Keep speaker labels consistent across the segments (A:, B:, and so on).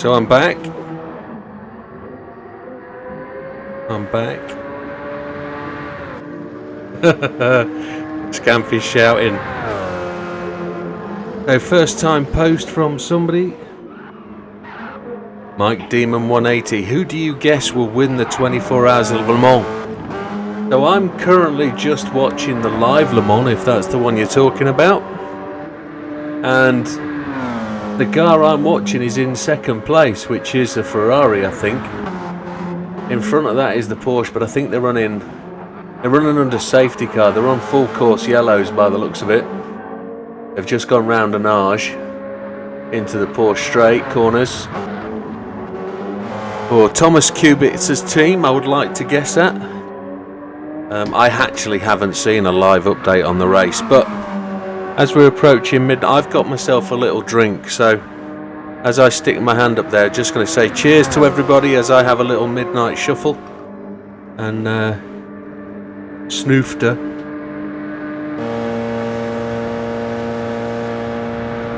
A: So I'm back. I'm back. Scampy's shouting. So first time post from somebody. Mike Demon 180. Who do you guess will win the 24 Hours of Le Mans? So I'm currently just watching the live Le Mans, if that's the one you're talking about. And the car I'm watching is in second place, which is a Ferrari, I think. In front of that is the Porsche, but I think they're running under safety car. They're on full course yellows by the looks of it. They've just gone round an arch into the Porsche straight corners. For Thomas Kubitz's team, I would like to guess at. I actually haven't seen a live update on the race, but as we're approaching midnight, I've got myself a little drink, so as I stick my hand up there, just going to say cheers to everybody as I have a little midnight shuffle and snoofter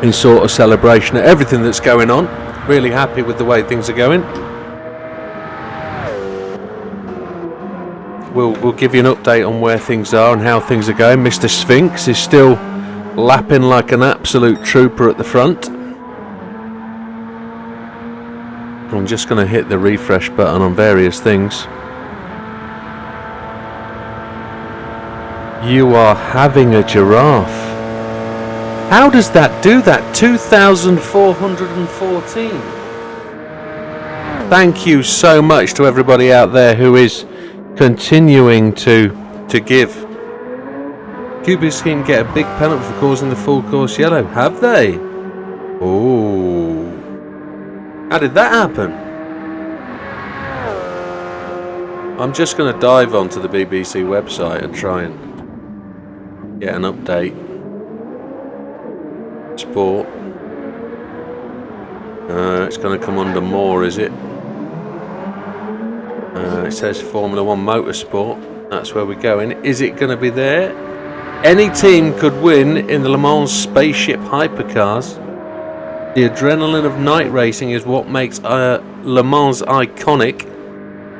A: in sort of celebration of everything that's going on. Really happy with the way things are going. We'll give you an update on where things are and how things are going. Mr. Sphinx is still lapping like an absolute trooper at the front. I'm just going to hit the refresh button on various things. You are having a giraffe. How does that do that? 2,414. Thank you so much to everybody out there who is continuing to give. Cubis team get a big penalty for causing the full course yellow. Have they? Oh. How did that happen? I'm just going to dive onto the BBC website and try and get an update. Sport. It's going to come under more, is it? It says Formula 1 Motorsport. That's where we're going. Is it going to be there? Any team could win in the Le Mans spaceship hypercars. The adrenaline of night racing is what makes Le Mans iconic.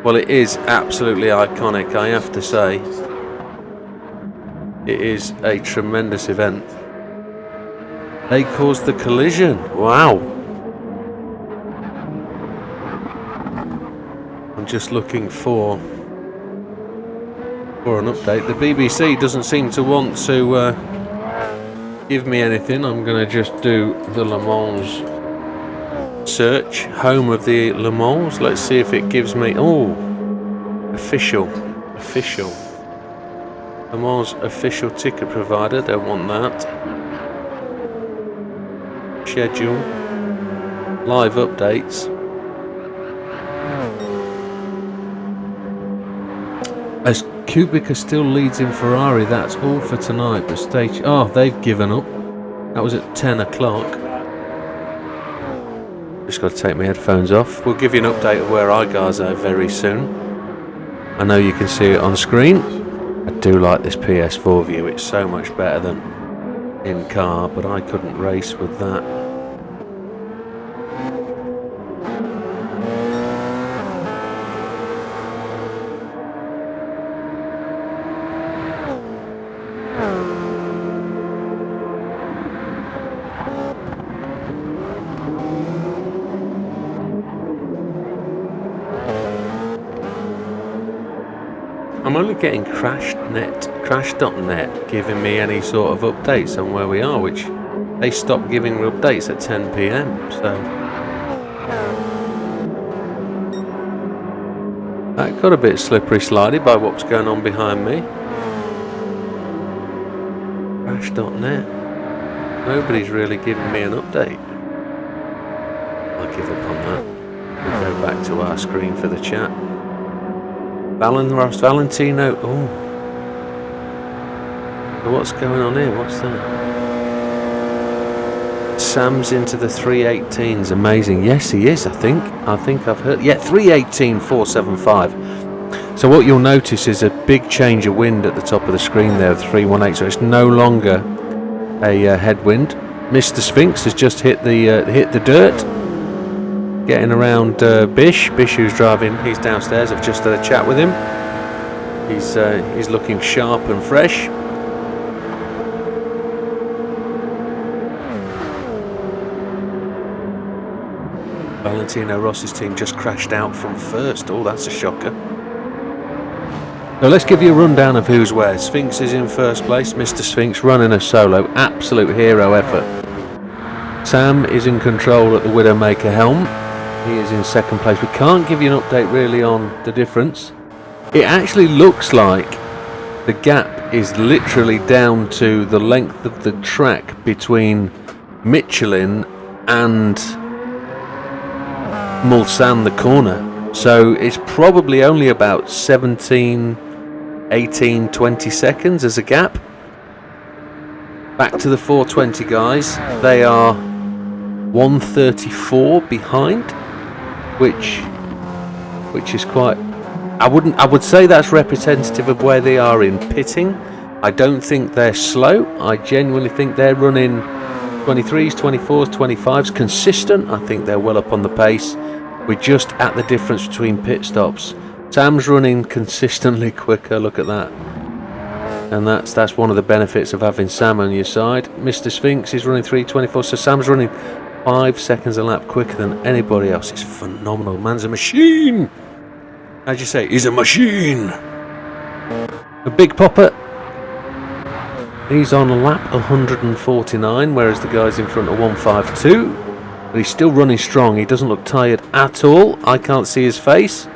A: Well, it is absolutely iconic, I have to say. It is a tremendous event. They caused the collision. Wow. I'm just looking for an update. The BBC doesn't seem to want to give me anything. I'm going to just do the Le Mans search, home of the Le Mans. Let's see if it gives me, official Le Mans official ticket provider. Don't want that. Schedule, live updates. As Kubica still leads in Ferrari, that's all for tonight. But stage, they've given up. That was at 10 o'clock. Just got to take my headphones off. We'll give you an update of where our guys are very soon. I know you can see it on screen. I do like this PS4 view. It's so much better than in car, but I couldn't race with that. I'm only getting crash.net giving me any sort of updates on where we are, which they stopped giving me updates at 10 PM, so that got a bit slippery slidey by what was going on behind me. Crash.net, nobody's really giving me an update. I'll give up on that. We'll go back to our screen for the chat. Valentino, oh. So what's going on here? What's that? Sam's into the 318s, amazing. Yes, he is, I think I've heard. Yeah, 318.475. So what you'll notice is a big change of wind at the top of the screen there, 318. So it's no longer a headwind. Mr. Sphinx has just hit the dirt. Getting around Bish who's driving, he's downstairs. I've just had a chat with him. He's looking sharp and fresh. Valentino Rossi's team just crashed out from first. Oh, that's a shocker. So let's give you a rundown of who's where. Sphinx is in first place. Mr. Sphinx running a solo, absolute hero effort. Sam is in control at the Widdowmaker helm. He is in second place. We can't give you an update really on the difference. It actually looks like the gap is literally down to the length of the track between Michelin and Mulsanne, the corner. So it's probably only about 17, 18, 20 seconds as a gap. Back to the 420 guys. They are 134 behind. Which is quite. I would say that's representative of where they are in pitting. I don't think they're slow. I genuinely think they're running 23s, 24s, 25s consistent. I think they're well up on the pace. We're just at the difference between pit stops. Sam's running consistently quicker. Look at that, and that's one of the benefits of having Sam on your side. Mr. Sphinx is running 3:24, so Sam's running 5 seconds a lap quicker than anybody else. It's phenomenal. Man's a machine. How'd you say? He's a machine. A Big Popper. He's on lap 149, whereas the guys in front are 152. But he's still running strong. He doesn't look tired at all. I can't see his face.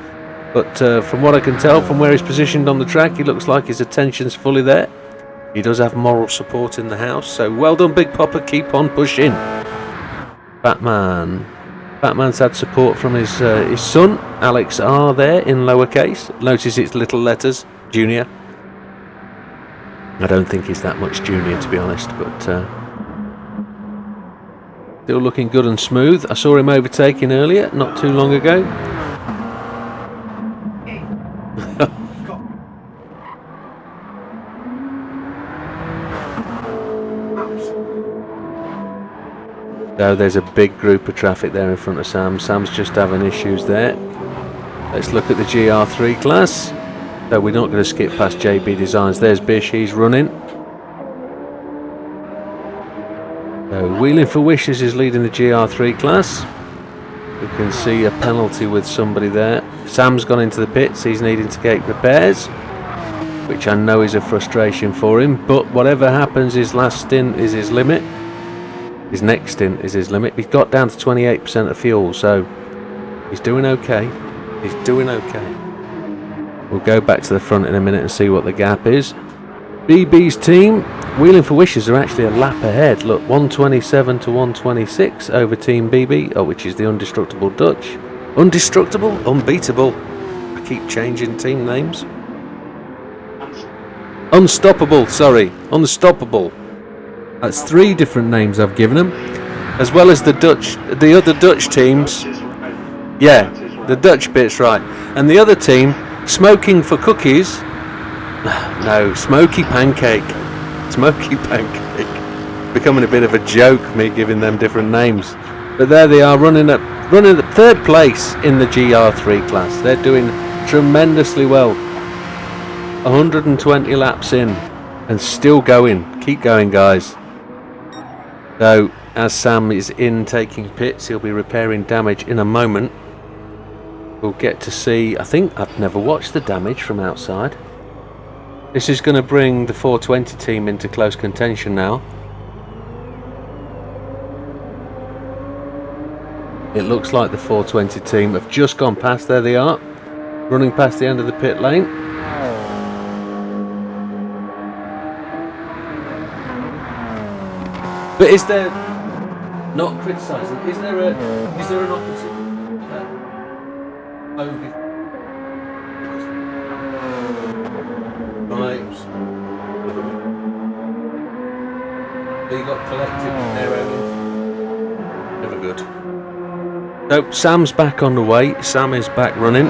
A: But from what I can tell, from where he's positioned on the track, he looks like his attention's fully there. He does have moral support in the house. So well done, Big Popper. Keep on pushing. Batman's had support from his son, Alex R, there in lowercase. Notice it's little letters, Junior. I don't think he's that much junior, to be honest, but still looking good and smooth. I saw him overtaking earlier, not too long ago. So there's a big group of traffic there in front of Sam. Sam's just having issues there. Let's look at the GR3 class. So we're not going to skip past JB Designs. There's Bish, he's running. So Wheeling for Wishes is leading the GR3 class. We can see a penalty with somebody there. Sam's gone into the pits, he's needing to get repairs, which I know is a frustration for him, but whatever happens, his last stint is his limit. His next stint is his limit. He's got down to 28% of fuel, so he's doing okay. He's doing okay. We'll go back to the front in a minute and see what the gap is. BB's team, Wheeling for Wishes, are actually a lap ahead. Look, 127 to 126 over Team BB, which is the Undestructible Dutch. Undestructible? Unbeatable. I keep changing team names. Unstoppable, sorry. Unstoppable. That's 3 different names I've given them, as well as the other Dutch teams. Yeah, the Dutch bit's right. And the other team, Smoking for Cookies. No, Smoky Pancake. Smoky Pancake. Becoming a bit of a joke, me giving them different names. But there they are, running at 3rd place in the GR3 class. They're doing tremendously well. 120 laps in, and still going. Keep going, guys. So, as Sam is in taking pits, he'll be repairing damage in a moment. We'll get to see, I think I've never watched the damage from outside. This is going to bring the 420 team into close contention now. It looks like the 420 team have just gone past. There they are, running past the end of the pit lane. But is there, not criticising, is there an opposite? Right. They got collected in their areas. Never good. So Sam's back on the way. Sam is back running.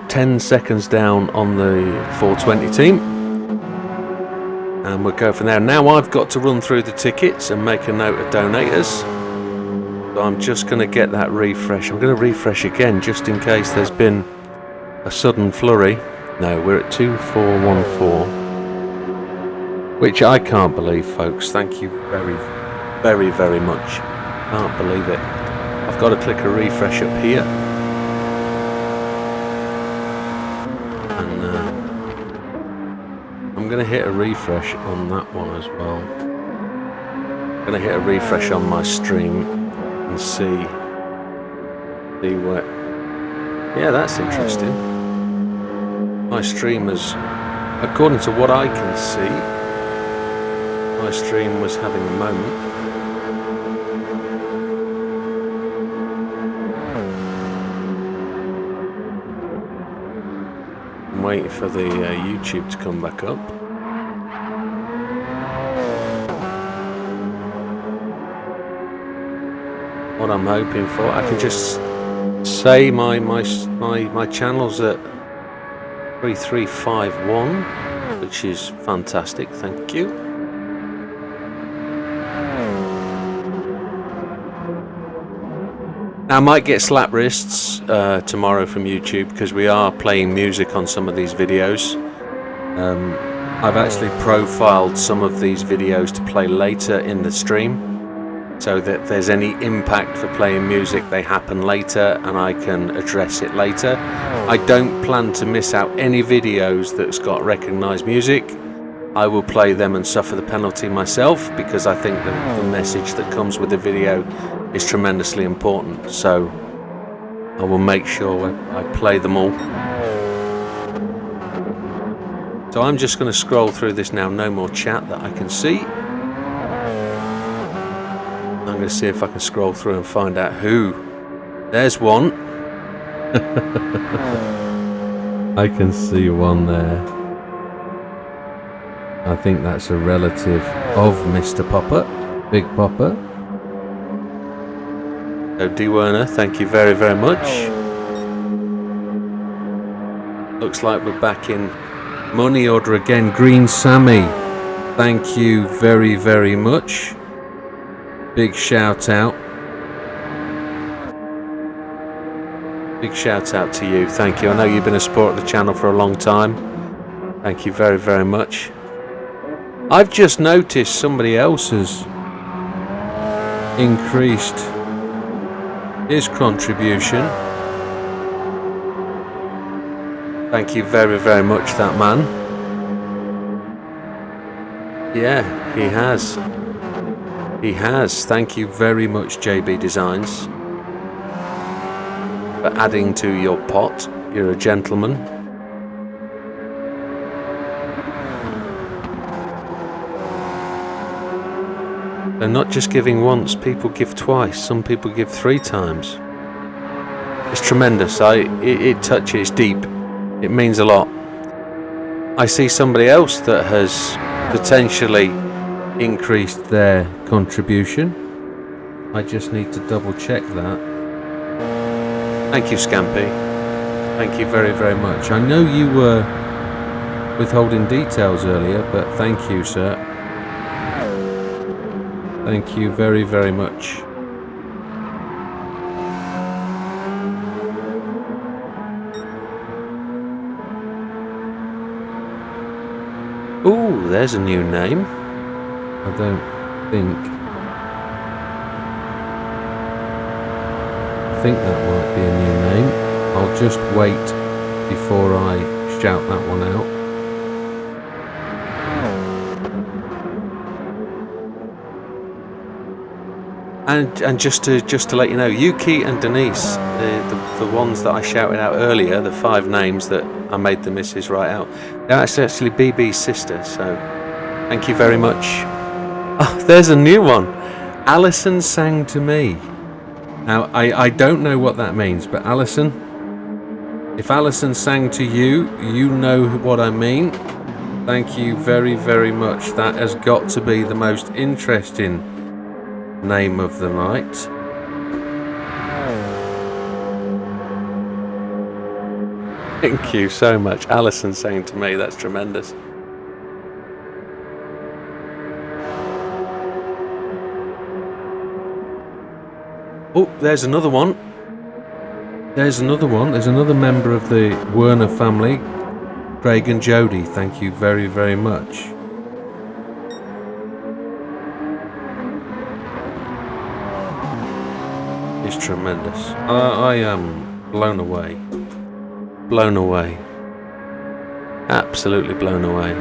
A: 10 seconds down on the 420 team. And we'll go from there. Now I've got to run through the tickets and make a note of donators. So I'm just going to get that refresh. I'm going to refresh again just in case there's been a sudden flurry. No, we're at 2414. Which I can't believe, folks. Thank you very, very, very much. Can't believe it. I've got to click a refresh up here. And I'm going to hit a refresh on that one as well. I'm going to hit a refresh on my stream and see what... Yeah, that's interesting. My stream is, according to what I can see, my stream was having a moment. I'm waiting for the YouTube to come back up. What I'm hoping for, I can just say my channel's at 3351, which is fantastic, thank you. Now I might get slap wrists tomorrow from YouTube because we are playing music on some of these videos. I've actually profiled some of these videos to play later in the stream, so that if there's any impact for playing music, they happen later and I can address it later. I don't plan to miss out any videos that's got recognised music. I will play them and suffer the penalty myself because I think the message that comes with the video is tremendously important. So I will make sure I play them all. So I'm just going to scroll through this now. No more chat that I can see. I'm going to see if I can scroll through and find out who. There's one. I can see one there. I think that's a relative of Mr. Popper, Big Popper. So D. Werner, thank you very, very much. Looks like we're back in money order again. Green Sammy, thank you very, very much. Big shout out. Big shout out to you. Thank you. I know you've been a supporter of the channel for a long time. Thank you very, very much. I've just noticed somebody else has increased his contribution. Thank you very, very much, that man. Yeah, he has. He has. Thank you very much, JB Designs, for adding to your pot. You're a gentleman. They're not just giving once, people give twice, some people give 3 times. It's tremendous. It touches deep. It means a lot. I see somebody else that has potentially increased their contribution. I just need to double check that. Thank you, Scampy. Thank you very, very much. I know you were withholding details earlier, but thank you, sir. Thank you very, very much. Ooh, there's a new name. I don't think. I think that might be a new name. I'll just wait before I shout that one out. And just to let you know, Yuki and Denise, the ones that I shouted out earlier, the 5 names that I made the missus write out, they're actually BB's sister, so thank you very much. Oh, there's a new one. Alison sang to me. Now, I don't know what that means, but Alison, if Alison sang to you, you know what I mean. Thank you very, very much. That has got to be the most interesting name of the night. Thank you so much. Alison saying to me, that's tremendous. Oh, there's another one. There's another one. There's another member of the Werner family, Craig and Jody. Thank you very, very much. It's tremendous. I am blown away. Blown away. Absolutely blown away.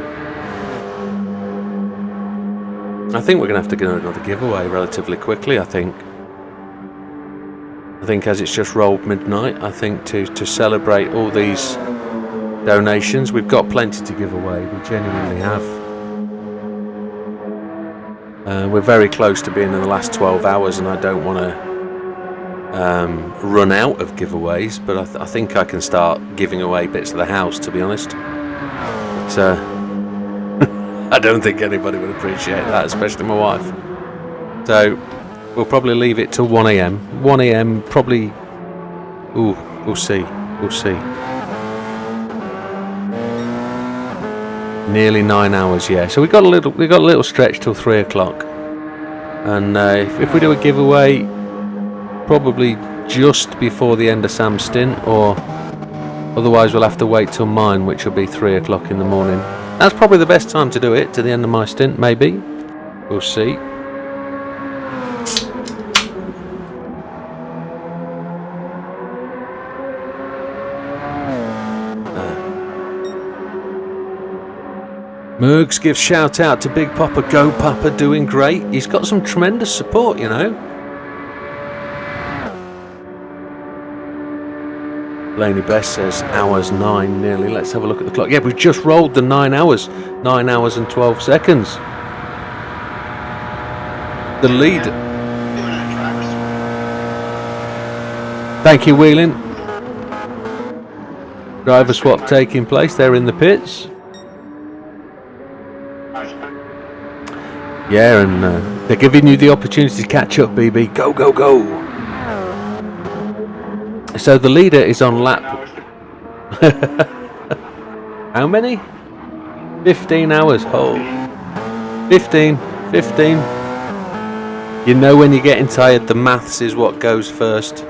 A: I think we're going to have to get another giveaway relatively quickly, I think as it's just rolled midnight, I think to celebrate all these donations, we've got plenty to give away. We genuinely have. We're very close to being in the last 12 hours, and I don't want to run out of giveaways, but I think I can start giving away bits of the house, to be honest. But I don't think anybody would appreciate that, especially my wife. So we'll probably leave it till 1 a.m. 1 a.m. probably. Ooh, we'll see. We'll see. Nearly 9 hours, yeah. So we got a little stretch till 3 o'clock, and if we do a giveaway, probably just before the end of Sam's stint, or otherwise we'll have to wait till mine, which will be 3 o'clock in the morning. That's probably the best time to do it, to the end of my stint, maybe. We'll see. Mergs gives shout out to Big Papa, Go Papa, doing great. He's got some tremendous support, you know. Laney Best says hours 9 nearly. Let's have a look at the clock. Yeah, we've just rolled the 9 hours. 9 hours and 12 seconds. The lead. Thank you, Wheeling. Driver swap taking place. They're in the pits. Yeah, and they're giving you the opportunity to catch up, BB. Go, go, go. So the leader is on lap. How many? 15 hours. Oh. 15. You know when you're getting tired, the maths is what goes first.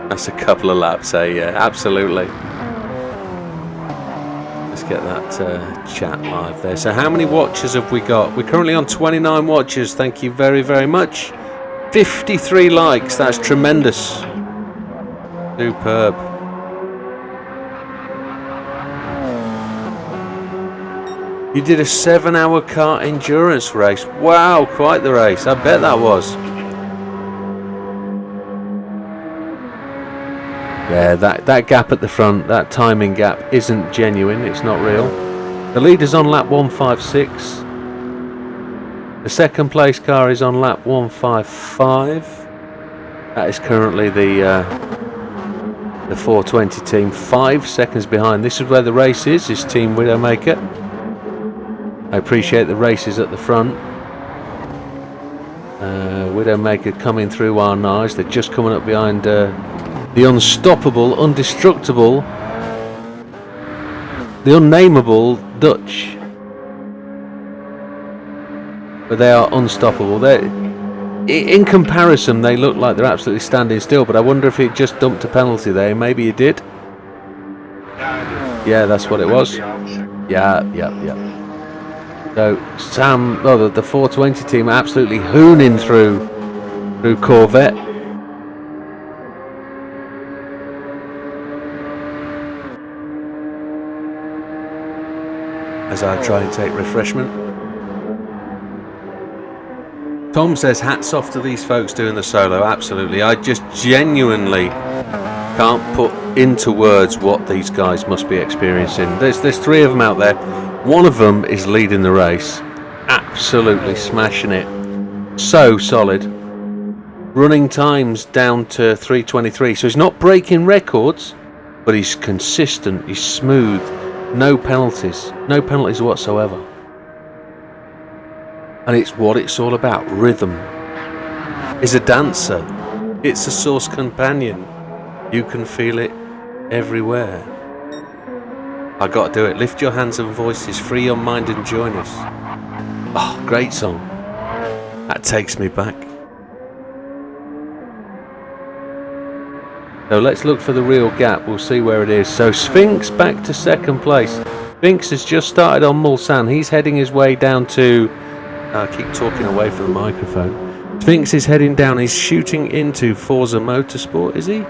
A: That's a couple of laps, eh? Yeah, absolutely. Let's get that chat live there. So how many watchers have we got? We're currently on 29 watchers. Thank you very, very much. 53 likes. That's tremendous. Superb. You did a 7-hour kart endurance race. Wow, quite the race. I bet that was. Yeah, that gap at the front, that timing gap isn't genuine. It's not real. The leader's on lap 156. The second place car is on lap 155. That is currently the 420 team, 5 seconds behind. This is where the race is Team Widdowmaker. I appreciate the races at the front. Widdowmaker coming through our nose. They're just coming up behind the unstoppable, undestructible, the unnameable Dutch. But they are unstoppable. In comparison, they look like they're absolutely standing still, but I wonder if it just dumped a penalty there. Maybe it did. Yeah, that's what it was. Yeah. So Sam, the 420 team are absolutely hooning through Corvette. as I try and take refreshment. Tom says, hats off to these folks doing the solo. Absolutely. I just genuinely can't put into words what these guys must be experiencing. There's 3 of them out there. One of them is leading the race, absolutely smashing it, so solid, running times down to 3:23, so he's not breaking records, but he's consistent, he's smooth, no penalties whatsoever. And it's what it's all about. Rhythm. He's a dancer, it's a source companion, you can feel it everywhere. I gotta do it. Lift your hands and voices, free your mind and join us. Oh, great song. That takes me back. So let's look for the real gap. We'll see where it is. So Sphinx back to second place. Sphinx has just started on Mulsanne. He's heading his way down to... I keep talking away from the microphone. Sphinx is heading down. He's shooting into Forza Motorsport, is he?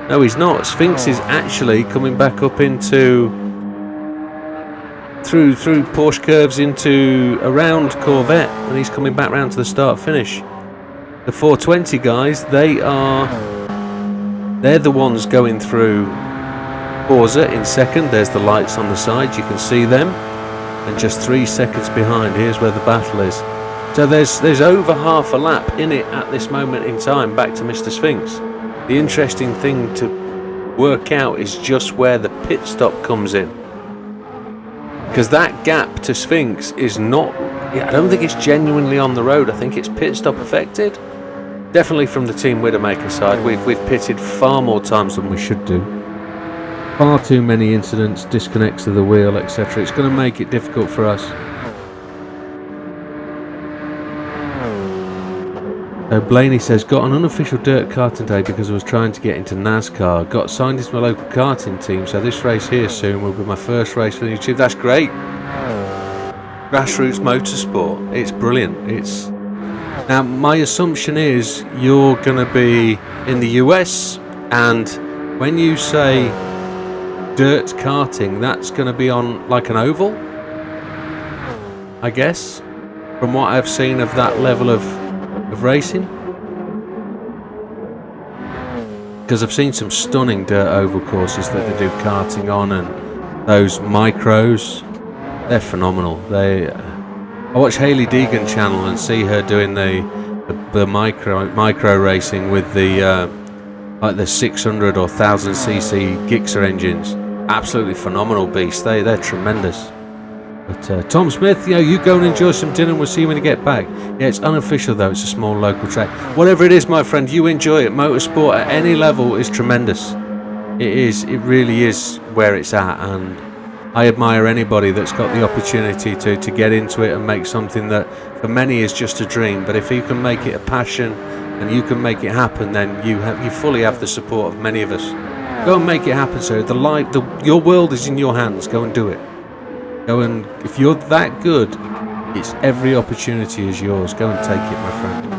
A: No, he's not. Sphinx is actually coming back up into... through Porsche curves into around Corvette, and he's coming back round to the start finish. The 420 guys, they're the ones going through Forza in second. There's the lights on the side, you can see them, and just 3 seconds behind, here's where the battle is. So there's over half a lap in it at this moment in time, back to Mr. Sphinx. The interesting thing to work out is just where the pit stop comes in, because that gap to Sphinx is not, I don't think it's genuinely on the road. I think it's pit stop affected. Definitely from the Team Widdowmaker side, we've pitted far more times than we should do. Far too many incidents, disconnects of the wheel, etc. It's going to make it difficult for us. So Blaney says, got an unofficial dirt karting day because I was trying to get into NASCAR. Got signed into my local karting team, so this race here soon will be my first race for the YouTube. That's great. Grassroots motorsport. It's brilliant. Now my assumption is you're going to be in the US, and when you say dirt karting, that's going to be on like an oval, I guess, from what I've seen of that level of racing, because I've seen some stunning dirt oval courses that they do karting on, and those micros, they're phenomenal. I watch Hayley Deegan's channel and see her doing the micro racing with the like the 600 or 1000cc Gixxer engines. Absolutely phenomenal beasts. They're tremendous. But Tom Smith, you go and enjoy some dinner and we'll see you when you get back. Yeah, it's unofficial though, it's a small local track. Whatever it is, my friend, you enjoy it. Motorsport at any level is tremendous. It really is where it's at, and I admire anybody that's got the opportunity to get into it and make something that for many is just a dream. But if you can make it a passion and you can make it happen, then you fully have the support of many of us. Go and make it happen, sir. Your world is in your hands. Go and do it. Go, and if you're that good, it's every opportunity is yours. Go and take it, my friend.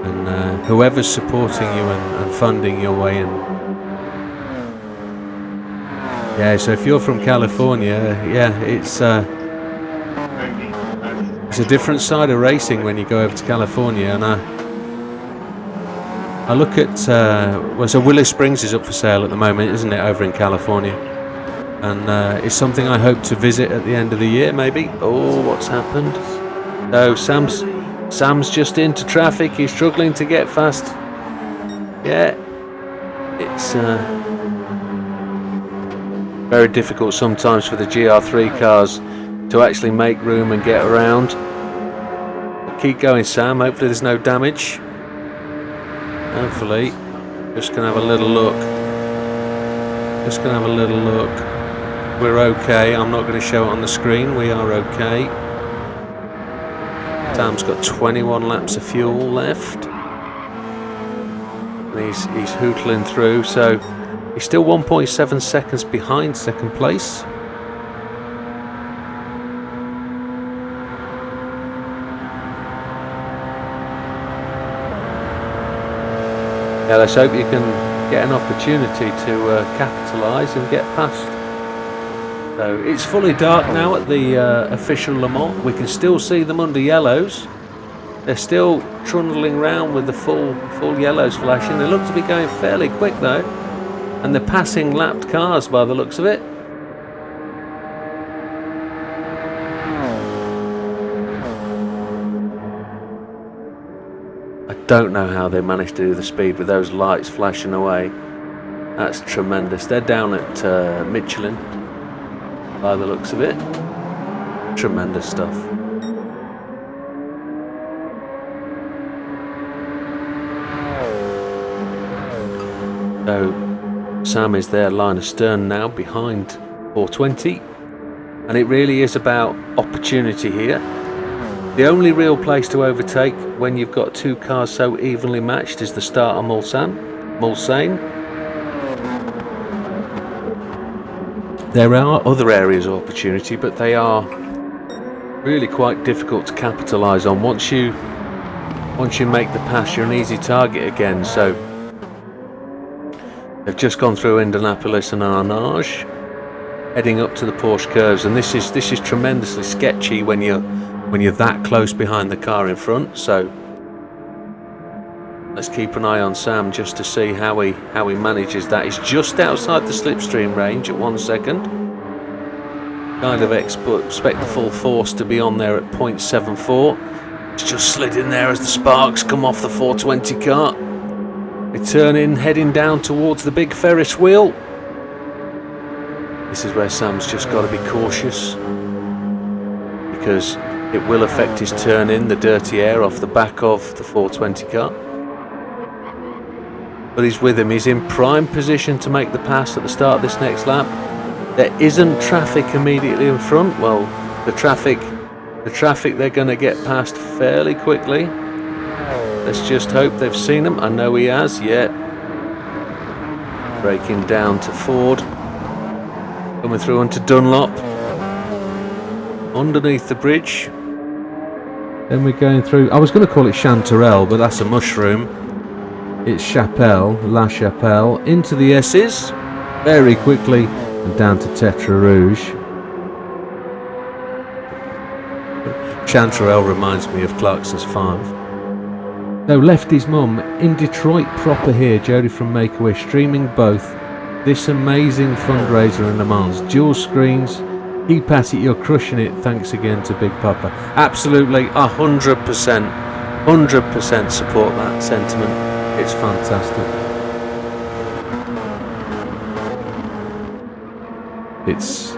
A: And whoever's supporting you and funding your way in. Yeah, so if you're from California, yeah, it's a different side of racing when you go over to California. And I look at so Willow Springs is up for sale at the moment, isn't it, over in California? And it's something I hope to visit at the end of the year, maybe. Oh, what's happened? No, Sam's just into traffic. He's struggling to get fast. Yeah, it's very difficult sometimes for the GR3 cars to actually make room and get around. But keep going, Sam. Hopefully there's no damage. Hopefully. Just gonna have a little look. We're okay. I'm not going to show it on the screen. We are okay. Sam's got 21 laps of fuel left. And he's hootling through, so he's still 1.7 seconds behind second place. Yeah, let's hope you can get an opportunity to capitalise and get past So it's fully dark now at the official Le Mans. We can still see them under yellows. They're still trundling around with the full yellows flashing. They look to be going fairly quick though, and they're passing lapped cars by the looks of it. I don't know how they managed to do the speed with those lights flashing away. That's tremendous. They're down at Michelin by the looks of it. Tremendous stuff. So Sam is there line astern now behind 420, and it really is about opportunity here. The only real place to overtake when you've got two cars so evenly matched is the start of Mulsanne. There are other areas of opportunity, but they are really quite difficult to capitalise on. Once you make the pass, you're an easy target again. So they've just gone through Indianapolis and Arnage, heading up to the Porsche curves, and this is tremendously sketchy when you're that close behind the car in front. So let's keep an eye on Sam just to see how he manages that. He's just outside the slipstream range at 1 second. Kind of expect the full force to be on there at 0.74. It's just slid in there as the sparks come off the 420 car. They turn in, heading down towards the big Ferris wheel. This is where Sam's just got to be cautious, because it will affect his turn in, the dirty air off the back of the 420 car. But he's with him. He's in prime position to make the pass at the start of this next lap. There isn't traffic immediately in front. Well, the traffic they're going to get past fairly quickly. Let's just hope they've seen him. I know he has. Yeah. Braking down to Ford. Coming through onto Dunlop. Underneath the bridge. Then we're going through, I was going to call it Chanterelle, but that's a mushroom. It's Chapelle, La Chapelle, into the S's very quickly and down to Tetra Rouge. Chanterelle reminds me of Clarkson's 5. So Lefty's mum in Detroit proper here, Jodie from Make-A-Wish, streaming both this amazing fundraiser and Le Mans. Dual screens. Keep at it, you're crushing it. Thanks again to Big Papa. Absolutely, 100% support that sentiment. It's fantastic. It's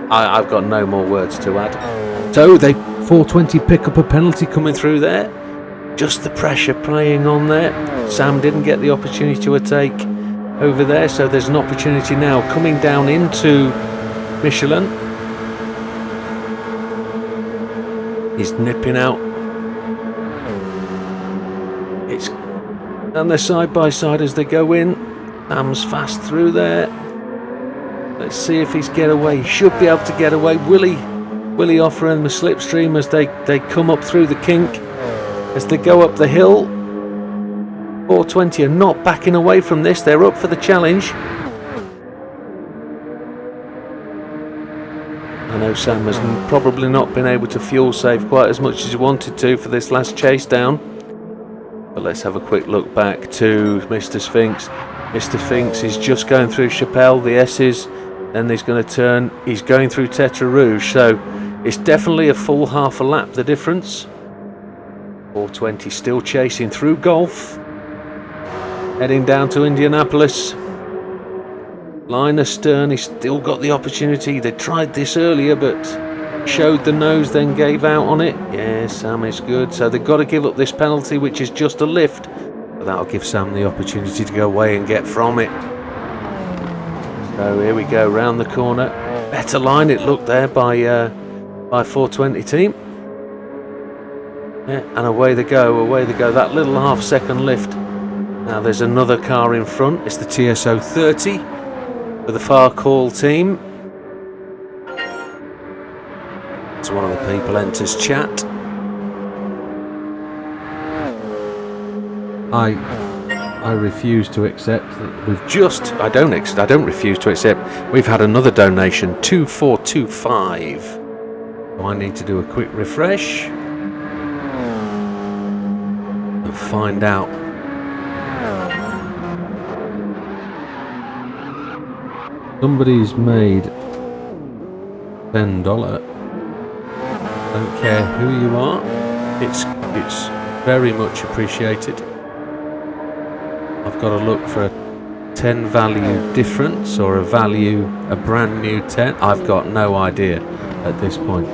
A: I've got no more words to add. So they 420 pick up a penalty coming through there. Just the pressure playing on there. Sam didn't get the opportunity to overtake over there, so there's an opportunity now coming down into Michelin. He's nipping out. It's and they're side by side as they go in. Sam's fast through there. Let's see if he's get away. He should be able to get away. Will he offer him a slipstream as they come up through the kink, as they go up the hill? 420 are not backing away from this. They're up for the challenge. I know Sam has probably not been able to fuel save quite as much as he wanted to for this last chase down. But let's have a quick look back to Mr. Sphinx. Mr. Sphinx is just going through Chapelle, the S's, then he's going to turn. He's going through Tetra Rouge, so it's definitely a full half a lap the difference. 420 still chasing through Gulf. Heading down to Indianapolis. Line astern, he's still got the opportunity. They tried this earlier, but showed the nose, then gave out on it. Yeah, Sam is good. So they've got to give up this penalty, which is just a lift. But that'll give Sam the opportunity to go away and get from it. So here we go, round the corner. Better line it looked there by 420 team. Yeah, and away they go, away they go. That little half-second lift. Now there's another car in front. It's the TSO 30 for the Farcall team. As one of the people enters chat. I refuse to accept that we've just, I don't refuse to accept, we've had another donation, 2425. So I need to do a quick refresh and find out. Somebody's made $10. Don't care who you are. It's very much appreciated. I've got to look for a 10 value difference or a brand new 10. I've got no idea at this point.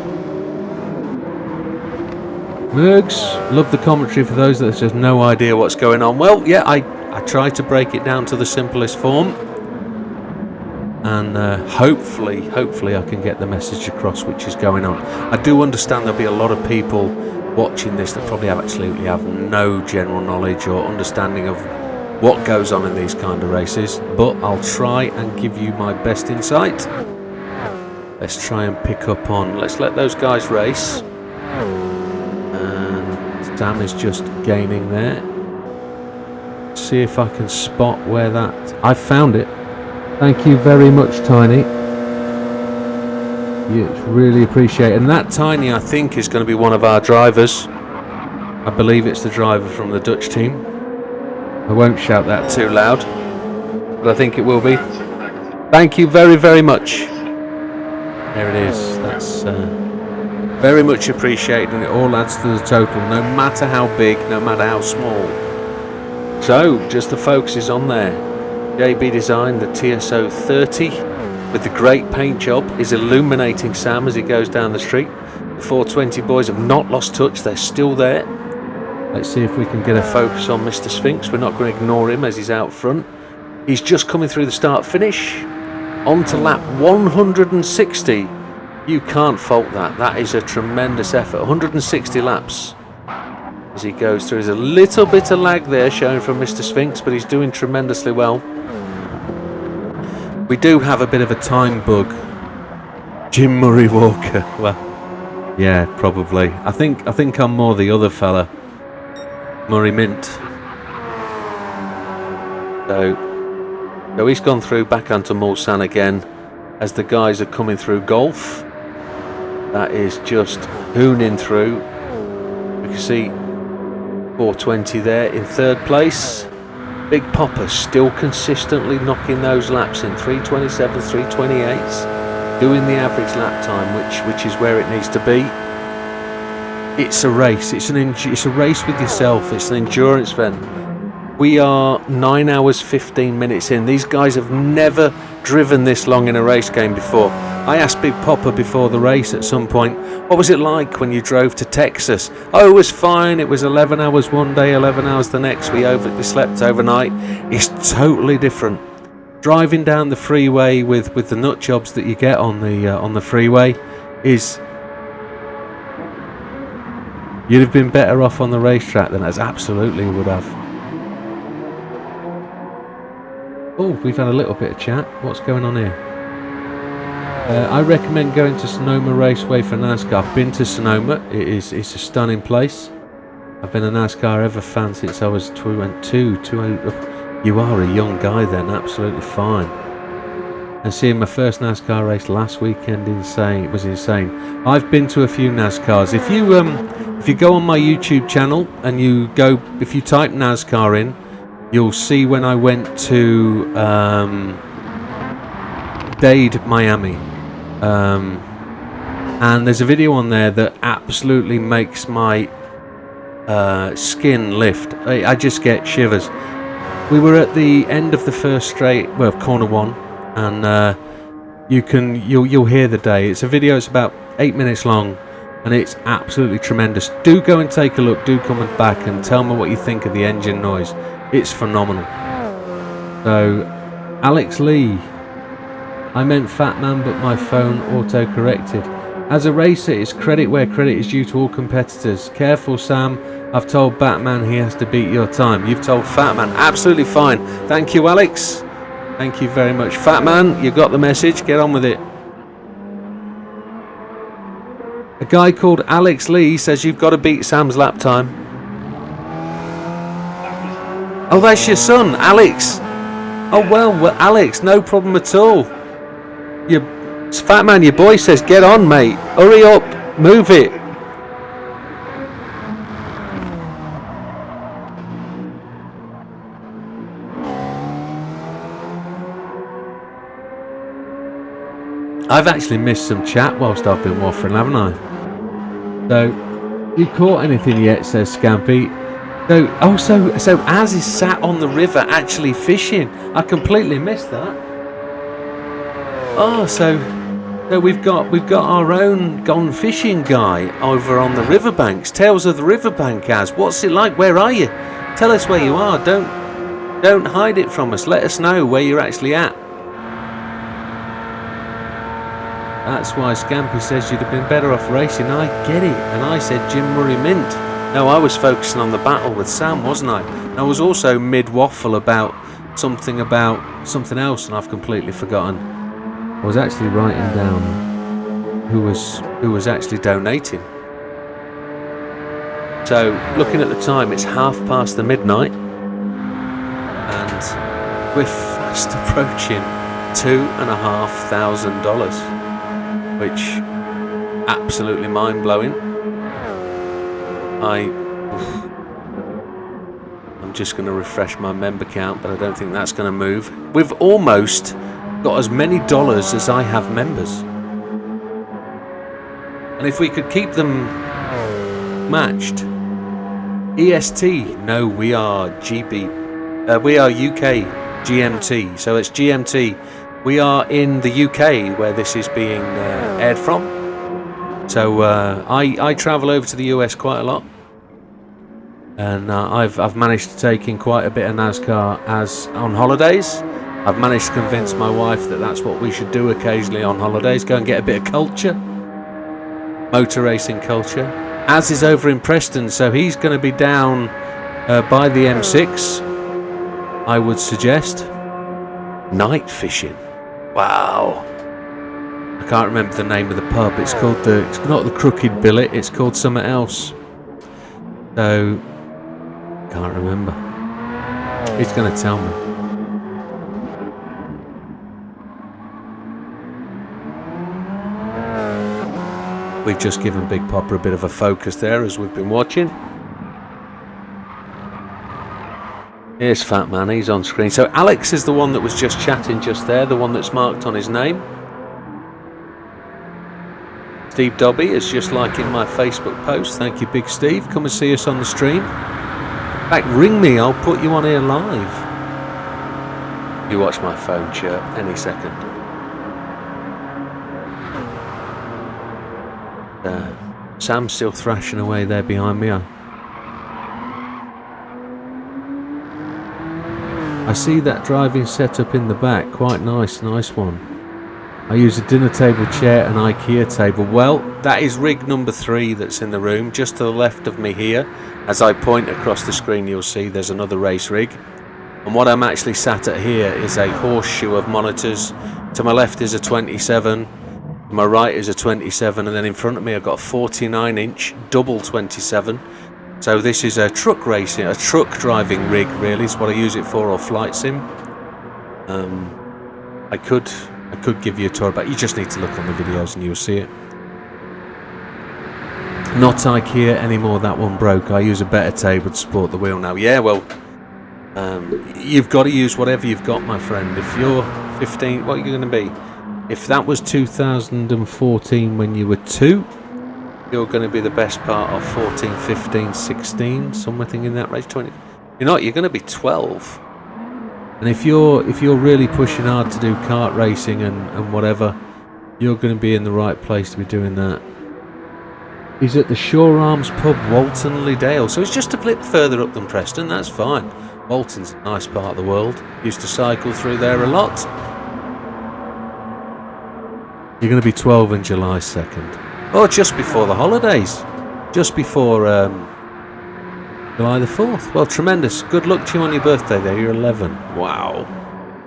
A: Mergs, love the commentary for those that just no idea what's going on. Well, yeah, I try to break it down to the simplest form. And hopefully I can get the message across which is going on. I do understand there'll be a lot of people watching this that probably absolutely have no general knowledge or understanding of what goes on in these kind of races, but I'll try and give you my best insight. Let's try and pick up on, let's let those guys race. And Sam is just gaining there. See if I can spot where that, I found it. Thank you very much, Tiny. It's really appreciated. And that Tiny, I think, is going to be one of our drivers. I believe it's the driver from the Dutch team. I won't shout that too loud, but I think it will be. Thank you very, very much. There it is. That's very much appreciated, and it all adds to the total, no matter how big, no matter how small. So, just the focus is on there. JB Design, the TSO 30 with the great paint job, is illuminating Sam as he goes down the street. The 420 boys have not lost touch, they're still there. Let's see if we can get a focus on Mr. Sphinx. We're not going to ignore him as he's out front. He's just coming through the start finish. On to lap 160. You can't fault that. That is a tremendous effort. 160 laps as he goes through. There's a little bit of lag there showing from Mr. Sphinx, but he's doing tremendously well. We do have a bit of a time bug. Jim Murray Walker. Well, yeah, probably. I think I'm more the other fella. Murray Mint. So he's gone through back onto Mulsanne again as the guys are coming through golf. That is just hooning through. You can see 420 there in third place. Big Popper still consistently knocking those laps in. 327, 328, doing the average lap time, which is where it needs to be. It's a race. It's a race with yourself. It's an endurance event. We are 9 hours 15 minutes in. These guys have never driven this long in a race game before. I asked Big Popper before the race at some point, what was it like when you drove to Texas? Oh, it was fine. It was 11 hours one day, 11 hours the next. We slept overnight. It's totally different. Driving down the freeway with the nut jobs that you get on the freeway is... You'd have been better off on the racetrack than us. Absolutely would have. Oh, we've had a little bit of chat. What's going on here? I recommend going to Sonoma Raceway for NASCAR. I've been to Sonoma. It's a stunning place. I've been a NASCAR ever fan since I was 22. You are a young guy then, absolutely fine. And seeing my first NASCAR race last weekend, it was insane. I've been to a few NASCARs. If you go on my YouTube channel and if you type NASCAR in, you'll see when I went to Dade, Miami. And there's a video on there that absolutely makes my skin lift. I just get shivers. We were at the end of the first straight, well, corner one, and you'll hear the day. It's a video. It's about 8 minutes long, and it's absolutely tremendous. Do go and take a look. Do come back and tell me what you think of the engine noise. It's phenomenal. So, Alex Lee. I meant Fat Man, but my phone auto-corrected. As a racer, it's credit where credit is due to all competitors. Careful, Sam. I've told Batman he has to beat your time. You've told Fat Man. Absolutely fine. Thank you, Alex. Thank you very much. Fat Man, you got the message. Get on with it. A guy called Alex Lee says you've got to beat Sam's lap time. Oh, that's your son, Alex. Oh, well, Alex, no problem at all. Fat man, your boy says, get on, mate. Hurry up, move it. I've actually missed some chat whilst I've been waffling, haven't I? So, you caught anything yet, says Scampy. So Az is sat on the river actually fishing. I completely missed that. Oh, so we've got our own gone fishing guy over on the riverbanks. Tales of the riverbank, Az. What's it like? Where are you? Tell us where you are. Don't hide it from us. Let us know where you're actually at. That's why Scampy says you'd have been better off racing. I get it. And I said Jim Murray Mint. No, I was focusing on the battle with Sam, wasn't I? And I was also mid-waffle about something else, and I've completely forgotten. I was actually writing down who was actually donating. So, looking at the time, it's midnight, and we're fast approaching $2,500, which absolutely mind-blowing. I'm just going to refresh my member count, but I don't think that's going to move. We've almost got as many dollars as I have members. And if we could keep them matched. EST, no, we are GB. We are UK GMT, so it's GMT. We are in the UK where this is being aired from. So I travel over to the US quite a lot, and I've managed to take in quite a bit of NASCAR as on holidays. I've managed to convince my wife that that's what we should do occasionally on holidays, go and get a bit of culture, motor racing culture. Az is over in Preston, so he's going to be down by the M6, I would suggest. Night fishing. Wow. I can't remember the name of the pub. It's not the Crooked Billet, it's called something else. So, can't remember. He's going to tell me. We've just given Big Popper a bit of a focus there as we've been watching. Here's Fat Man, he's on screen. So Alex is the one that was just chatting just there, the one that's marked on his name. Steve Dobby is just liking my Facebook post. Thank you, Big Steve. Come and see us on the stream. In fact, ring me, I'll put you on here live. You watch my phone chirp any second. Sam's still thrashing away there behind me. I see that driving setup in the back. Quite nice one. I use a dinner table chair and IKEA table. Well, that is rig number 3 that's in the room, just to the left of me here. As I point across the screen, you'll see there's another race rig. And what I'm actually sat at here is a horseshoe of monitors. To my left is a 27, to my right is a 27, and then in front of me I've got a 49-inch double 27. So this is a truck driving rig, really, is what I use it for, or flight sim. I could give you a tour, but you just need to look on the videos and you'll see it. Not IKEA anymore, that one broke. I use a better table to support the wheel now. Yeah, well, you've got to use whatever you've got, my friend. If you're 15, what are you going to be? If that was 2014 when you were 2, you're going to be the best part of 14, 15, 16, something in that range. 20. You're not. You're going to be 12. And if you're really pushing hard to do kart racing and whatever, you're going to be in the right place to be doing that. He's at the Shore Arms pub, Walton Leydale. So it's just a flip further up than Preston. That's fine. Walton's a nice part of the world. Used to cycle through there a lot. You're going to be 12 on July 2nd. Oh, just before the holidays. Just before July the 4th. Well, tremendous. Good luck to you on your birthday there. You're 11. Wow.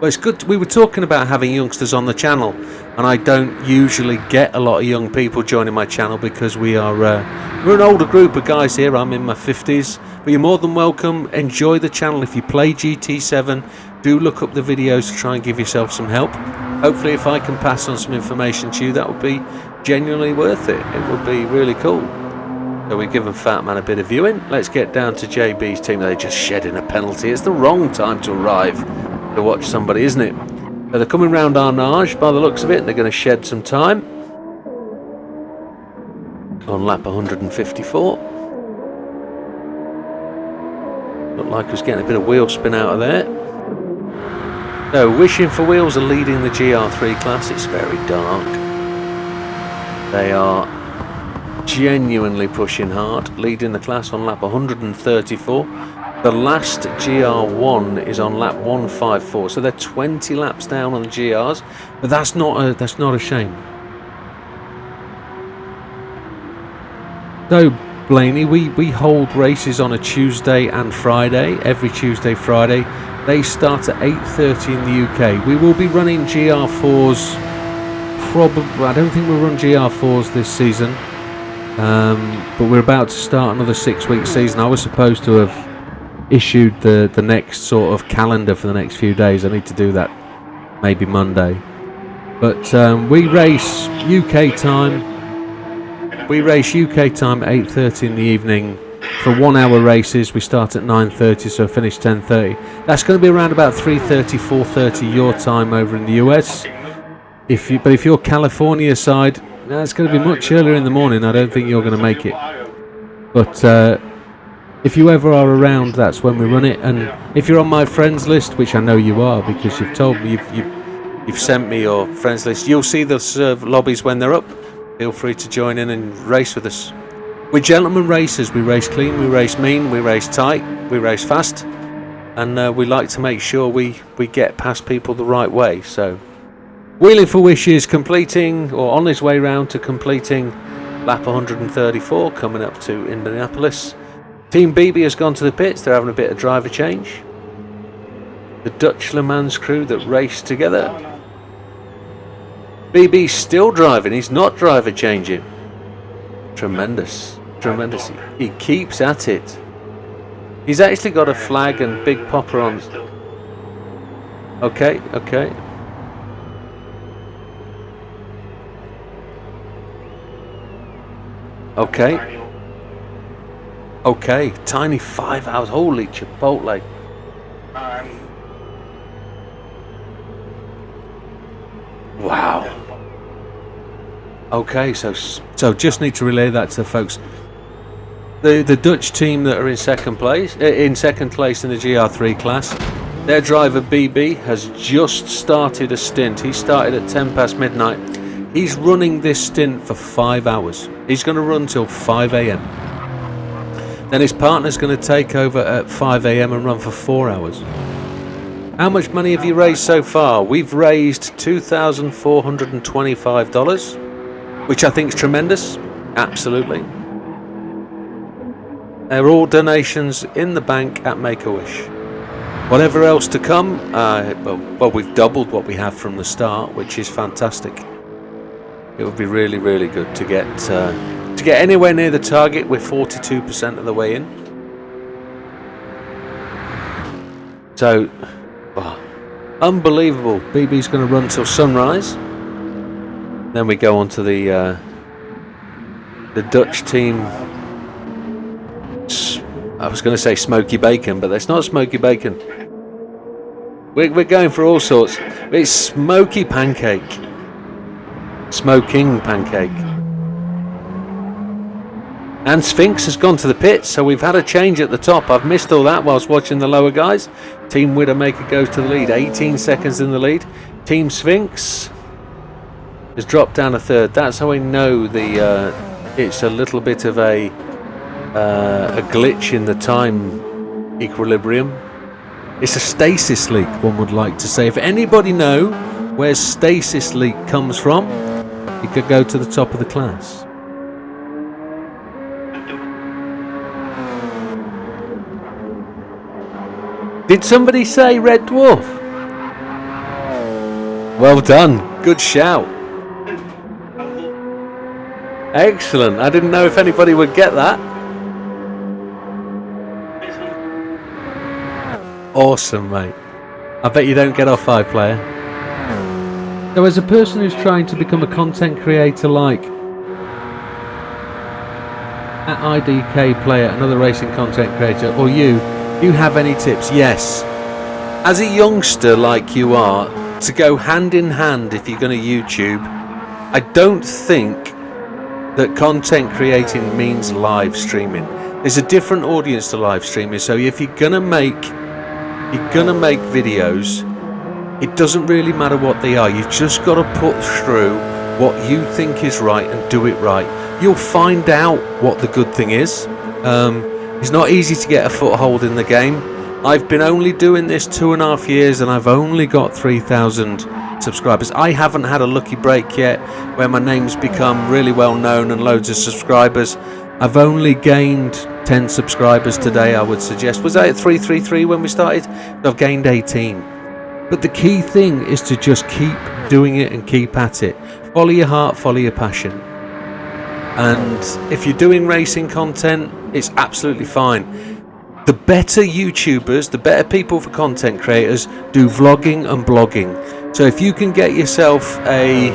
A: Well, it's good. We were talking about having youngsters on the channel. and I don't usually get a lot of young people joining my channel because we're an older group of guys here. I'm in my 50s, but you're more than welcome. Enjoy the channel. If you play GT7, do look up the videos to try and give yourself some help. Hopefully if I can pass on some information to you, that would be genuinely worth it. It would be really cool. So we're giving Fat Man a bit of viewing. Let's get down to JB's team. They're just shedding a penalty. It's the wrong time to arrive to watch somebody, isn't it? So they're coming round Arnage by the looks of it. They're going to shed some time on lap 154. Looked like he was getting a bit of wheel spin out of there. So Wishing for Wheels are leading the GR3 class. It's very dark. They are genuinely pushing hard, leading the class on lap 134. The last GR1 is on lap 154, so they're 20 laps down on the GRs, but that's not a shame. So Blaney, we hold races on a Tuesday and Friday, every Tuesday, Friday. They start at 8:30 in the UK. We will be running GR4s, probably. I don't think we'll run GR4s this season, but we're about to start another 6-week season. I was supposed to have issued the next sort of calendar for the next few days. I need to do that maybe Monday. But we race UK time. We race UK time at 8:30 in the evening for 1 hour races. We start at 9:30, so finish 10:30. That's going to be around about 3:30, 4:30 your time over in the US. But if you're California side, it's going to be much earlier in the morning. I don't think you're going to make it. But if you ever are around, that's when we run it. And if you're on my friends list, which I know you are because you've told me, you've sent me your friends list, you'll see the lobbies when they're up. Feel free to join in and race with us. We're gentlemen racers. We race clean, we race mean, we race tight, we race fast, and we like to make sure we get past people the right way. So Wheeling for Wishes completing, or on his way round to completing, lap 134, coming up to Indianapolis. Team BB has gone to the pits. They're having a bit of driver change. The Dutch Le Mans crew that raced together. BB's still driving. He's not driver changing. Tremendous. Tremendous. He keeps at it. He's actually got a flag and big popper on. Okay, okay. Okay. Okay, tiny 5 hours. Holy Chipotle. Wow. Okay, so just need to relay that to the folks. The Dutch team that are in second place in the GR3 class, their driver BB has just started a stint. He started at 10 past midnight. He's running this stint for 5 hours. He's going to run till 5 a.m. Then his partner's going to take over at 5 a.m. and run for 4 hours. How much money have you raised so far? We've raised $2,425, which I think is tremendous. Absolutely. They're all donations in the bank at Make-A-Wish. Whatever else to come, well, we've doubled what we have from the start, which is fantastic. It would be really, really good to get anywhere near the target. We're 42% of the way in. So, unbelievable. BB's going to run till sunrise. Then we go on to the Dutch team. I was going to say smoky bacon, but that's not smoky bacon. We're going for all sorts. It's smoky pancake. Smoking pancake. And Sphinx has gone to the pits, so we've had a change at the top. I've missed all that whilst watching the lower guys. Team Widdowmaker goes to the lead, 18 seconds in the lead. Team Sphinx has dropped down a third. That's how I know it's a little bit of a glitch in the time equilibrium. It's a stasis leak, one would like to say. If anybody know where stasis leak comes from, you could go to the top of the class. Did somebody say Red Dwarf? Well done. Good shout. Excellent. I didn't know if anybody would get that. Awesome, mate. I bet you don't get off iPlayer. So as a person who's trying to become a content creator like at IDK Player, another racing content creator, or you have any tips? Yes. As a youngster like you are, to go hand in hand if you're going to YouTube, I don't think that content creating means live streaming. There's a different audience to live streaming, so if you're gonna make videos, it doesn't really matter what they are. You just got to put through what you think is right and do it right. You'll find out what the good thing is. It's not easy to get a foothold in the game. I've been only doing this 2.5 years and I've only got 3,000 subscribers. I haven't had a lucky break yet where my name's become really well known and loads of subscribers. I've only gained 10 subscribers today, I would suggest. Was I at 333 when we started? I've gained 18. But the key thing is to just keep doing it and keep at it. Follow your heart, follow your passion. And if you're doing racing content, it's absolutely fine. The better YouTubers, the better people for content creators do vlogging and blogging. So if you can get yourself an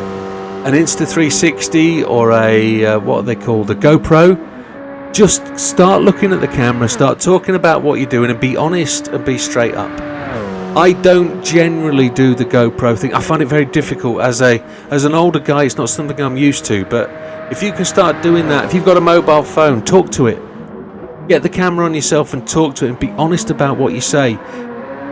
A: Insta360 or a what are they called, a GoPro, just start looking at the camera, start talking about what you're doing, and be honest and be straight up. I don't generally do the GoPro thing. I find it very difficult as an older guy. It's not something I'm used to. But if you can start doing that, if you've got a mobile phone, talk to it. Get the camera on yourself and talk to it and be honest about what you say.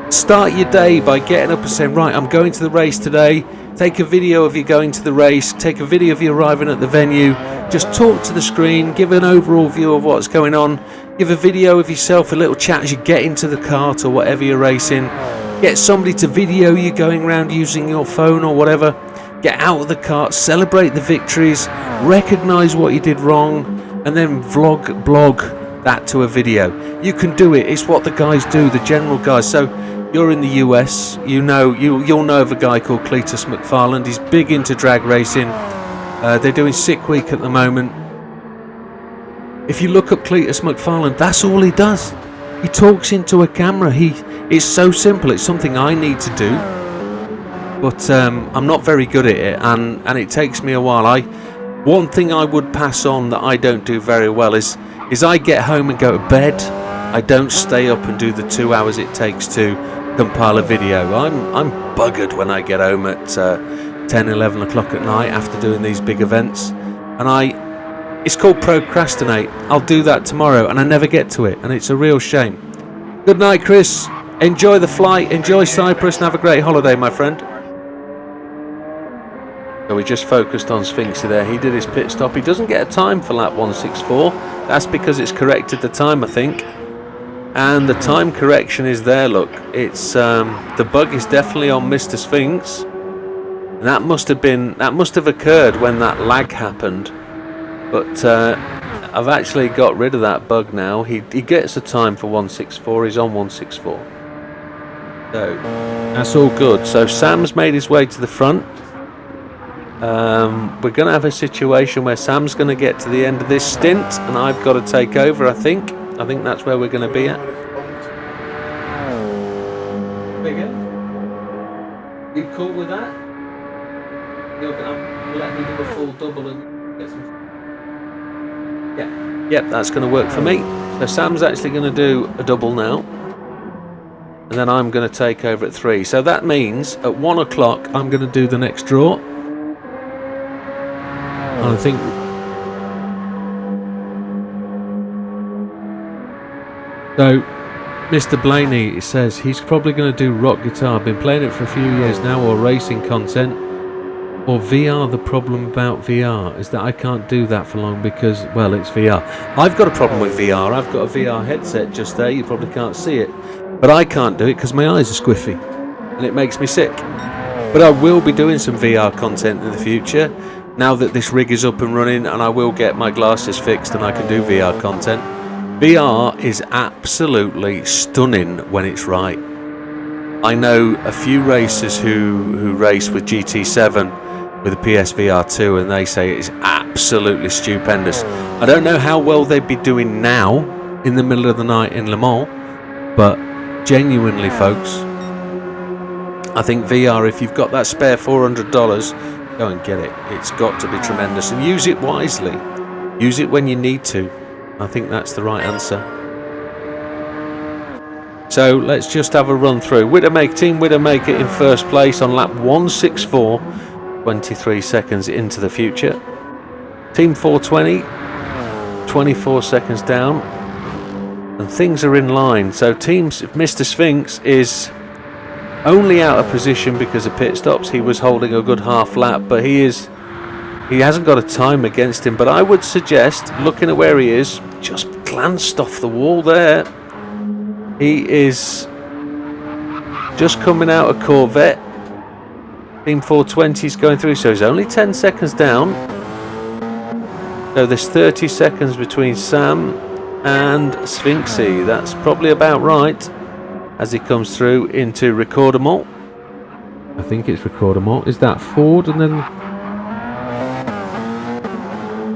A: Start your day by getting up and saying, right, I'm going to the race today. Take a video of you going to the race. Take a video of you arriving at the venue. Just talk to the screen. Give an overall view of what's going on. Give a video of yourself, a little chat as you get into the kart or whatever you're racing. Get somebody to video you going around using your phone or whatever. Get out of the kart. Celebrate the victories. Recognise what you did wrong. And then blog that to a video. You can do it. It's what the guys do, the general guys. So you're in the US, you'll know of a guy called Cletus McFarland. He's big into drag racing. They're doing Sick Week at the moment. If you look up Cletus McFarland, that's all he does. He talks into a camera. It's so simple. It's something I need to do, but I'm not very good at it, and it takes me a while. One thing I would pass on that I don't do very well is I get home and go to bed. I don't stay up and do the 2 hours it takes to compile a video. I'm buggered when I get home at 10, 11 o'clock at night after doing these big events, and it's called procrastinate. I'll do that tomorrow and I never get to it, and it's a real shame. Good night, Chris. Enjoy the flight, enjoy Cyprus, and have a great holiday, my friend. So we just focused on Sphinxy there. He did his pit stop. He doesn't get a time for lap 164. That's because it's corrected the time, I think. And the time correction is there, look. It's the bug is definitely on Mr. Sphinx. And that must have occurred when that lag happened. But I've actually got rid of that bug now. He gets a time for 164. He's on 164. So that's all good. So Sam's made his way to the front. We're going to have a situation where Sam's going to get to the end of this stint and I've got to take over, I think. I think that's where we're going to be at. You cool with that? You're going to let me do a full double and get some... Yeah, yep, that's going to work for me. So Sam's actually going to do a double now. And then I'm going to take over at 3. So that means at 1 o'clock I'm going to do the next draw. And I think... So, Mr. Blaney says he's probably going to do rock guitar. Been playing it for a few years now, or racing content. Or VR. The problem about VR is that I can't do that for long because, well, it's VR. I've got a problem with VR. I've got a VR headset just there. You probably can't see it. But I can't do it because my eyes are squiffy. And it makes me sick. But I will be doing some VR content in the future. Now that this rig is up and running, and I will get my glasses fixed and I can do VR content. VR is absolutely stunning when it's right. I know a few racers who race with GT7 with a PSVR 2, and they say it's absolutely stupendous. I don't know how well they'd be doing now in the middle of the night in Le Mans, but genuinely, folks, I think VR, if you've got that spare $400, go and get it. It's got to be tremendous, and use it wisely. Use it when you need to. I think that's the right answer. So let's just have a run through. Widdowmaker, Team Widdowmaker in first place on lap 164, 23 seconds into the future. Team 420, 24 seconds down, and things are in line. So Mr. Sphinx is only out of position because of pit stops. He was holding a good half lap, but he hasn't got a time against him. But I would suggest, looking at where he is, just glanced off the wall there. He is just coming out of Corvette. Team 420 is going through, so he's only 10 seconds down. So there's 30 seconds between Sam and Sphinxy. That's probably about right as he comes through into Recordable. I think it's Recordable. Is that Ford and then...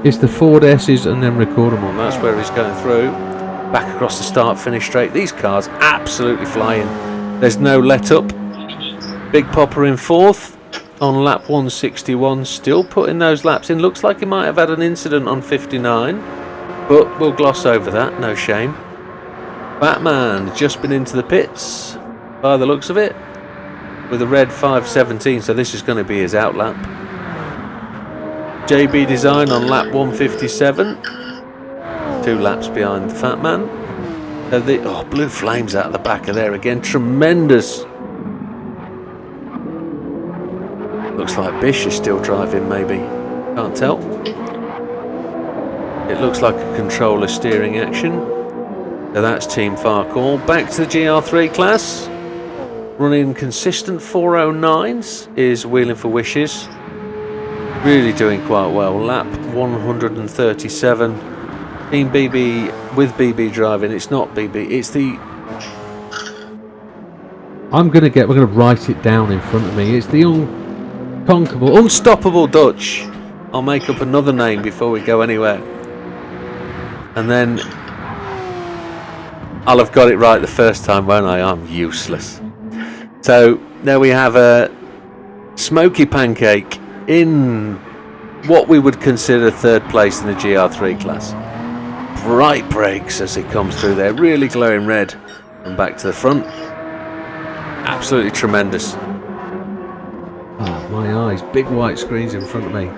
A: It's the Ford S's and then Recordable. That's where he's going through. Back across the start-finish straight. These cars absolutely flying. There's no let-up. Big Popper in fourth on lap 161. Still putting those laps in. Looks like he might have had an incident on 59. But we'll gloss over that. No shame. Batman just been into the pits by the looks of it with a red 517. So this is going to be his out lap. JB Design on lap 157. 2 laps behind the Fat Man. Blue flames out of the back of there again. Tremendous. Looks like Bish is still driving, maybe. Can't tell. It looks like a controller steering action. So that's Team Farcall. Back to the GR3 class. Running consistent 409s is Wheeling for Wishes. Really doing quite well. Lap 137. Team BB with BB driving. It's not BB. It's the... We're gonna write it down in front of me. It's the Unstoppable Dutch. I'll make up another name before we go anywhere. And then I'll have got it right the first time, won't I? I'm useless. So there we have a Smoky Pancake in what we would consider third place in the GR3 class. Bright brakes as he comes through there, really glowing red, and back to the front. Absolutely tremendous. Oh, my eyes, big white screens in front of me.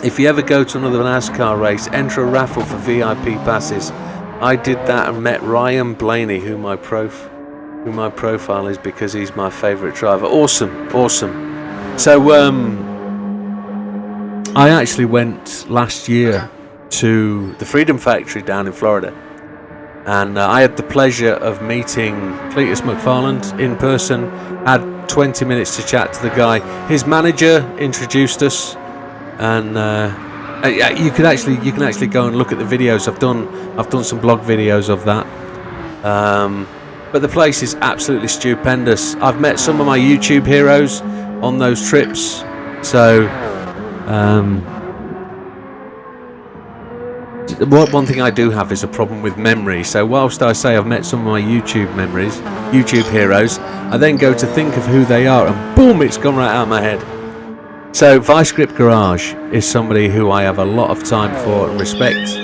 A: If you ever go to another NASCAR race, enter a raffle for VIP passes. I did that and met Ryan Blaney, who my profile is because he's my favourite driver. Awesome. So I actually went last year to the Freedom Factory down in Florida, and I had the pleasure of meeting Cletus McFarland in person. Had 20 minutes to chat to the guy. His manager introduced us, and you can actually go and look at the videos. I've done some blog videos of that. But the place is absolutely stupendous. I've met some of my YouTube heroes on those trips. So one thing I do have is a problem with memory. So whilst I say I've met some of my YouTube heroes, I then go to think of who they are, and boom, it's gone right out of my head. So Vice Grip Garage is somebody who I have a lot of time for and respect.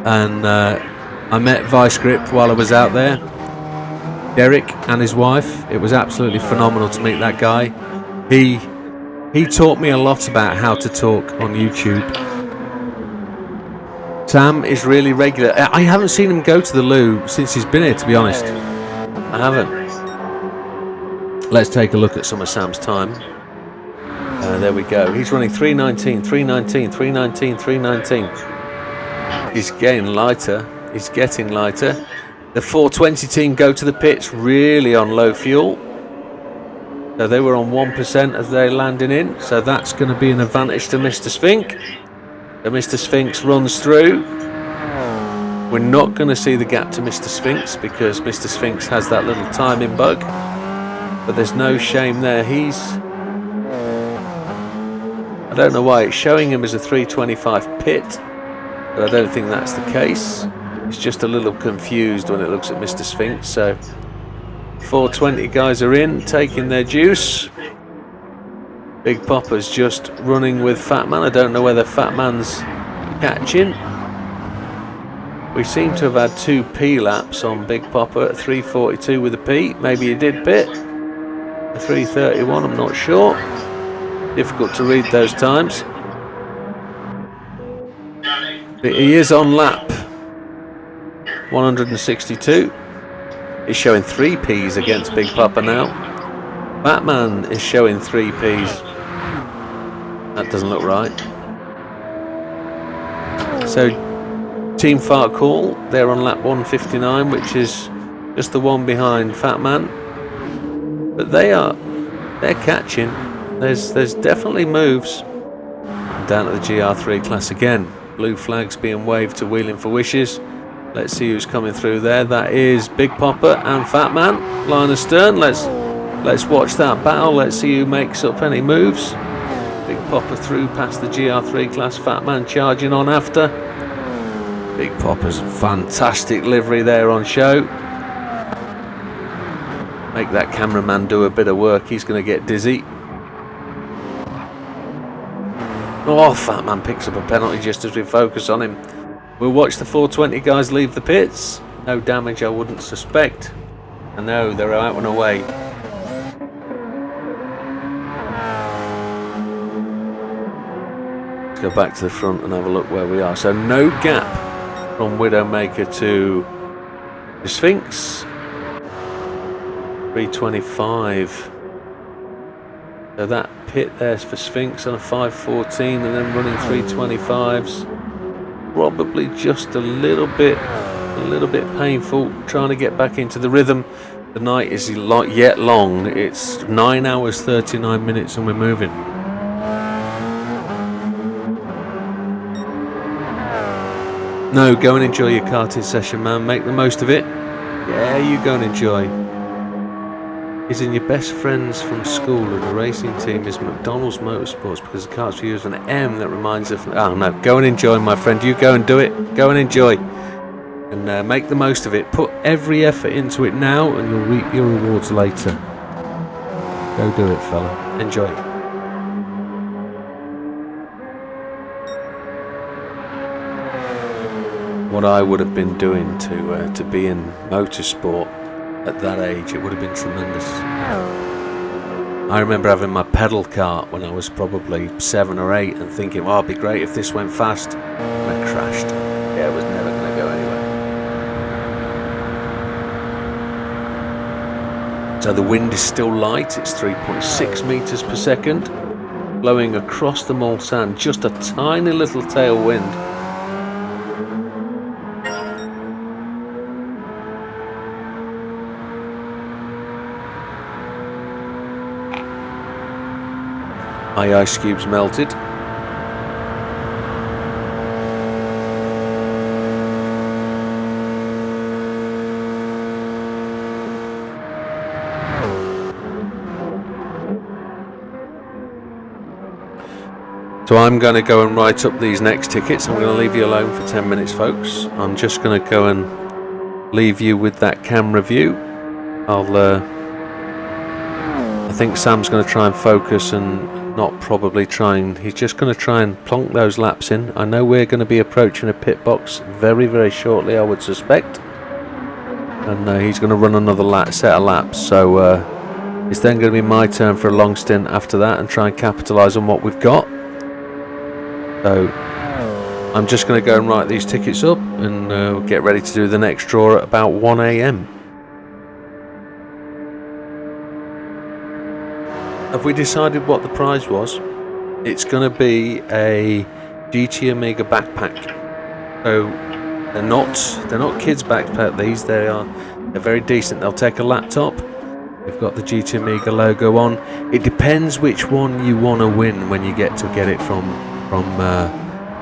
A: And I met Vice Grip while I was out there. Derek and his wife. It was absolutely phenomenal to meet that guy. He taught me a lot about how to talk on YouTube. Tham is really regular. I haven't seen him go to the loo since he's been here, to be honest. I haven't. Let's take a look at some of Sam's time. There we go. He's running 319, 319, 319, 319. He's getting lighter. He's getting lighter. The 420 team go to the pits really on low fuel. So they were on 1% as they're landing in. So that's going to be an advantage to Mr. Sphinx. So Mr. Sphinx runs through. We're not going to see the gap to Mr. Sphinx because Mr. Sphinx has that little timing bug. But there's no shame there. He's don't know why it's showing him as a 325 pit, but I don't think that's the case. It's just a little confused when it looks at Mr. Sphinx. So 420 guys are in, taking their juice. Big Popper's just running with Fat Man. I don't know whether Fat Man's catching. We seem to have had 2 P laps on Big Popper at 342 with a P. Maybe he did pit. A 331, I'm not sure. Difficult to read those times. But he is on lap 162. He's showing 3 Ps against Big Popper now. Batman is showing 3 Ps. That doesn't look right. So Team Fart Call, they're on lap 159, which is just the one behind Fat Man. But they're catching. There's definitely moves. Down at the GR3 class again. Blue flags being waved to Wheeling for Wishes. Let's see who's coming through there. That is Big Popper and Fat Man. Line astern. Let's watch that battle. Let's see who makes up any moves. Big Popper through past the GR3 class. Fat Man charging on after. Big Popper's fantastic livery there on show. Make that cameraman do a bit of work. He's going to get dizzy. Oh, Fat Man picks up a penalty just as we focus on him. We'll watch the 420 guys leave the pits. No damage, I wouldn't suspect. I know, they're out and away. Let's go back to the front and have a look where we are. So no gap from Widdowmaker to the Sphinx. 325. So that pit there's for Sphinx on a 514 and then running 325s. Probably just a little bit painful trying to get back into the rhythm. The night is yet long. It's 9 hours 39 minutes and we're moving. No, go and enjoy your karting session, man. Make the most of it. Yeah, you go and enjoy. Is in your best friends from school and the racing team is McDonald's Motorsports because the carts we use an M that reminds us of... Oh no, go and enjoy, my friend. You go and do it. Go and enjoy. And make the most of it. Put every effort into it now and you'll reap your rewards later. Go do it, fella. Enjoy. What I would have been doing to be in motorsport at that age, it would have been tremendous. I remember having my pedal cart when I was probably 7 or 8 and thinking, oh, it'd be great if this went fast. And it crashed. Yeah, it was never going to go anywhere. So the wind is still light. It's 3.6 meters per second. Blowing across the Mulsanne. Just a tiny little tailwind. My ice cubes melted. So I'm going to go and write up these next tickets. I'm going to leave you alone for 10 minutes, folks. I'm just going to go and leave you with that camera view. I think Sam's going to try and focus and not probably trying. He's just going to try and plonk those laps in. I know we're going to be approaching a pit box very, very shortly, I would suspect. And he's going to run another set of laps. So it's then going to be my turn for a long stint after that and try and capitalise on what we've got. So I'm just going to go and write these tickets up and get ready to do the next draw at about 1 AM. Have we decided what the prize was? It's going to be a GTOmega backpack. So they're not kids backpack. They're very decent. They'll take a laptop. They've got the GTOmega logo on. It depends which one you want to win when you get it from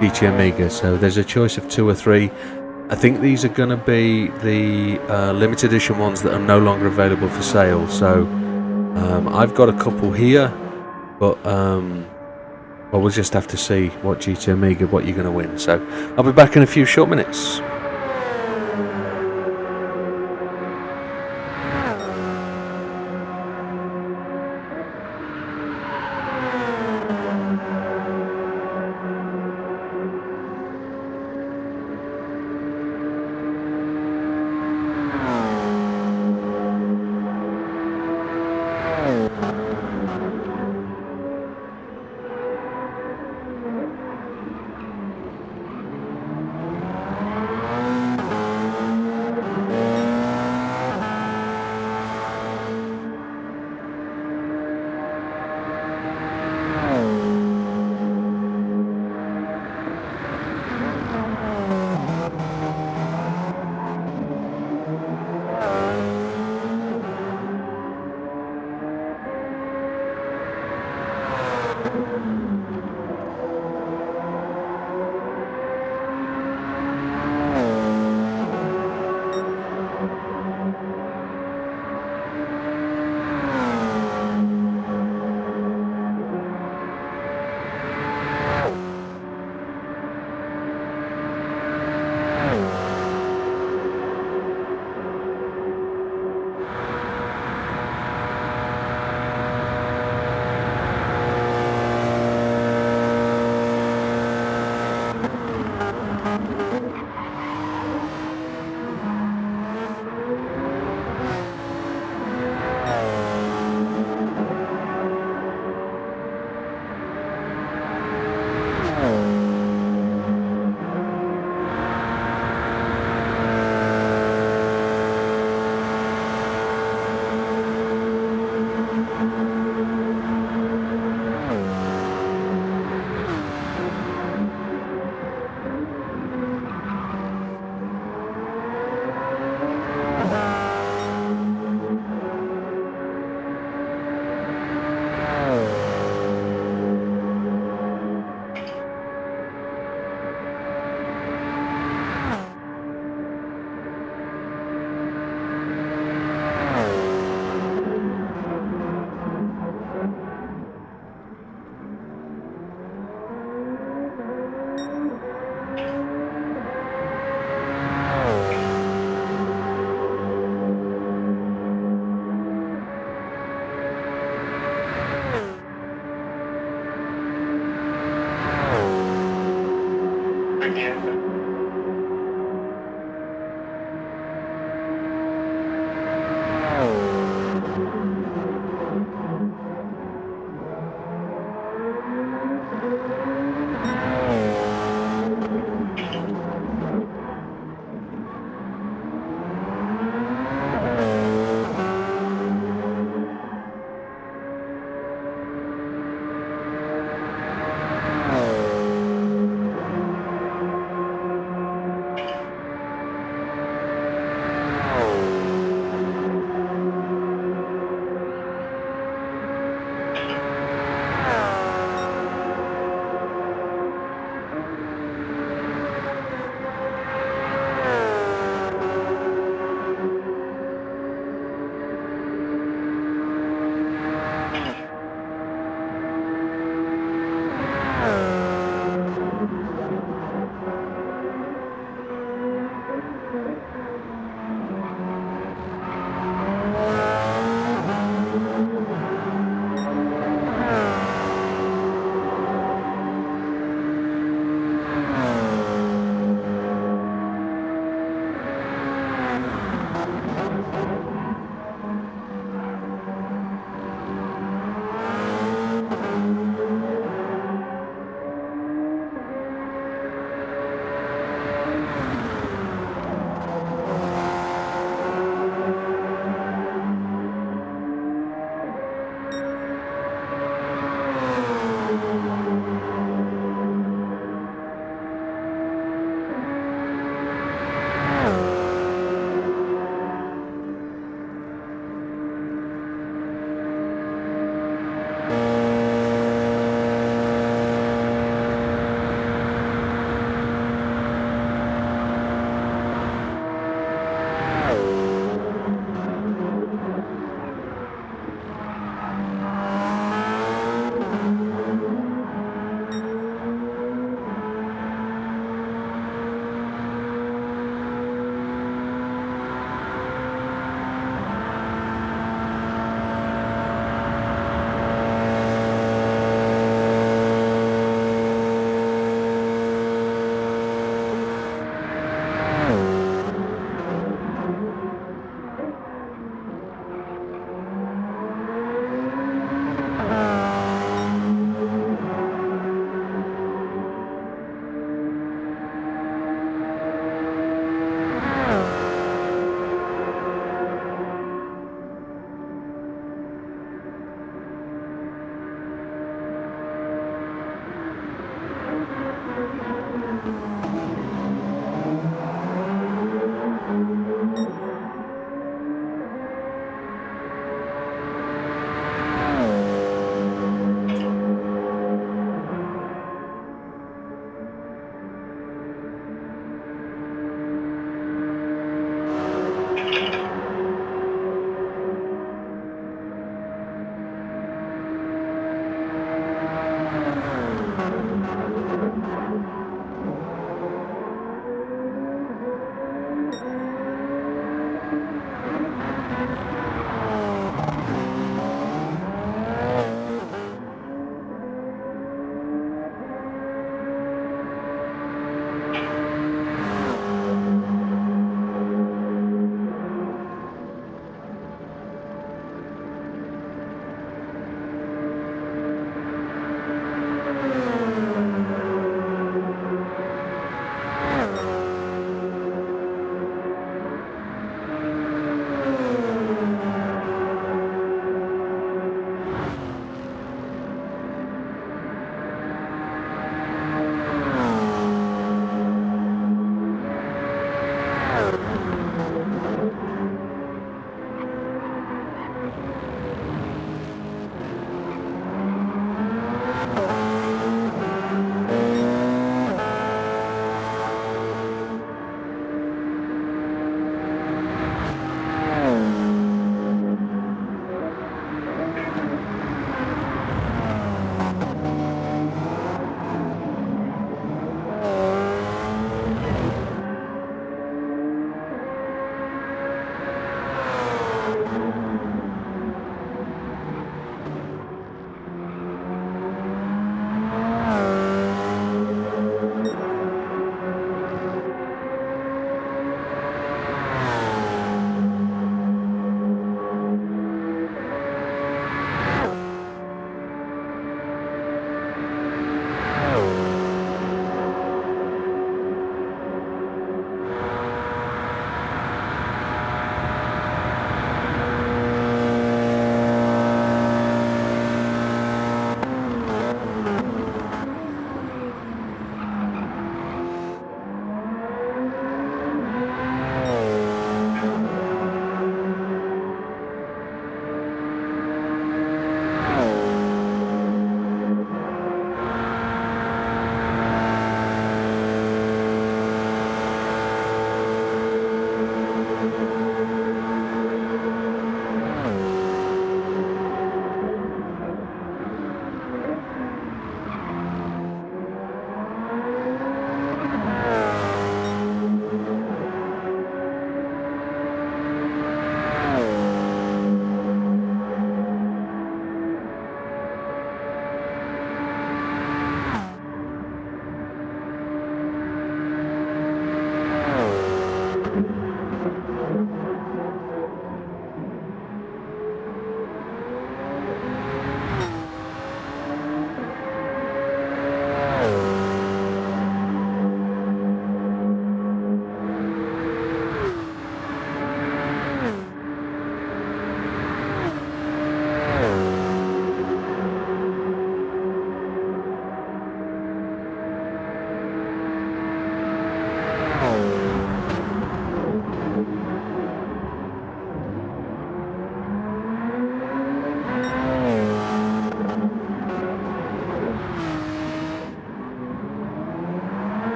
A: GTOmega. So there's a choice of 2 or 3. I think these are going to be the limited edition ones that are no longer available for sale. So I've got a couple here, but Well, we'll just have to see what GTOmega, what you're going to win. So I'll be back in a few short minutes.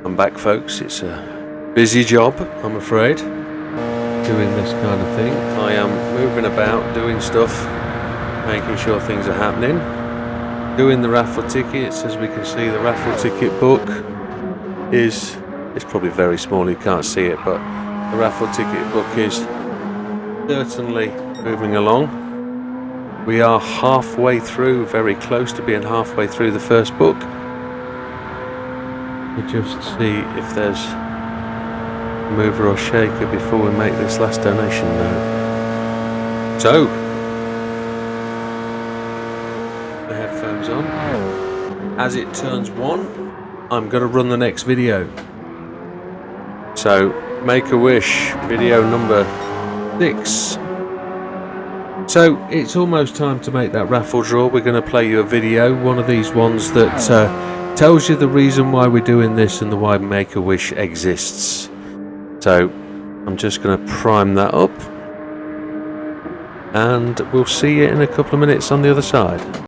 A: I'm back, folks. It's a busy job, I'm afraid, doing this kind of thing. I am moving about, doing stuff, making sure things are happening, doing the raffle tickets. As we can see, the raffle ticket book is, it's probably very small, you can't see it, but the raffle ticket book is certainly moving along. We are halfway through, very close to being halfway through the first book. We'll just see if there's a mover or shaker before we make this last donation now. So, the headphones on. As it turns 1, I'm going to run the next video. So, make a wish, video number 6. So it's almost time to make that raffle draw. We're going to play you a video, one of these ones that tells you the reason why we're doing this and the why Make-A-Wish exists. So I'm just going to prime that up, and we'll see you in a couple of minutes on the other side.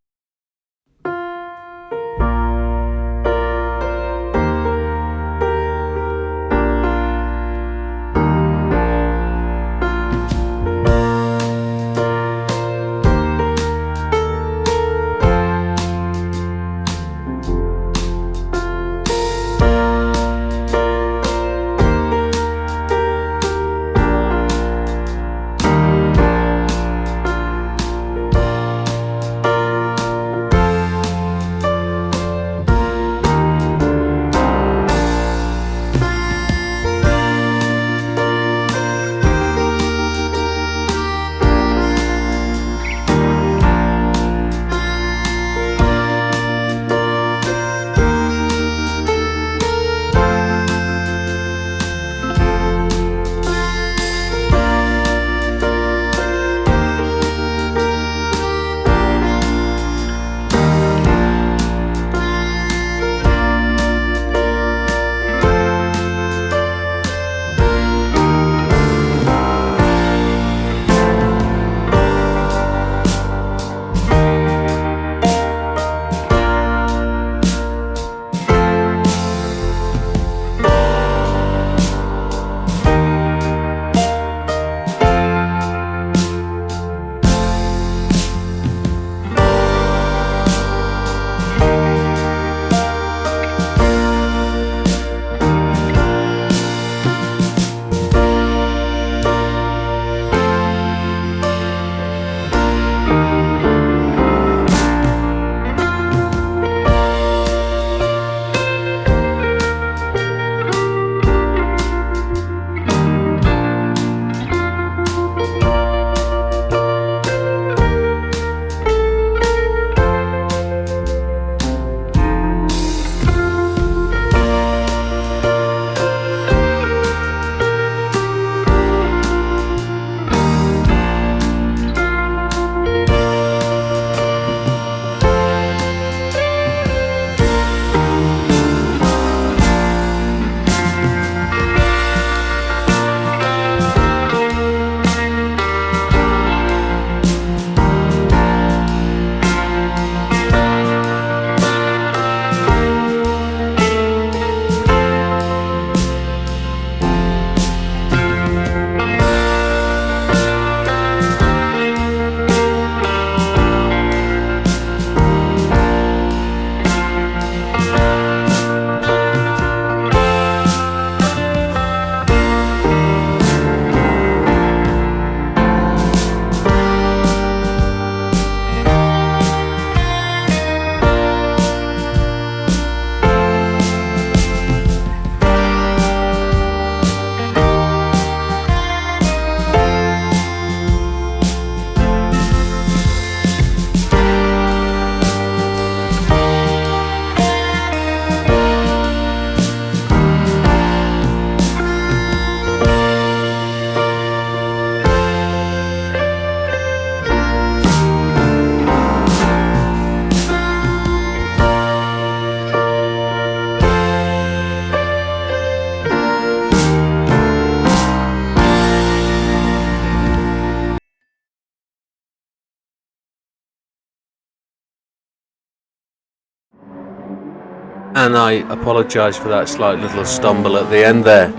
A: And I apologise for that slight little stumble at the end there.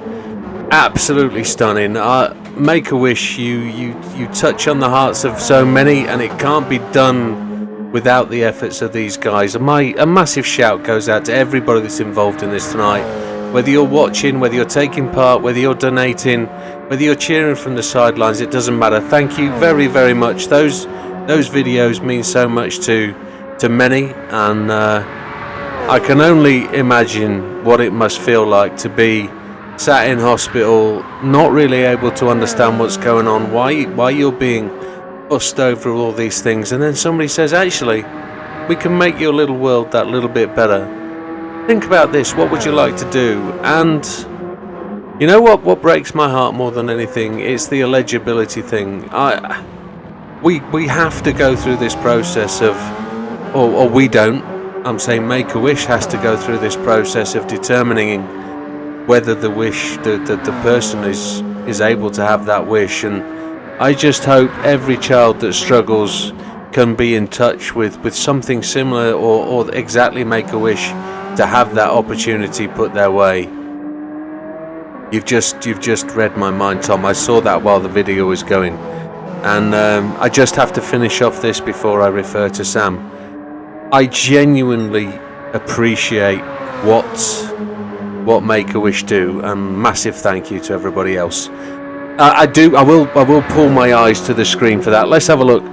A: Absolutely stunning. Make-A-Wish, you touch on the hearts of so many, and it can't be done without the efforts of these guys. A massive shout goes out to everybody that's involved in this tonight. Whether you're watching, whether you're taking part, whether you're donating, whether you're cheering from the sidelines, it doesn't matter. Thank you very, very much. Those videos mean so much to many, and I can only imagine what it must feel like to be sat in hospital, not really able to understand what's going on, why you're being bussed over all these things, and then somebody says, actually, we can make your little world that little bit better. Think about this, what would you like to do? And you know what breaks my heart more than anything? It's the eligibility thing. We have to go through this process of, or we don't, I'm saying Make-A-Wish has to go through this process of determining whether the person is able to have that wish. And I just hope every child that struggles can be in touch with something similar or exactly Make-A-Wish to have that opportunity put their way. You've just read my mind, Tom. I saw that while the video was going, and I just have to finish off this before I refer to Sam. I genuinely appreciate what Make-A-Wish do, and massive thank you to everybody else. I will pull my eyes to the screen for that. Let's have a look.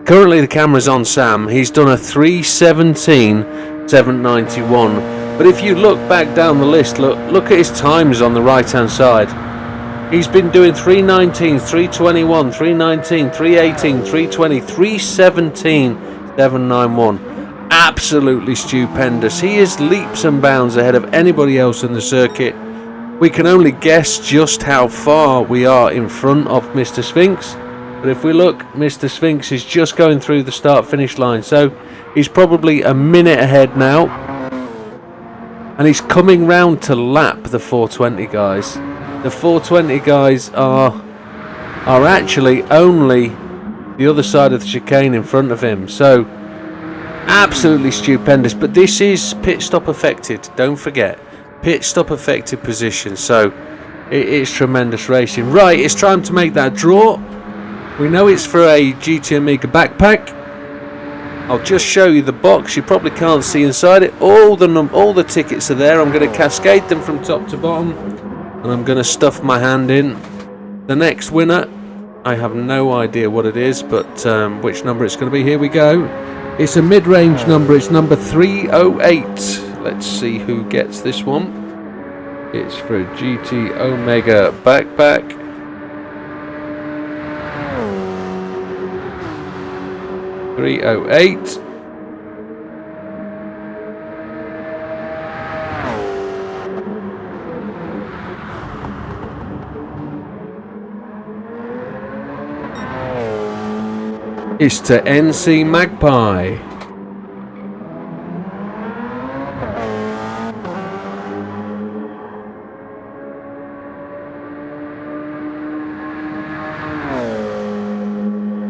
A: Currently the camera's on Sam. He's done a 3:17.791. But if you look back down the list, look at his times on the right hand side. He's been doing 3:19, 3:21, 3:19, 3:18, 3:20, 3:17.791. Absolutely stupendous. He is leaps and bounds ahead of anybody else in the circuit. We can only guess just how far we are in front of Mr. Sphinx. But if we look, Mr. Sphinx is just going through the start-finish line. So he's probably a minute ahead now. And he's coming round to lap the 420 guys. The 420 guys are actually only the other side of the chicane in front of him. So absolutely stupendous. But this is pit stop affected. Don't forget, pit stop affected position. So it is tremendous racing. Right, it's time to make that draw. We know it's for a GTOmega backpack. I'll just show you the box. You probably can't see inside it. All the tickets are there. I'm going to cascade them from top to bottom, and I'm going to stuff my hand in. The next winner, I have no idea what it is, but which number it's going to be. Here we go. It's a mid-range number. It's number 308. Let's see who gets this one. It's for a GTOmega backpack. 308. It's to NC Magpie.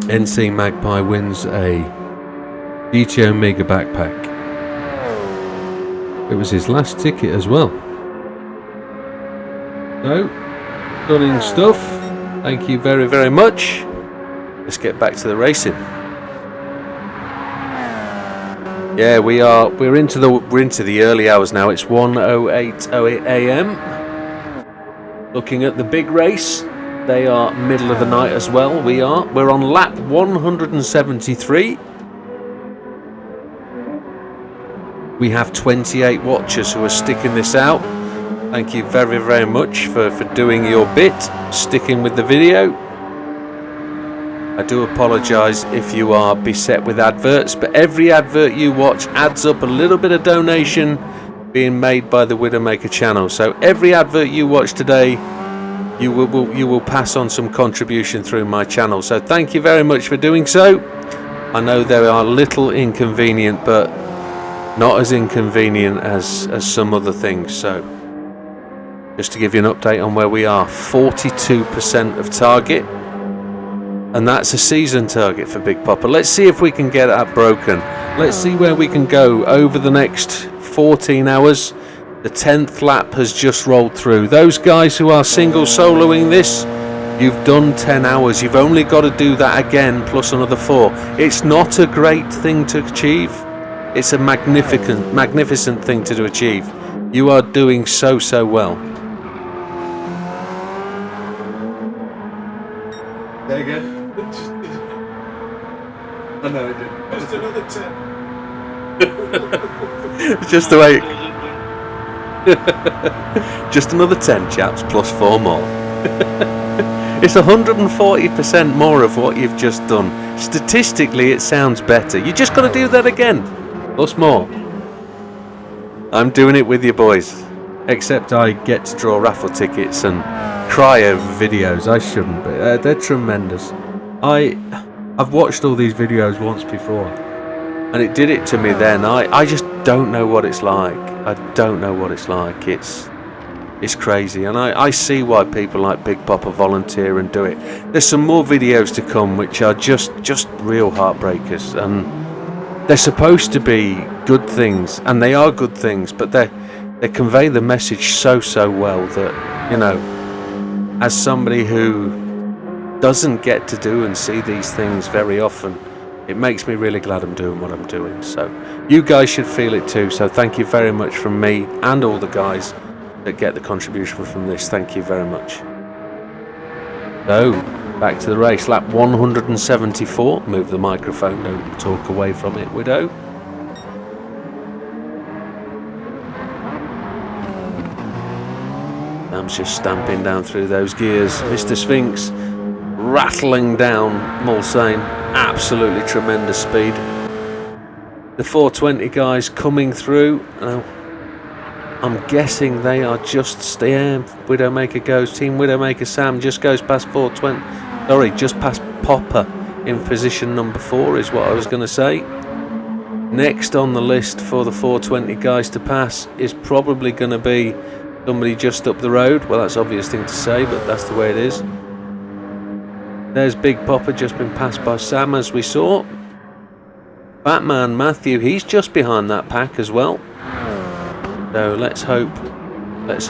A: NC Magpie wins a GTOmega backpack. It was his last ticket as well. So, stunning stuff. Thank you very, very much. Let's get back to the racing. Yeah, we're into the early hours now. It's 1:08 a.m. Looking at the big race. They are middle of the night as well. We're on lap 173. We have 28 watchers who are sticking this out. Thank you very, very much for doing your bit, sticking with the video. I do apologise if you are beset with adverts, but every advert you watch adds up a little bit of donation being made by the Widdowmaker channel. So every advert you watch today, you will pass on some contribution through my channel. So thank you very much for doing so. I know they are a little inconvenient, but not as inconvenient as some other things. So just to give you an update on where we are, 42% of target, and that's a season target for Big Papa. Let's see if we can get that broken. Let's see where we can go over the next 14 hours. The 10th lap has just rolled through. Those guys who are single soloing this, you've done 10 hours. You've only got to do that again plus another 4. It's not a great thing to achieve. It's a magnificent thing to achieve. You are doing so well.
B: There you go. I know I did. Just another 10.
A: Just the way. Just another 10, chaps, plus 4 more. It's 140% more of what you've just done. Statistically, it sounds better. You just got to do that again, plus more. I'm doing it with you, boys. Except I get to draw raffle tickets and cry over videos. I shouldn't be. They're tremendous. I've watched all these videos once before, and it did it to me then. I just don't know what it's like. I don't know what it's like. It's crazy, and I see why people like Big Papa volunteer and do it. There's some more videos to come which are just real heartbreakers, and they're supposed to be good things, and they are good things, but they convey the message so well that, you know, as somebody who doesn't get to do and see these things very often, it makes me really glad I'm doing what I'm doing. So you guys should feel it too. So thank you very much from me and all the guys that get the contribution from this. Thank you very much. So back to the race, lap 174. Move the microphone, don't talk away from it, Widdow. I'm just stamping down through those gears. Mr. Sphinx rattling down Mulsanne, absolutely tremendous speed. The 420 guys coming through. I'm guessing they are just Widdowmaker goes. Team Widdowmaker Sam just goes past 420. Sorry, just past Popper in position number 4 is what I was going to say. Next on the list for the 420 guys to pass is probably going to be somebody just up the road. Well, that's an obvious thing to say, but that's the way it is. There's Big Popper just been passed by Sam, as we saw. Batman Matthew, he's just behind that pack as well. So let's hope. Well, let's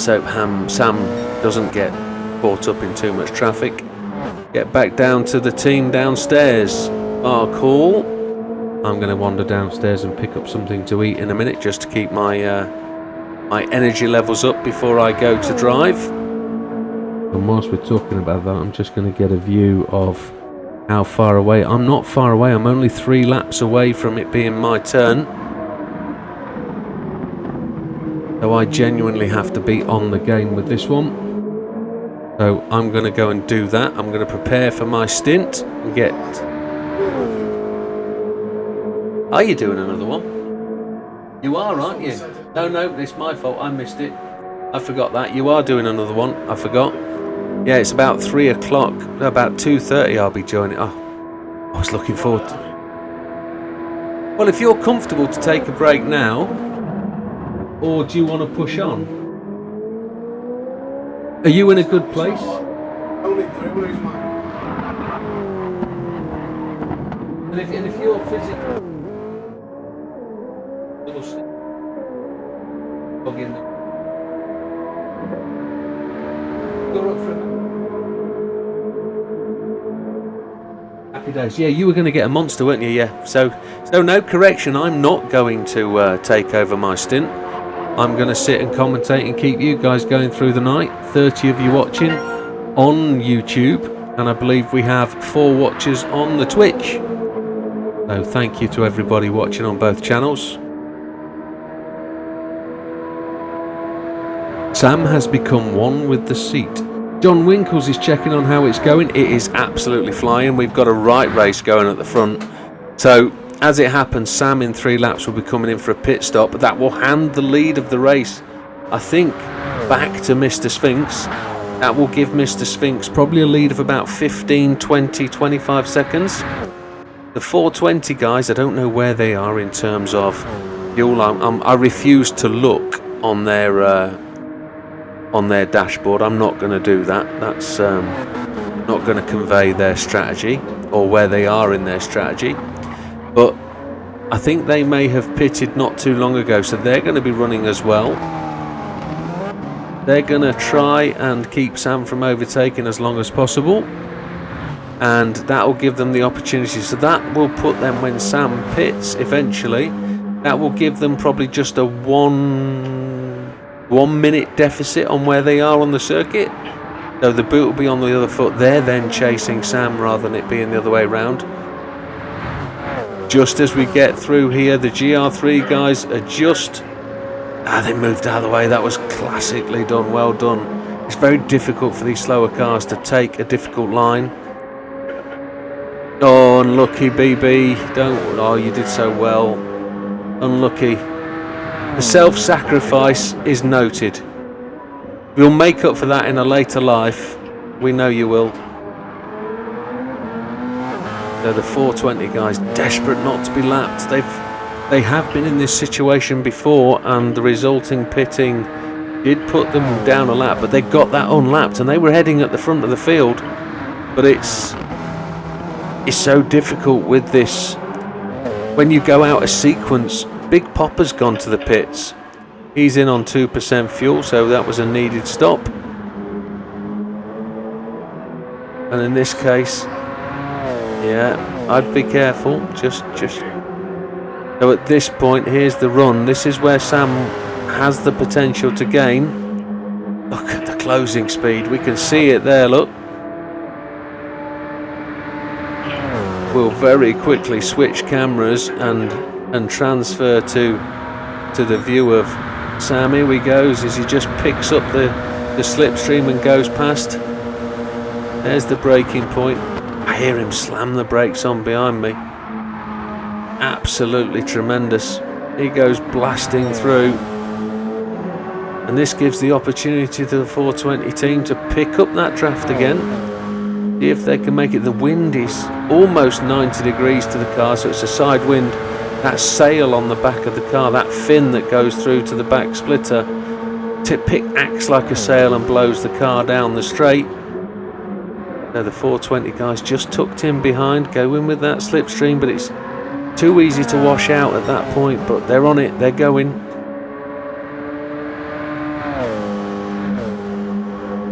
A: hope Sam doesn't get caught up in too much traffic. Get back down to the team downstairs. Our call. I'm going to wander downstairs and pick up something to eat in a minute, just to keep my my energy levels up before I go to drive. And whilst we're talking about that, I'm just going to get a view of how far away. I'm not far away. I'm only 3 laps away from it being my turn. So I genuinely have to be on the game with this one. So I'm going to go and do that. I'm going to prepare for my stint and get... Are you doing another one? You are, aren't you? No, it's my fault. I missed it. I forgot that. You are doing another one. I forgot. Yeah, it's about 3 o'clock. About 2:30 I'll be joining. Oh, I was looking forward to it. Well, if you're comfortable to take a break now, or do you want to push on? Are you in a good place?
B: Only is mine.
A: And if you're physically... Log in there. You're up for it. Happy days. Yeah, you were going to get a monster, weren't you? Yeah. So no correction. I'm not going to take over my stint. I'm going to sit and commentate and keep you guys going through the night. 30 of you watching on YouTube, and I believe we have 4 watchers on the Twitch. So thank you to everybody watching on both channels. Sam has become one with the seat. John Winkles is checking on how it's going. It is absolutely flying. We've got a right race going at the front. So as it happens, Sam in 3 laps will be coming in for a pit stop. That will hand the lead of the race, I think, back to Mr. Sphinx. That will give Mr. Sphinx probably a lead of about 15, 20, 25 seconds. The 420 guys, I don't know where they are in terms of fuel. I refuse to look on their dashboard. I'm not going to do that. That's not not going to convey their strategy or where they are in their strategy. But I think they may have pitted not too long ago, so they're going to be running as well. They're going to try and keep Sam from overtaking as long as possible, and that will give them the opportunity. So that will put them, when Sam pits eventually, that will give them probably just a one minute deficit on where they are on the circuit. So the boot will be on the other foot. They're then chasing Sam rather than it being the other way around. Just as we get through here, the GR3 guys are just... they moved out of the way. That was classically done. Well done. It's very difficult for these slower cars to take a difficult line. Oh, unlucky, BB. Don't... Oh, you did so well. Unlucky. The self-sacrifice is noted. You'll make up for that in a later life. We know you will. So the 420 guys, desperate not to be lapped. They have been in this situation before, and the resulting pitting did put them down a lap, but they got that unlapped, and they were heading at the front of the field. But it's so difficult with this. When you go out of sequence, Big Popper's gone to the pits. He's in on 2% fuel, so that was a needed stop. And in this case, yeah, I'd be careful. Just. So at this point, here's the run. This is where Sam has the potential to gain. Look at the closing speed. We can see it there. Look. We'll very quickly switch cameras and transfer to the view of Sam. Here he goes as he just picks up the slipstream and goes past. There's the braking point. I hear him slam the brakes on behind me. Absolutely tremendous. He goes blasting through. And this gives the opportunity to the 420 team to pick up that draft again. See if they can make it. The wind is almost 90 degrees to the car, so it's a side wind. That sail on the back of the car, that fin that goes through to the back splitter, acts like a sail and blows the car down the straight. Now the 420 guys just tucked in behind, going with that slipstream, but it's too easy to wash out at that point. But they're on it, they're going.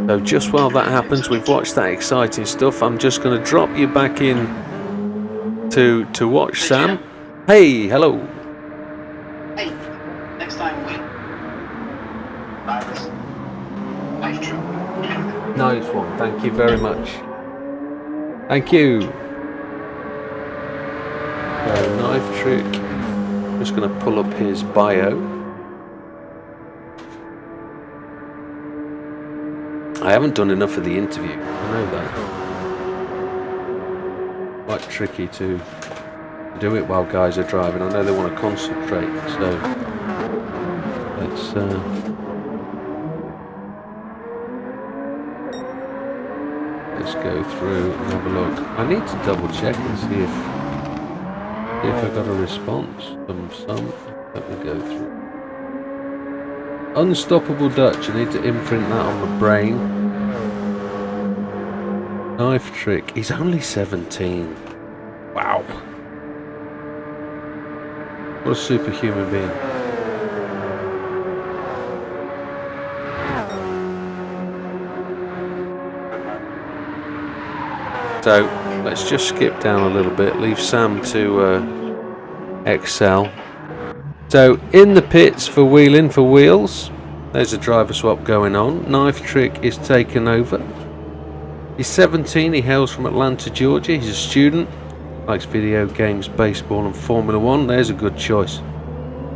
A: So just while that happens, we've watched that exciting stuff. I'm just going to drop you back in to watch Sam. Hey, hello.
C: Hey, next time we
A: Nice one, thank you very much. Thank you. So, knife trick. I'm just going to pull up his bio. I haven't done enough of the interview, I know that. Quite tricky to do it while guys are driving. I know they want to concentrate, so let's go through and have a look. I need to double check and see if I got a response from some. Let me go through. Unstoppable Dutch. I need to imprint that on the brain. Knife trick. He's only 17. Wow. What a superhuman being. So let's just skip down a little bit, leave Sam to excel. So in the pits for wheeling for wheels, there's a driver swap going on. Knife trick is taken over. He's 17, he hails from Atlanta, Georgia. He's a student, likes video games, baseball and Formula 1. There's a good choice.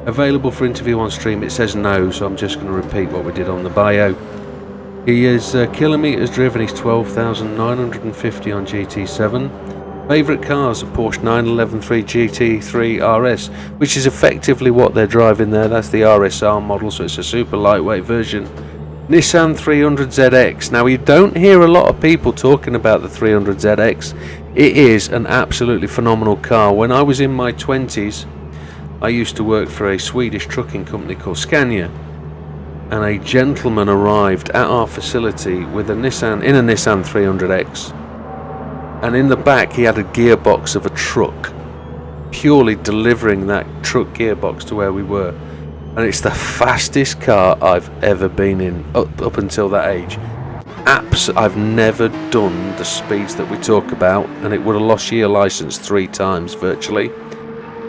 A: Available for interview on stream. It says no, so I'm just going to repeat what we did on the bio. He is kilometres driven, he's 12,950 on GT7. Favourite cars are Porsche 911 GT3 RS, which is effectively what they're driving there. That's the RSR model, so it's a super lightweight version. Nissan 300ZX. Now, you don't hear a lot of people talking about the 300ZX. It is an absolutely phenomenal car. When I was in my 20s, I used to work for a Swedish trucking company called Scania, and a gentleman arrived at our facility with a Nissan 300X, and in the back he had a gearbox of a truck, purely delivering that truck gearbox to where we were. And it's the fastest car I've ever been in up until that age. I've never done the speeds that we talk about, and it would have lost your license 3 times virtually.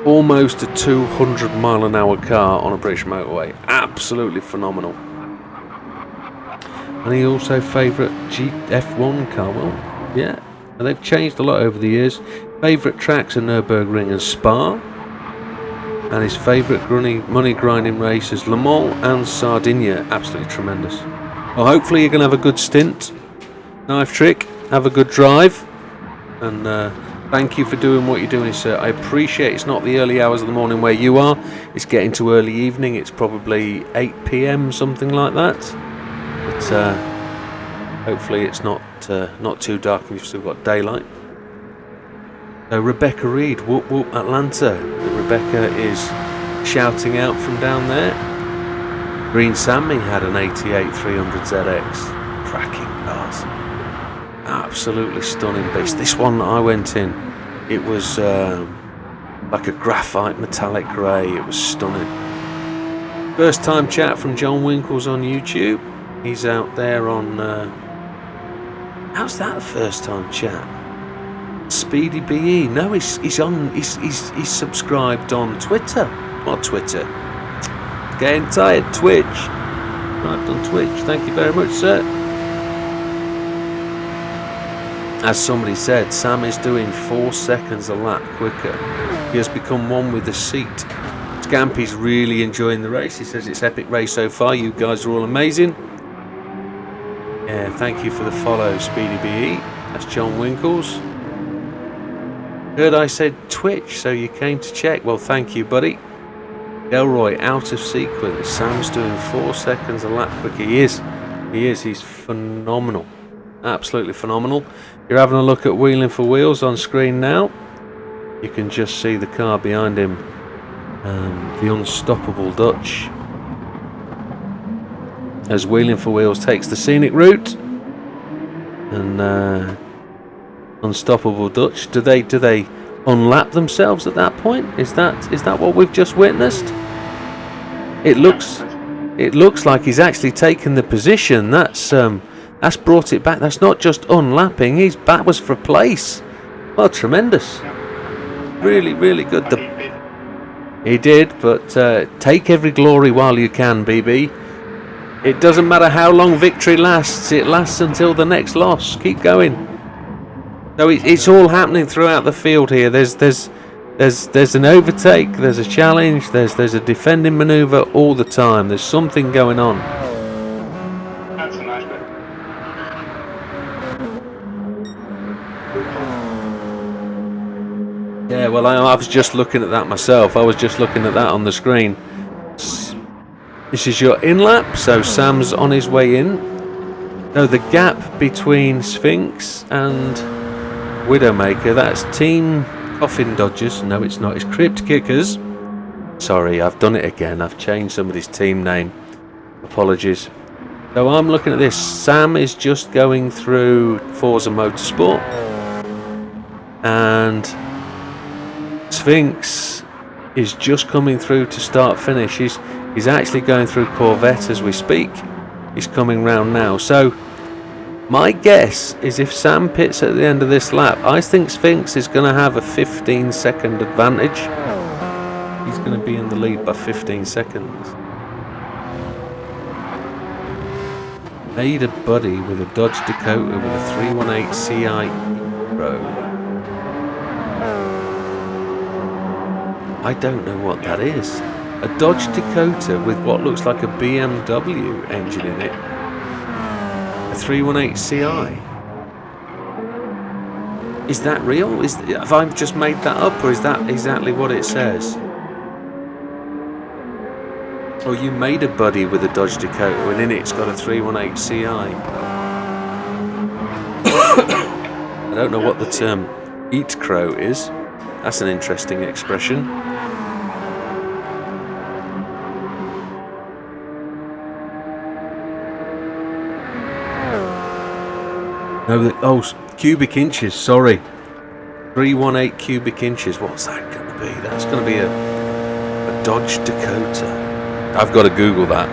A: Almost a 200-mile-an-hour car on a British motorway. Absolutely phenomenal. And he also favourite F1 car. Well, yeah, and they've changed a lot over the years. Favourite tracks are Nürburgring and Spa. And his favourite money grinding races, Le Mans and Sardinia. Absolutely tremendous. Well, hopefully you're going to have a good stint. Knife trick. Have a good drive. And thank you for doing what you're doing, sir. I appreciate it's not the early hours of the morning where you are. It's getting to early evening. It's probably 8 p.m, something like that. But hopefully it's not too dark and you've still got daylight. So Rebecca Reed, whoop whoop Atlanta. Rebecca is shouting out from down there. Green Sammy had an 88 300 ZX. Cracking cars. Absolutely stunning beast. This one that I went in, it was like a graphite metallic grey. It was stunning. First time chat from John Winkles on YouTube. He's out there on how's that the first time chat? Speedy BE. No, he's subscribed on Twitter. Not Twitter. Getting tired. Twitch. Subscribed on Twitch. Thank you very much, sir. As somebody said, Sam is doing 4 seconds a lap quicker. He has become one with the seat. Scampy's really enjoying the race. He says it's epic race so far. You guys are all amazing. Yeah, thank you for the follow, Speedy BE. That's John Winkles. Heard I said Twitch, so you came to check. Well, thank you, buddy. Delroy, out of sequence. Sam's doing 4 seconds a lap quicker. He is. He's phenomenal. Absolutely phenomenal. You're having a look at Wheeling for Wheels on screen now. You can just see the car behind him. The unstoppable Dutch. As Wheeling for Wheels takes the scenic route. And unstoppable Dutch. Do they unlap themselves at that point? Is that what we've just witnessed? It looks like he's actually taken the position. That's brought it back. That's not just unlapping. That was for place. Well, tremendous. Really, really good. He did, but take every glory while you can, BB. It doesn't matter how long victory lasts. It lasts until the next loss. Keep going. So it's all happening throughout the field here. There's an overtake, there's a challenge, there's a defending manoeuvre all the time. There's something going on.
C: That's a nice bit.
A: Yeah, well, I was just looking at that myself. I was just looking at that on the screen. This is your in-lap, so Sam's on his way in. No, the gap between Sphinx and Widdowmaker, that's Team Coffin Dodgers. No, it's not. It's Crypt Kickers. Sorry, I've done it again. I've changed somebody's team name. Apologies. So I'm looking at this. Sam is just going through Forza Motorsport. And Sphinx is just coming through to start finish. He's actually going through Corvette as we speak. He's coming round now. So my guess is if Sam pits at the end of this lap, I think Sphinx is going to have a 15-second advantage. He's going to be in the lead by 15 seconds. Made a buddy with a Dodge Dakota with a 318 CI Pro. I don't know what that is. A Dodge Dakota with what looks like a BMW engine in it. A 318 CI. Is that real? Have I just made that up, or is that exactly what it says? Oh, you made a buddy with a Dodge Dakota, and in it's got a 318 CI. I don't know what the term "eat crow" is. That's an interesting expression. No, Cubic inches, sorry. 318 cubic inches. What's that going to be? That's going to be a Dodge Dakota. I've got to Google that.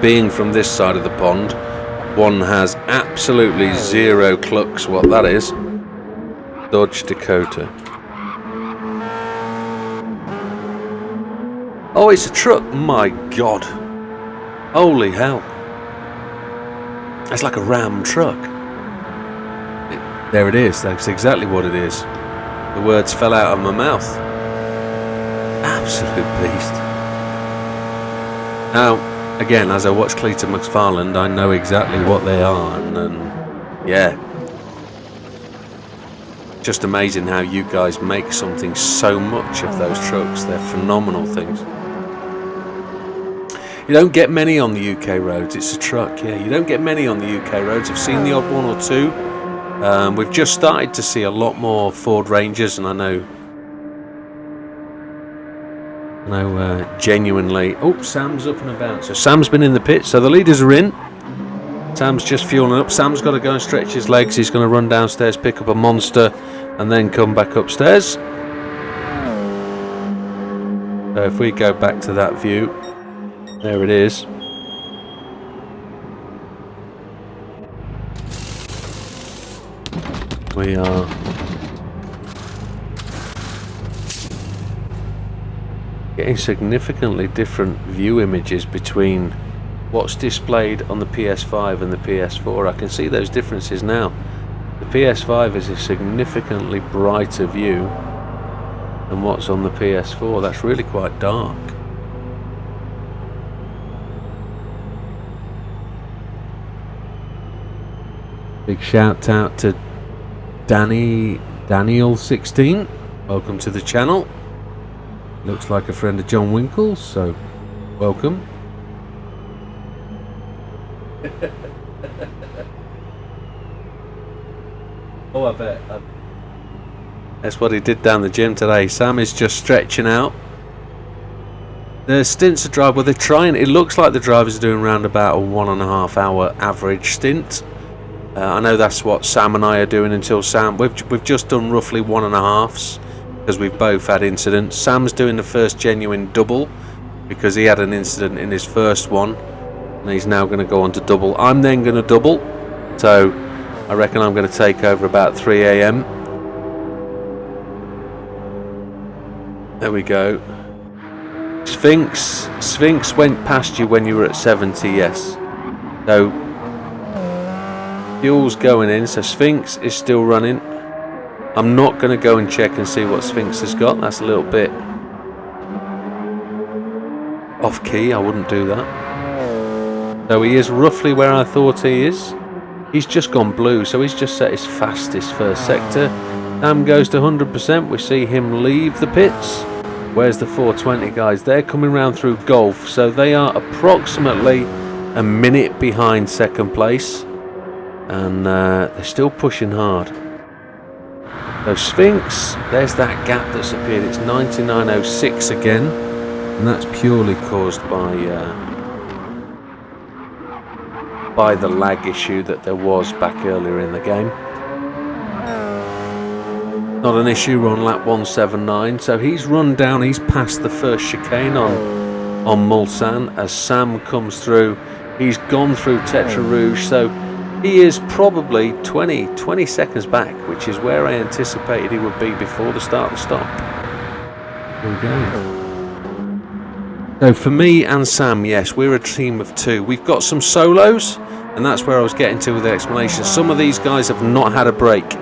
A: Being from this side of the pond, one has absolutely zero clucks what that is. Dodge Dakota. Oh, it's a truck. My God. Holy hell. It's like a Ram truck. There it is. That's exactly what it is. The words fell out of my mouth. Absolute beast. Now, again, as I watch Cleaton McFarland, I know exactly what they are. And yeah. Just amazing how you guys make something so much of those trucks. They're phenomenal things. You don't get many on the UK roads. It's a truck, yeah. You don't get many on the UK roads. I've seen the odd one or two. We've just started to see a lot more Ford Rangers, and I know genuinely. Oh, Sam's up and about. So Sam's been in the pit. So the leaders are in. Sam's just fueling up. Sam's got to go and stretch his legs. He's going to run downstairs, pick up a monster, and then come back upstairs. So if we go back to that view, there it is. We are getting significantly different view images between what's displayed on the PS5 and the PS4. I can see those differences now. The PS5 is a significantly brighter view than what's on the PS4. That's really quite dark. Big shout out to Daniel16. Welcome to the channel. Looks like a friend of John Winkle's, so welcome. Oh, I bet. That's what he did down the gym today. Sam is just stretching out. The stints are drive. Well, they're trying. It looks like the drivers are doing around about a 1.5 hour average stint. I know that's what Sam and I are doing until Sam. We've just done roughly 1.5s because we've both had incidents. Sam's doing the first genuine double because he had an incident in his first one, and he's now going to go on to double. I'm then going to double, so I reckon I'm going to take over about 3 AM. There we go. Sphinx went past you when you were at 70, yes. So fuel's going in, so Sphinx is still running. I'm not going to go and check and see what Sphinx has got. That's a little bit off key. I wouldn't do that. So he is roughly where I thought he is. He's just gone blue, so he's just set his fastest first sector. Tham goes to 100%. We see him leave the pits. Where's the 420 guys? They're coming round through Golf, so they are approximately a minute behind second place. And they're still pushing hard. So Sphinx, there's that gap that's appeared. It's 99.06 again, and that's purely caused by the lag issue that there was back earlier in the game. Not an issue. We're on lap 179, so he's run down. He's passed the first chicane on Mulsanne as Sam comes through. He's gone through Tetra Rouge, so he is probably 20 seconds back, which is where I anticipated he would be before the start of the stop. There we go. So for me and Sam, yes, we're a team of two. We've got some solos, and that's where I was getting to with the explanation. Some of these guys have not had a break.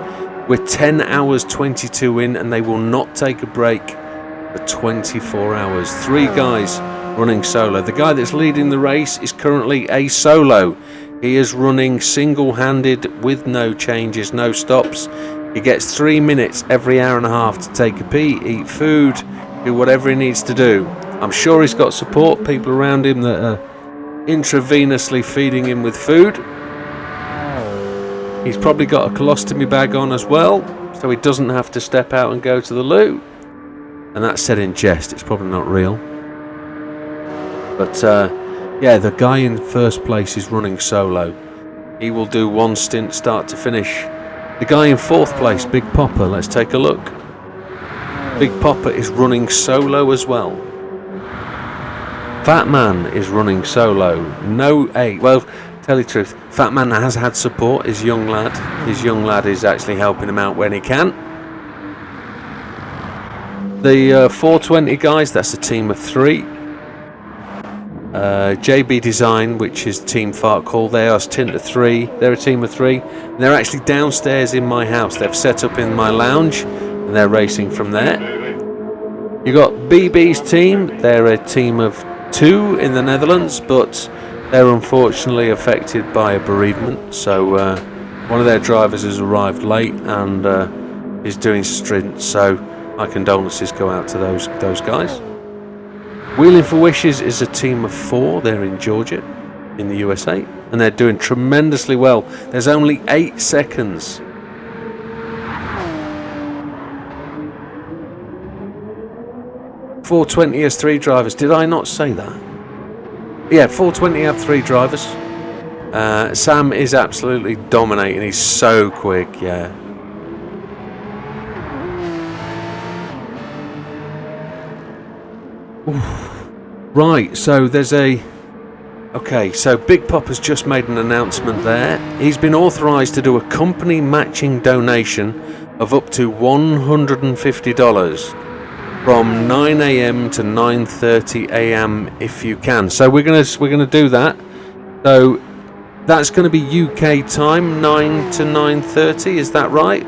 A: We're 10 hours 22 in, and they will not take a break for 24 hours. 3 guys running solo. The guy that's leading the race is currently a solo. He is running single-handed with no changes, no stops. He gets 3 minutes every hour and a half to take a pee, eat food, do whatever he needs to do. I'm sure he's got support, people around him that are intravenously feeding him with food. He's probably got a colostomy bag on as well, so he doesn't have to step out and go to the loo. And that's said in jest, it's probably not real. But yeah, the guy in first place is running solo. He will do 1 stint start to finish The guy in 4th place, Big Popper, let's take a look. Big Popper is running solo as well. Fat Man is running solo. Well, tell you the truth, Fat Man has had support, his young lad. His young lad is actually helping him out when he can. The 420 guys, that's a team of 3. JB Design, which is Team Fart Call, they are a team of 3. They're a team of 3. And they're actually downstairs in my house. They've set up in my lounge and they're racing from there. You got BB's team. They're a team of 2 in the Netherlands, but they're unfortunately affected by a bereavement. So one of their drivers has arrived late and is doing stint. So my condolences go out to those guys. Wheeling for Wishes is a team of 4. They're in Georgia, in the USA, and they're doing tremendously well. There's only 8 seconds. .420 has 3 drivers. Did I not say that? Yeah, .420 have 3 drivers. Sam is absolutely dominating. He's so quick, yeah. Right, so there's so Big Pop has just made an announcement there. He's been authorised to do a company matching donation of up to $150 from 9 a.m. to 9:30 a.m. if you can. So we're gonna do that. So that's going to be UK time, 9 to 9:30. Is that right?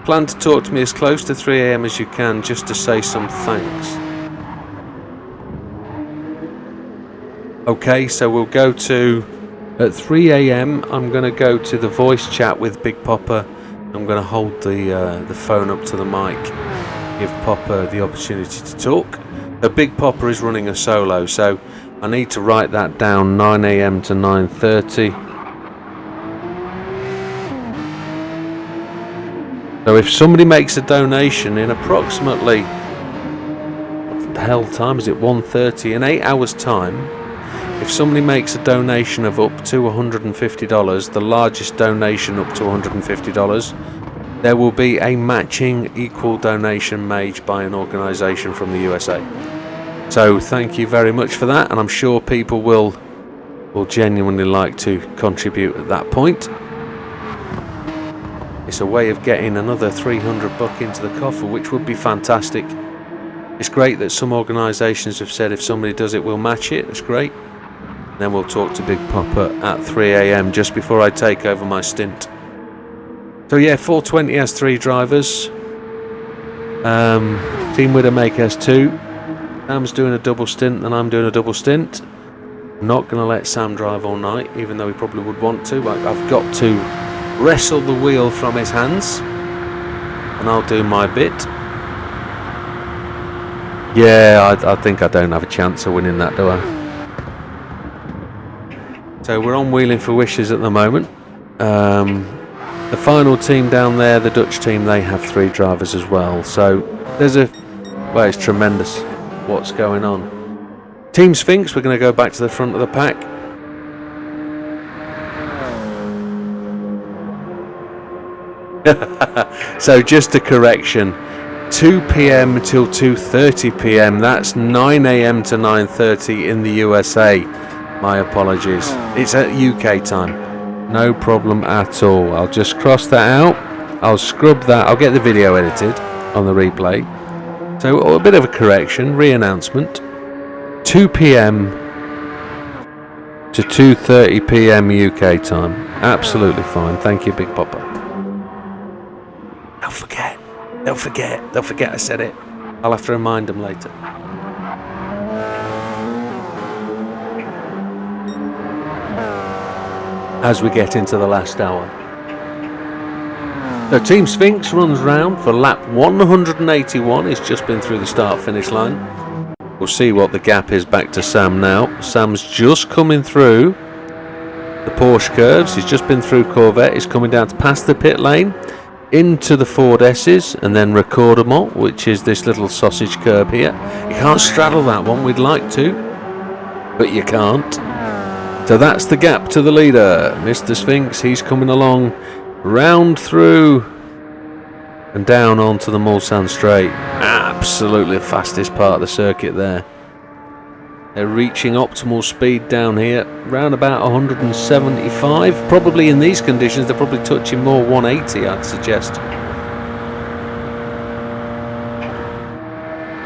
A: Plan to talk to me as close to 3 a.m. as you can, just to say some thanks. Okay, so we'll go to at 3 a.m. I'm going to go to the voice chat with Big Popper. I'm going to hold the phone up to the mic, give Popper the opportunity to talk. The Big Popper is running a solo, so I need to write that down. 9 a.m. to 9:30. So if somebody makes a donation in approximately, what the hell time is it, 1:30, in 8 hours time, if somebody makes a donation of up to $150, the largest donation up to $150, there will be a matching equal donation made by an organisation from the USA. So thank you very much for that, and I'm sure people will genuinely like to contribute at that point. It's a way of getting another $300 into the coffer, which would be fantastic. It's great that some organisations have said if somebody does it, we'll match it. That's great. Then we'll talk to Big Popper at 3 a.m. just before I take over my stint. So yeah, 420 has 3 drivers. Team Widdowmaker has 2. Sam's doing a double stint and I'm doing a double stint. I'm not going to let Sam drive all night, even though he probably would want to. I've got to wrestle the wheel from his hands, and I'll do my bit. Yeah, I think I don't have a chance of winning that, do I? So we're on Wheeling for Wishes at the moment. The final team down there, the Dutch team, they have 3 drivers as well. So there's it's tremendous what's going on. Team Sphinx, we're going to go back to the front of the pack. So just a correction, 2 p.m. till 2:30 p.m. That's 9 a.m. to 9:30 in the USA. My apologies. It's at UK time. No problem at all. I'll just cross that out. I'll scrub that. I'll get the video edited on the replay. So a bit of a correction, re-announcement. 2 p.m. to 2:30 p.m. UK time. Absolutely fine. Thank you, Big Popper. They'll forget I said it. I'll have to remind them later. As we get into the last hour. So Team Sphinx runs round for lap 181. It's just been through the start-finish line. We'll see what the gap is back to Sam now. Sam's just coming through the Porsche curves. He's just been through Corvette. He's coming down to past the pit lane, into the Ford S's, and then Recordable, which is this little sausage curb here. You can't straddle that one. We'd like to, but you can't. So that's the gap to the leader, Mr. Sphinx. He's coming along, round through and down onto the Mulsanne Straight. Absolutely the fastest part of the circuit there. They're reaching optimal speed down here, round about 175. Probably in these conditions, they're probably touching more 180, I'd suggest.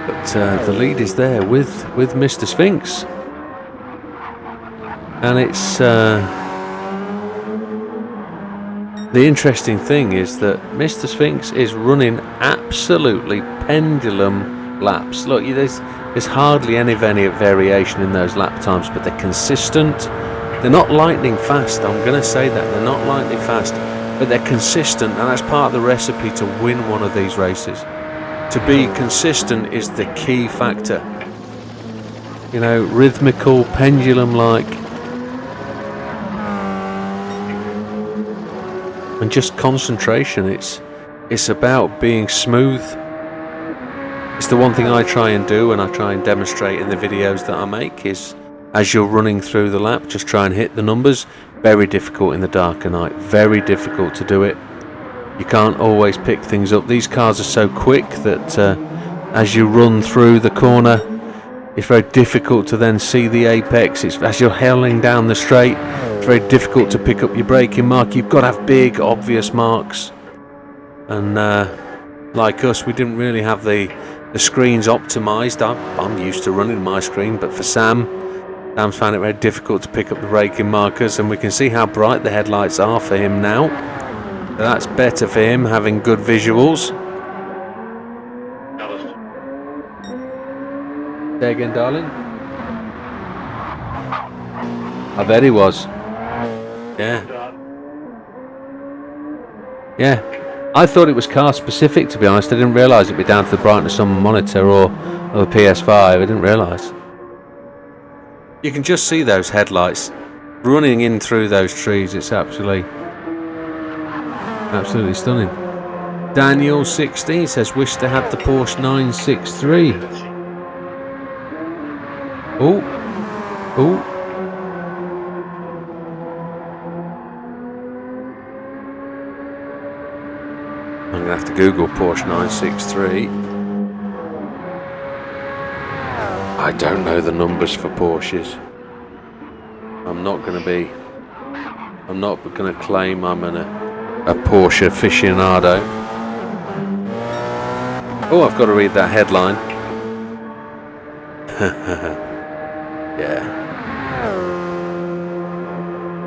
A: But the lead is there with Mr. Sphinx. And it's the interesting thing is that Mr. Sphinx is running absolutely pendulum laps. Look, there's hardly any variation in those lap times, but they're consistent. They're not lightning fast, I'm going to say that. They're not lightning fast, but they're consistent, and that's part of the recipe to win one of these races. To be consistent is the key factor. You know, rhythmical, pendulum-like. And just concentration. It's about being smooth. It's the one thing I try and do, and I try and demonstrate in the videos that I make, is as you're running through the lap, just try and hit the numbers. Very difficult in the dark of night. Very difficult to do it. You can't always pick things up. These cars are so quick that as you run through the corner, it's very difficult to then see the apex. As you're hurling down the straight, it's very difficult to pick up your braking mark. You've got to have big, obvious marks. And like us, we didn't really have the screens optimised. I'm used to running my screen, but for Sam's found it very difficult to pick up the braking markers, and we can see how bright the headlights are for him now. So that's better for him, having good visuals. Say again, darling. I bet he was. Yeah. I thought it was car specific, to be honest. I didn't realise it'd be down to the brightness on the monitor or the PS5. I didn't realise. You can just see those headlights running in through those trees. It's absolutely stunning. Daniel 16 says, wish they had the Porsche 963. Oh. I'm going to have to Google Porsche 963. I don't know the numbers for Porsches. I'm not going to claim I'm a Porsche aficionado. Oh, I've got to read that headline. Yeah.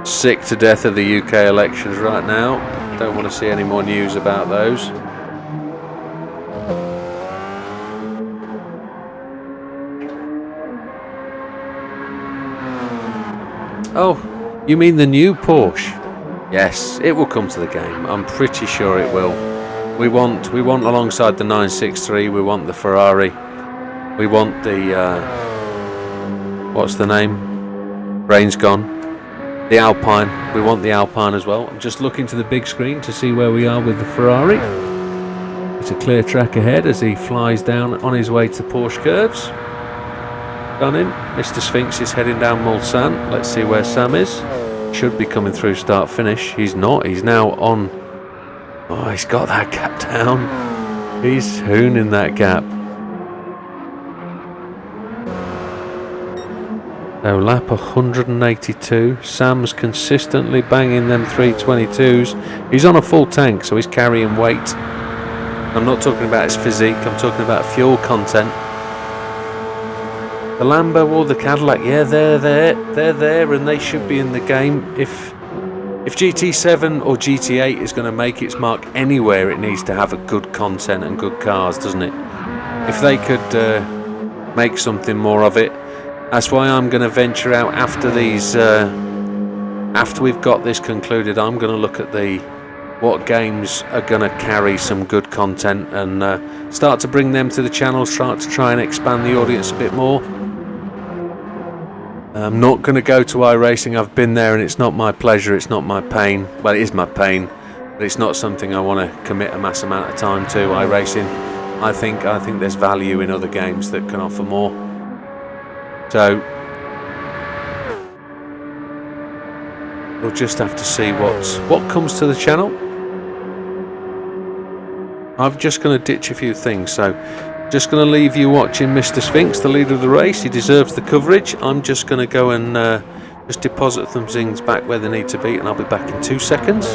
A: Sick to death of the UK elections right now. Don't want to see any more news about those. Oh, you mean the new Porsche? Yes, it will come to the game. I'm pretty sure it will. We want alongside the 963, we want the Ferrari. We want the what's the name? Brain's gone. The Alpine. We want the Alpine as well. I'm just looking to the big screen to see where we are with the Ferrari. It's a clear track ahead as he flies down on his way to Porsche curves. Done in. Mr. Sphinx is heading down Mulsanne. Let's see where Sam is. Should be coming through start finish. He's not. He's now on. Oh, he's got that gap down. He's hooning that gap. So lap 182. Sam's consistently banging them 322s. He's on a full tank, so he's carrying weight. I'm not talking about his physique. I'm talking about fuel content. The Lambo or the Cadillac, yeah, they're there, and they should be in the game. If GT7 or GT8 is going to make its mark anywhere, it needs to have a good content and good cars, doesn't it? If they could make something more of it. That's why I'm going to venture out after these. After we've got this concluded, I'm going to look at what games are going to carry some good content and start to bring them to the channel. Start to try and expand the audience a bit more. I'm not going to go to iRacing. I've been there, and it's not my pleasure. It's not my pain. Well, it is my pain, but it's not something I want to commit a mass amount of time to. iRacing. I think there's value in other games that can offer more. So we'll just have to see what comes to the channel. I'm just going to ditch a few things, so just going to leave you watching Mr. Sphinx, the leader of the race. He deserves the coverage. I'm just going to go and just deposit some things back where they need to be, and I'll be back in 2 seconds.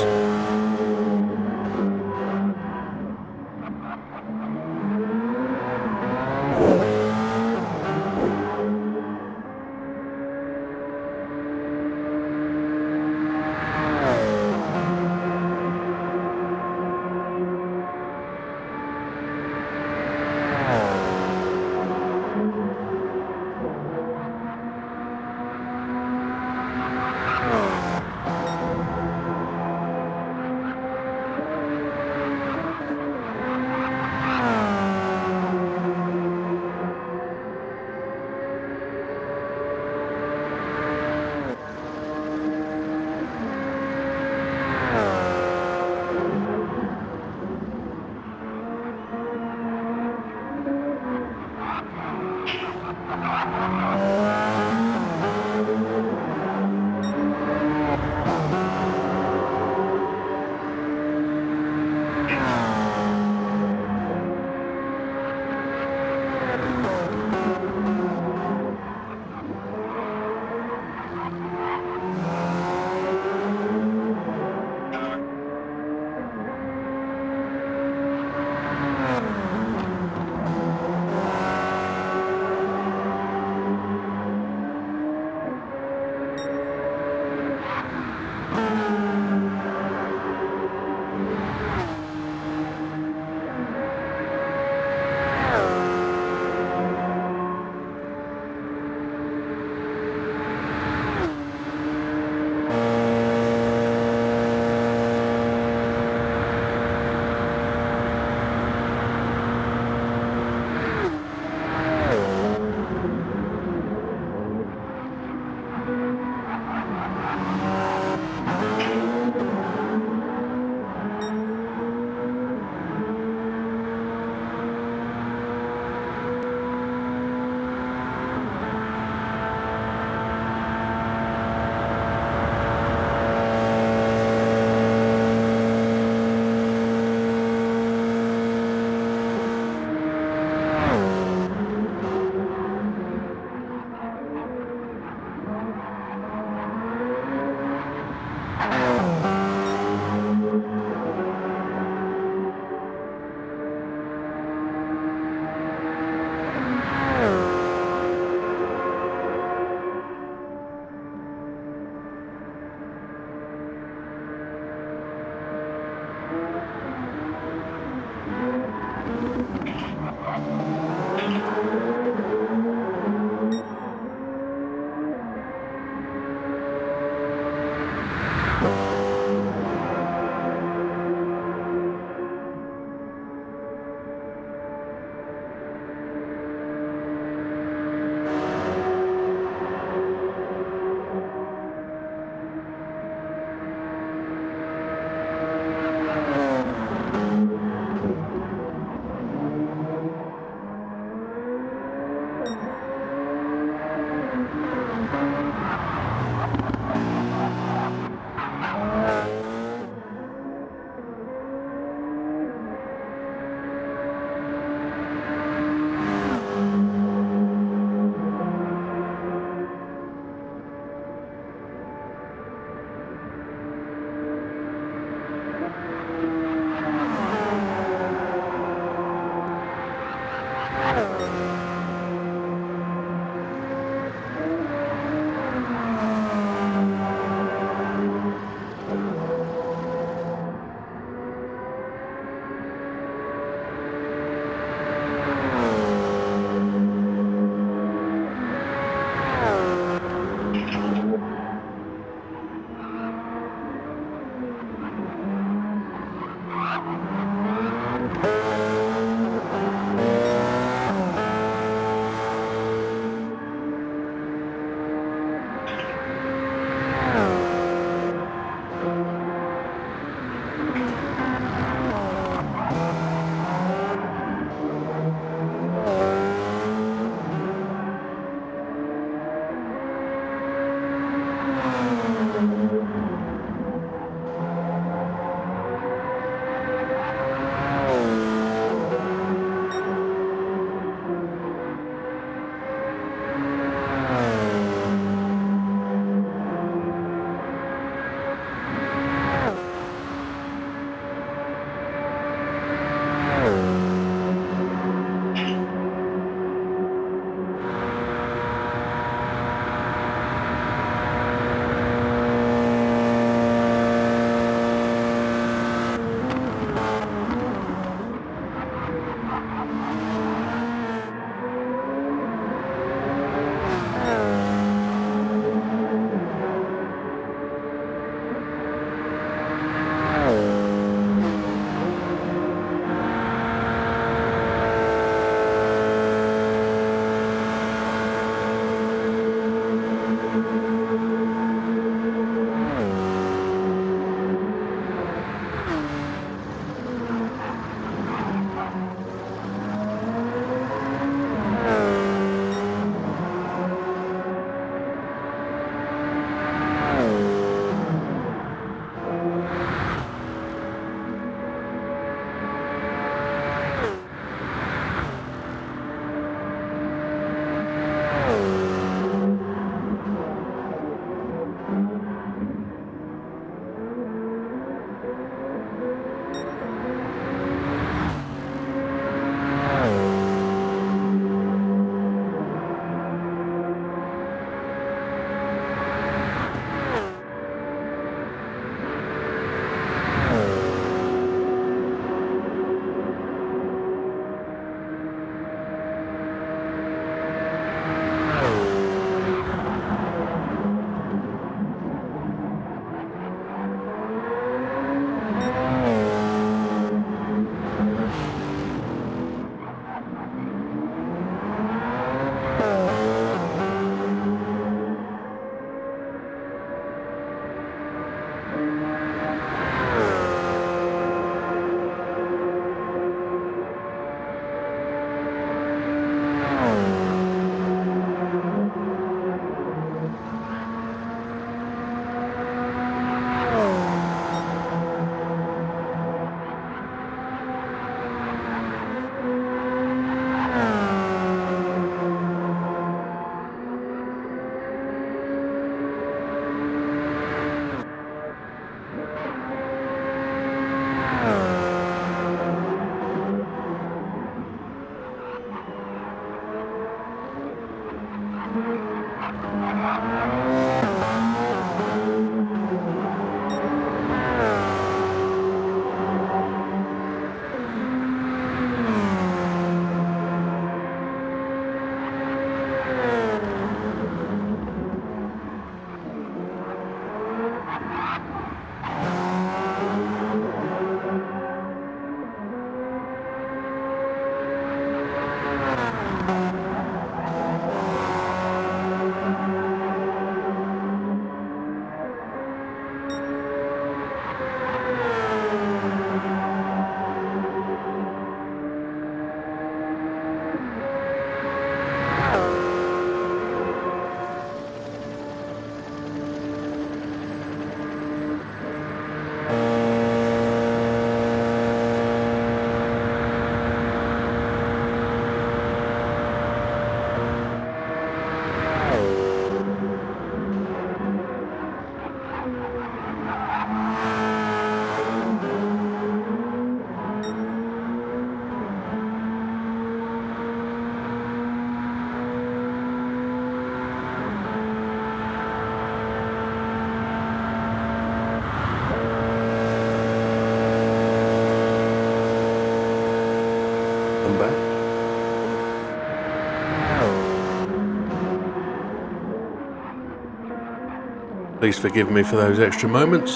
A: Please forgive me for those extra moments.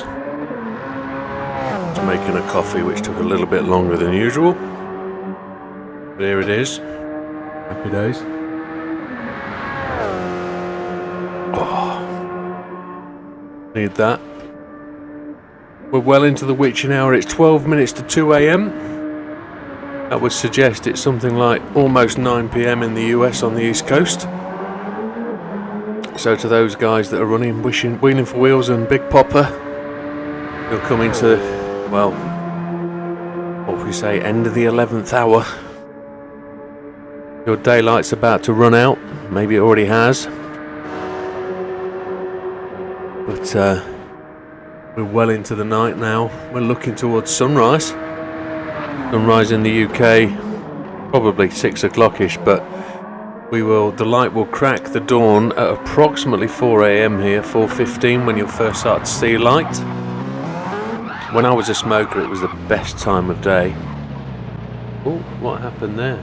A: Just making a coffee, which took a little bit longer than usual. But here it is. Happy days. Oh, need that. We're well into the witching hour. It's 12 minutes to 2 a.m. That would suggest it's something like almost 9 p.m. in the US on the East Coast. So to those guys that are running, wheeling for wheels and Big Popper, you'll come into, well, what would we say, end of the 11th hour. Your daylight's about to run out. Maybe it already has. But we're well into the night now. We're looking towards sunrise. Sunrise in the UK, probably 6 o'clock-ish, but the light will crack the dawn at approximately 4 a.m. here, 4:15, when you'll first start to see light. When I was a smoker, it was the best time of day. Oh, what happened there?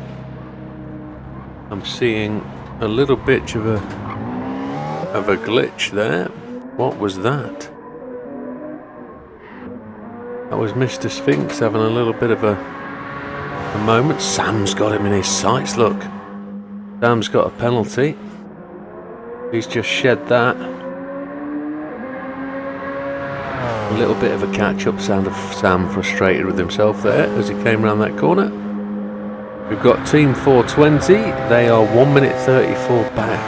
A: I'm seeing a little bit of a glitch there. What was that? That was Mr. Sphinx having a little bit of a moment. Sam's got him in his sights, look. Sam's got a penalty. He's just shed that. A little bit of a catch-up sound of Sam frustrated with himself there as he came around that corner. We've got Team 420. They are 1 minute 34 back.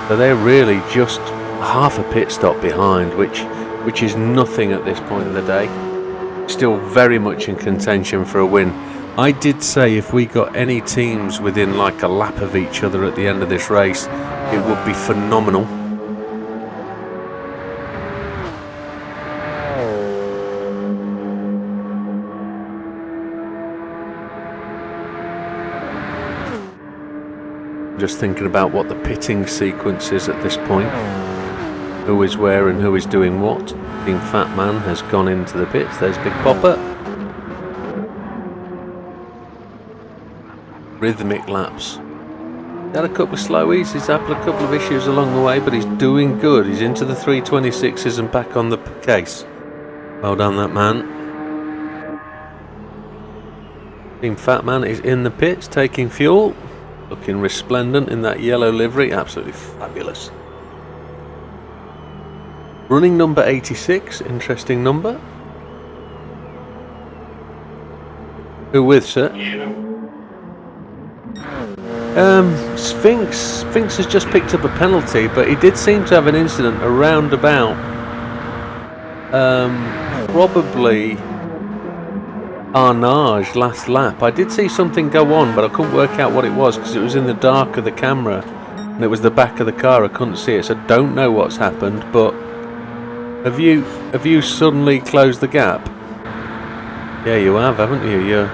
A: So they're really just half a pit stop behind, which is nothing at this point of the day. Still very much in contention for a win. I did say if we got any teams within like a lap of each other at the end of this race, it would be phenomenal. Just thinking about what the pitting sequence is at this point. Who is where and who is doing what. Team Fat Man has gone into the pits. There's Big Popper. Rhythmic laps. He had a couple of slowies. He's had a couple of issues along the way, but he's doing good. He's into the 326s and back on the case. Well done, that man. Team Fat Man is in the pits taking fuel. Looking resplendent in that yellow livery. Absolutely fabulous. Running number 86. Interesting number. Who with, sir? Sphinx has just picked up a penalty, but he did seem to have an incident around about probably Arnage last lap. I did see something go on, but I couldn't work out what it was because it was in the dark of the camera and it was the back of the car. I couldn't see it, so I don't know what's happened. But have you suddenly closed the gap? Yeah, you have, haven't you?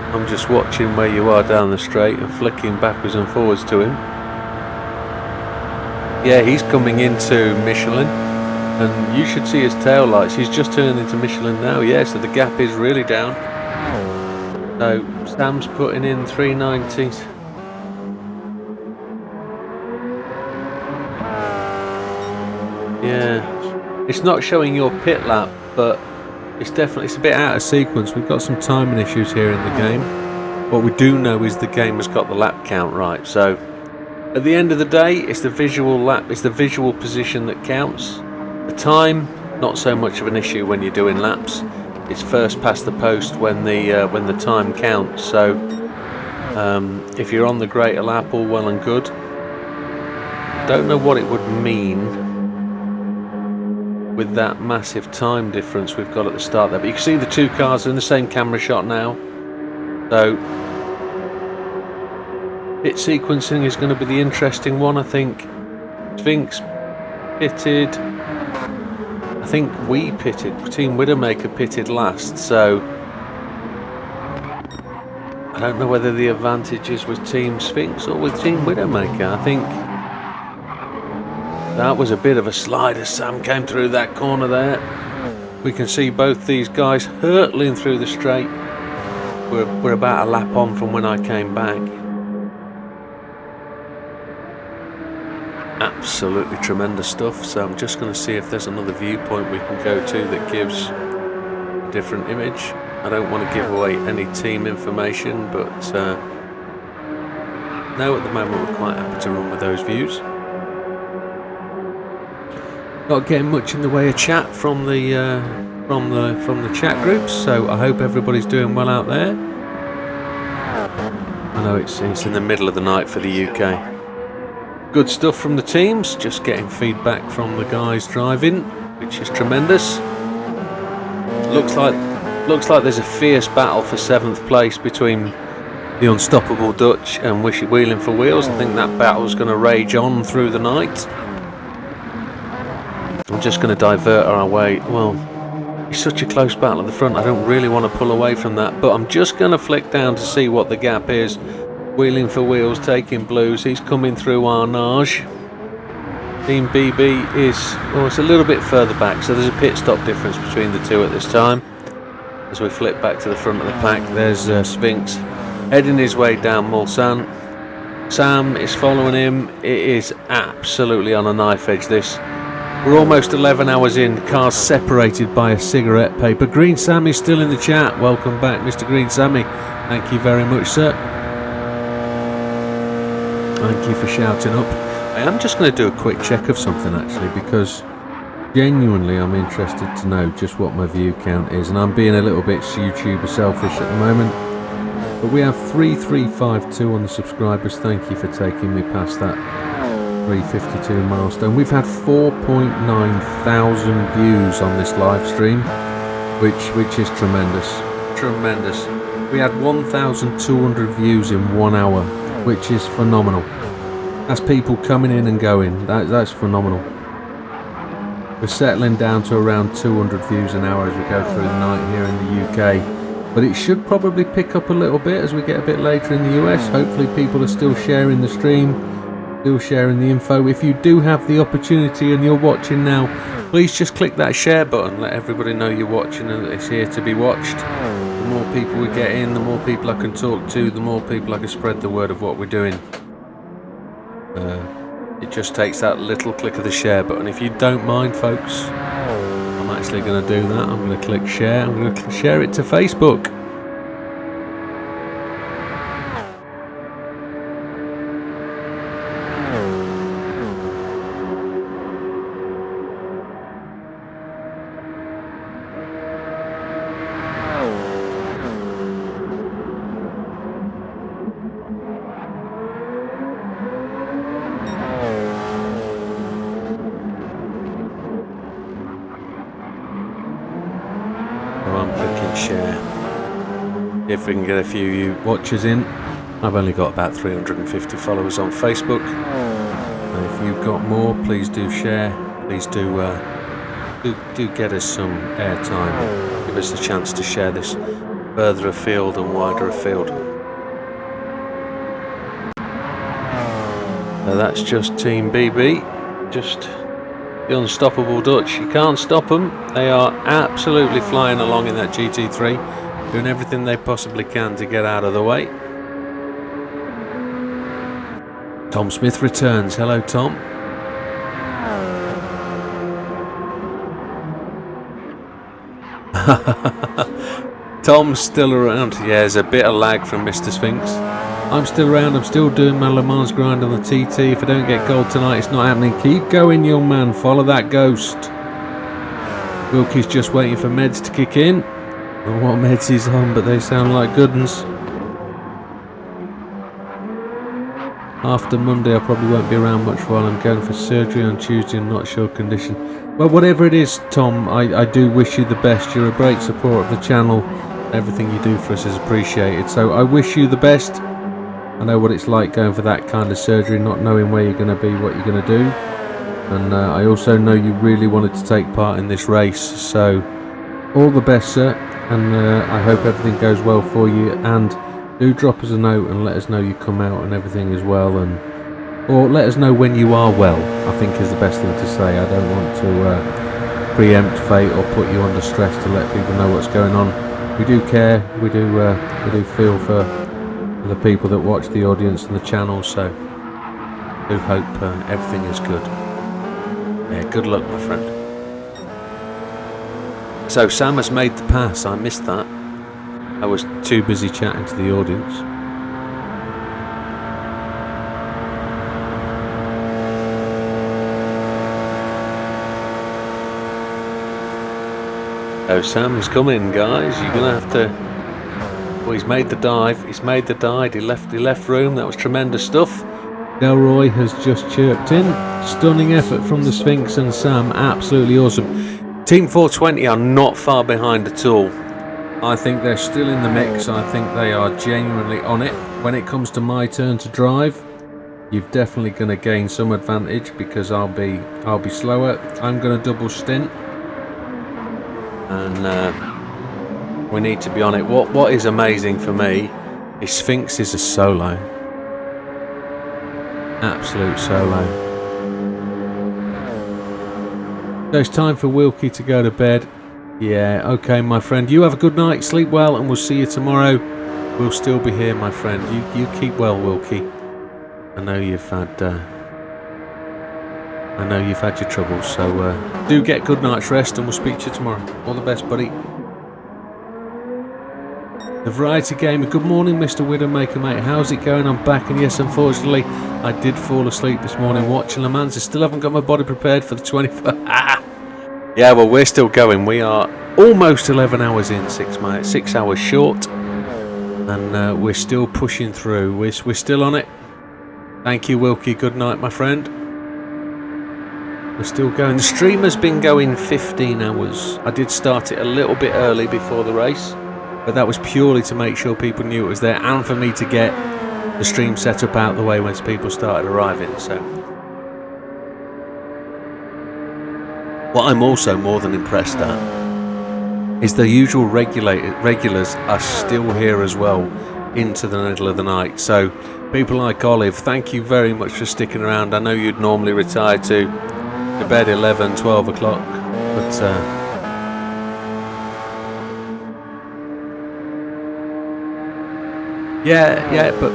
A: I'm just watching where you are down the straight and flicking backwards and forwards to him. Yeah, he's coming into Michelin, and you should see his tail lights. He's just turning into Michelin now. Yeah, so the gap is really down. So Sam's putting in 390s. Yeah, it's not showing your pit lap, but it's a bit out of sequence. We've got some timing issues here in the game. What we do know is the game has got the lap count right. So at the end of the day, it's the visual lap, it's the visual position that counts. The time, not so much of an issue when you're doing laps. It's first past the post when the time counts. So if you're on the greater lap, all well and good. Don't know what it would mean with that massive time difference we've got at the start there, but you can see the two cars are in the same camera shot now. So pit sequencing is going to be the interesting one. I think Sphinx pitted, I think we pitted, Team Widdowmaker pitted last, so I don't know whether the advantage is with Team Sphinx or with Team Widdowmaker. I think that was a bit of a slide as Sam came through that corner there. We can see both these guys hurtling through the straight. We're about a lap on from when I came back. Absolutely tremendous stuff. So I'm just going to see if there's another viewpoint we can go to that gives a different image. I don't want to give away any team information, but no, at the moment we're quite happy to run with those views. Not getting much in the way of chat from the chat groups, so I hope everybody's doing well out there. I know it's in the middle of the night for the UK. Good stuff from the teams, just getting feedback from the guys driving, which is tremendous. Looks like there's a fierce battle for 7th place between the Unstoppable Dutch and Wheeling for Wheels. I think that battle's going to rage on through the night. I'm just going to divert our way. Well, it's such a close battle at the front, I don't really want to pull away from that, but I'm just going to flick down to see what the gap is. Wheeling for Wheels taking blues, he's coming through Arnage. Team BB is, well, it's a little bit further back, so there's a pit stop difference between the two at this time. As we flip back to the front of the pack, there's Sphinx heading his way down Mulsanne. Sam is following him. It is absolutely on a knife edge, this. We're almost 11 hours in, cars separated by a cigarette paper. Green Sammy's still in the chat. Welcome back, Mr. Green Sammy. Thank you very much, sir. Thank you for shouting up. I am just going to do a quick check of something actually, because genuinely I'm interested to know just what my view count is, and I'm being a little bit YouTuber selfish at the moment. But we have 3352 on the subscribers. Thank you for taking me past that 352 milestone. We've had 4.9 thousand views on this live stream, which is tremendous. We had 1,200 views in 1 hour, which is phenomenal. That's people coming in and going. That's phenomenal. We're settling down to around 200 views an hour as we go through the night here in the UK, but it should probably pick up a little bit as we get a bit later in the US. Hopefully people are still sharing the stream, still sharing the info. If you do have the opportunity and you're watching now, please just click that share button. Let everybody know you're watching and that it's here to be watched. The more people we get in, the more people I can talk to, the more people I can spread the word of what we're doing. It just takes that little click of the share button. If you don't mind, folks, I'm actually going to do that. I'm going to click share. I'm going to share it to Facebook. If we can get a few watchers in. I've only got about 350 followers on Facebook, and if you've got more, please do share. Please do get us some airtime. Give us a chance to share this further afield and wider afield. So that's just Team BB, just the Unstoppable Dutch. You can't stop them. They are absolutely flying along in that GT3, doing everything they possibly can to get out of the way. Tom Smith returns. Hello, Tom. Tom's still around. Yeah, there's a bit of lag from Mr. Sphinx. I'm still around. I'm still doing my Le Mans grind on the TT. If I don't get gold tonight, it's not happening. Keep going, young man. Follow that ghost. Wilkie's just waiting for meds to kick in. I don't know what meds he's on, but they sound like good ones. After Monday, I probably won't be around much while I'm going for surgery on Tuesday and not sure condition. Well, whatever it is, Tom, I do wish you the best. You're a great support of the channel. Everything you do for us is appreciated. So I wish you the best. I know what it's like going for that kind of surgery, not knowing where you're going to be, what you're going to do. And I also know you really wanted to take part in this race. So all the best, sir. And I hope everything goes well for you. And do drop us a note and let us know you come out and everything as well, or let us know when you are well, I think is the best thing to say. I don't want to preempt fate or put you under stress to let people know what's going on. We do care, we do feel for the people that watch, the audience and the channel, so do hope everything is good. Yeah, good luck, my friend. So Sam has made the pass. I missed that. I was too busy chatting to the audience. So Sam's coming, guys. You're gonna have to. Well, he's made the dive. He's made the dive. He left room. That was tremendous stuff. Delroy has just chirped in. Stunning effort from the Sphinx and Sam. Absolutely awesome. Team 420 are not far behind at all. I think they're still in the mix. I think they are genuinely on it. When it comes to my turn to drive, you're definitely going to gain some advantage because I'll be slower. I'm going to double stint, and we need to be on it. What is amazing for me is Sphinx is a solo, absolute solo. So it's time for Wilkie to go to bed. Yeah, okay, my friend. You have a good night, sleep well, and we'll see you tomorrow. We'll still be here, my friend. You keep well, Wilkie. I know you've had your troubles, so do get good night's rest, and we'll speak to you tomorrow. All the best, buddy. The Variety Gamer. Good morning, Mr. Widdowmaker, mate. How's it going? I'm back, and yes, unfortunately, I did fall asleep this morning watching Le Mans. I still haven't got my body prepared for the 24. Yeah, well, we're still going. We are almost 11 hours in, 6 hours short, and we're still pushing through. We're still on it. Thank you, Wilkie. Good night, my friend. We're still going. The stream has been going 15 hours. I did start it a little bit early before the race, but that was purely to make sure people knew it was there and for me to get the stream set up out the way once people started arriving. So what I'm also more than impressed at is the usual regulars are still here as well into the middle of the night. So people like Olive, thank you very much for sticking around. I know you'd normally retire to bed 11, 12 o'clock, but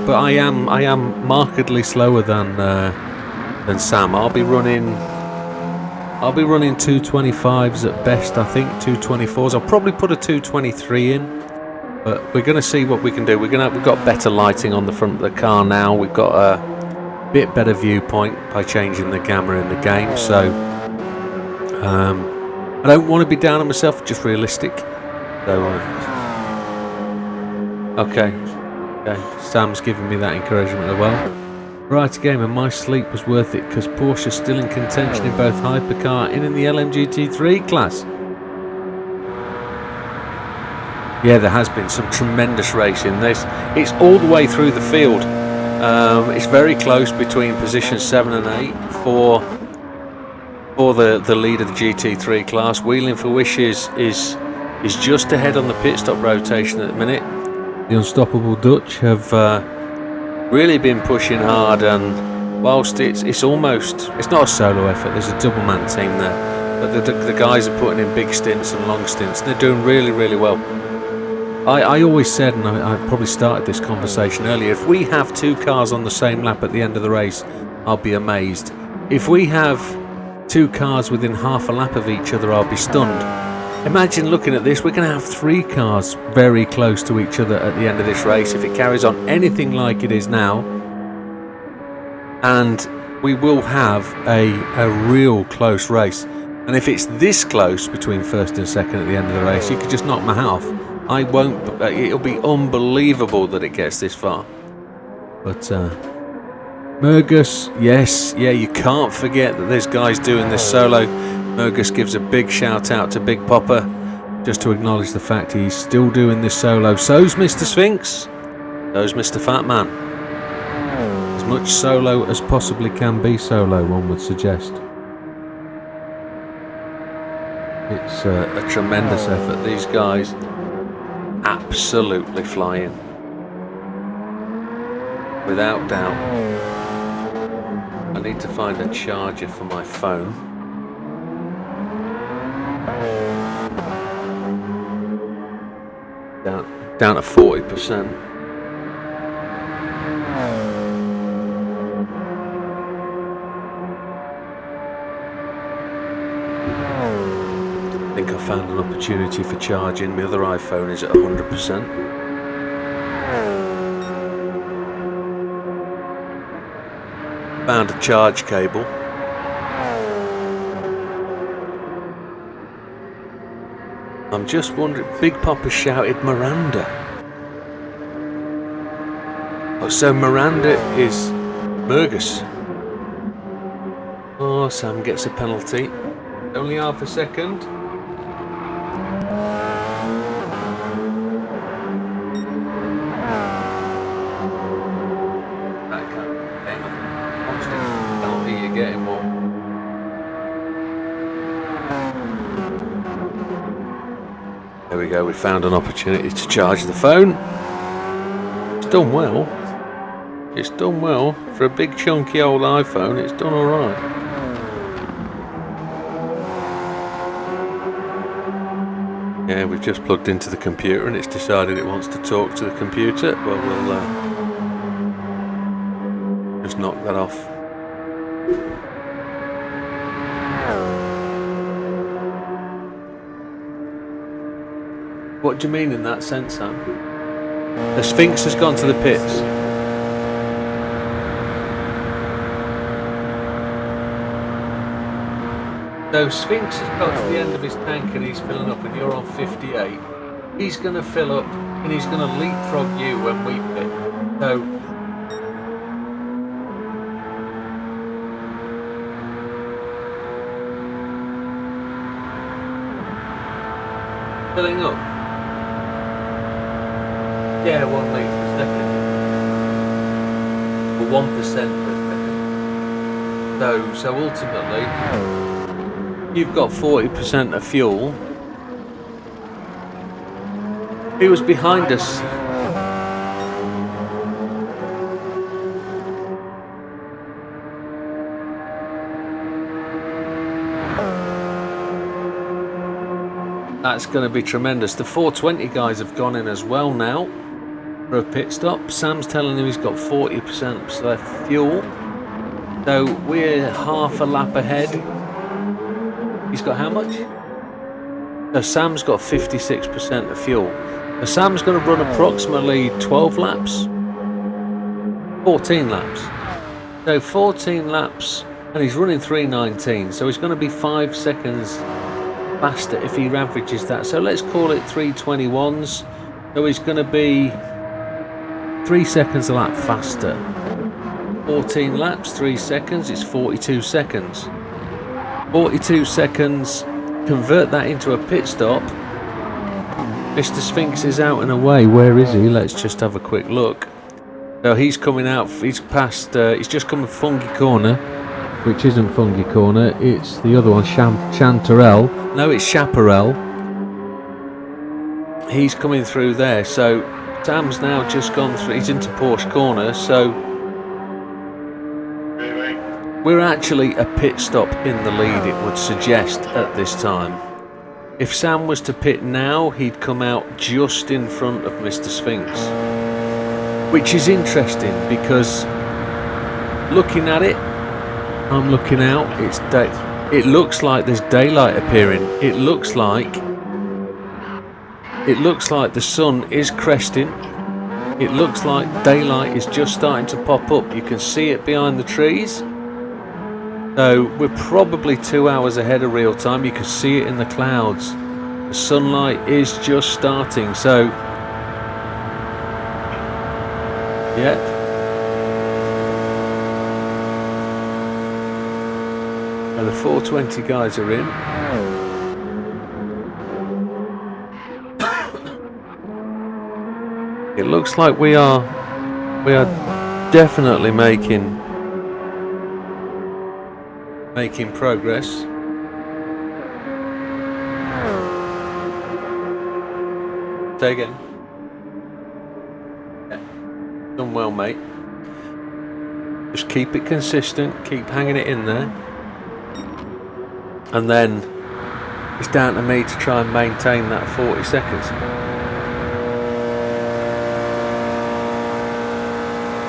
A: but I am markedly slower than Sam. I'll be running 225s at best, I think 224s. I'll probably put a 223 in, but we're going to see what we can do. We've got better lighting on the front of the car now. We've got a bit better viewpoint by changing the gamma in the game. So I don't want to be down on myself, just realistic. So okay. Sam's giving me that encouragement as well. Right, Gamer, my sleep was worth it because Porsche's still in contention in both hypercar and in the LMGT3 class. Yeah, there has been some tremendous racing. It's all the way through the field. It's very close between positions 7 and 8 for the lead of the GT3 class. Wheeling for Wishes is just ahead on the pit stop rotation at the minute. The Unstoppable Dutch have really been pushing hard, and whilst it's not a solo effort, there's a double man team there, but the guys are putting in big stints and long stints. They're doing really, really well. I always said, and I probably started this conversation earlier, if we have two cars on the same lap at the end of the race, I'll be amazed. If we have two cars within half a lap of each other, I'll be stunned. Imagine looking at this, we're going to have three cars very close to each other at the end of this race if it carries on anything like it is now, and we will have a real close race. And if it's this close between first and second at the end of the race, you could just knock my hat off. It'll be unbelievable that it gets this far. But Mergus, yes, yeah, you can't forget that there's guys doing this solo. Mergus gives a big shout out to Big Popper just to acknowledge the fact he's still doing this solo. So's Mr. Sphinx, so's Mr. Fat Man. As much solo as possibly can be solo, one would suggest. It's a tremendous effort. These guys absolutely flying, without doubt. I need to find a charger for my phone. Down to 40%. I think I found an opportunity for charging. My other iPhone is at 100%. Found a charge cable. I'm just wondering, Big Papa shouted Miranda. Oh, so Miranda is Mergus. Oh, Sam gets a penalty. Only half a second. That kind of penalty, you're getting one. There we go, we found an opportunity to charge the phone. It's done well. It's done well. For a big chunky old iPhone, it's done alright. Yeah, we've just plugged into the computer and it's decided it wants to talk to the computer. Well, we'll just knock that off. What do you mean in that sense, Sam? The Sphinx has gone to the pits. So Sphinx has got to the end of his tank and he's filling up and you're on 58. He's going to fill up and he's going to leapfrog you when we pit. So filling up. Yeah, 1 litre per second. Or 1% per second. So ultimately, you've got 40% of fuel. He was behind us. That's going to be tremendous. The 420 guys have gone in as well now for a pit stop. Sam's telling him he's got 40% left fuel. So we're half a lap ahead. He's got how much? So Sam's got 56% of fuel. So Sam's going to run approximately 12 laps. 14 laps. So 14 laps and he's running 3:19. So he's going to be 5 seconds faster if he averages that. So let's call it 3:21s. So he's going to be 3 seconds a lap faster. 14 laps, 3 seconds, it's 42 seconds. 42 seconds, convert that into a pit stop. Mr. Sphinx is out and away. Where is he? Let's just have a quick look. So he's coming out, he's past, he's just come Fungi Corner, which isn't Fungi Corner, it's the other one, Chanterelle. No, it's Chaparral. He's coming through there, so Sam's now just gone through, he's into Porsche Corner, so we're actually a pit stop in the lead, it would suggest, at this time. If Sam was to pit now, he'd come out just in front of Mr. Sphinx. Which is interesting, because looking at it, I'm looking out, it looks like there's daylight appearing. It looks like the sun is cresting. It looks like daylight is just starting to pop up. You can see it behind the trees. So we're probably 2 hours ahead of real time. You can see it in the clouds. The sunlight is just starting. So, yeah. And the 420 guys are in. It looks like we are definitely making progress. Say again. Yeah. Done well, mate. Just keep it consistent, keep hanging it in there. And then it's down to me to try and maintain that 40 seconds.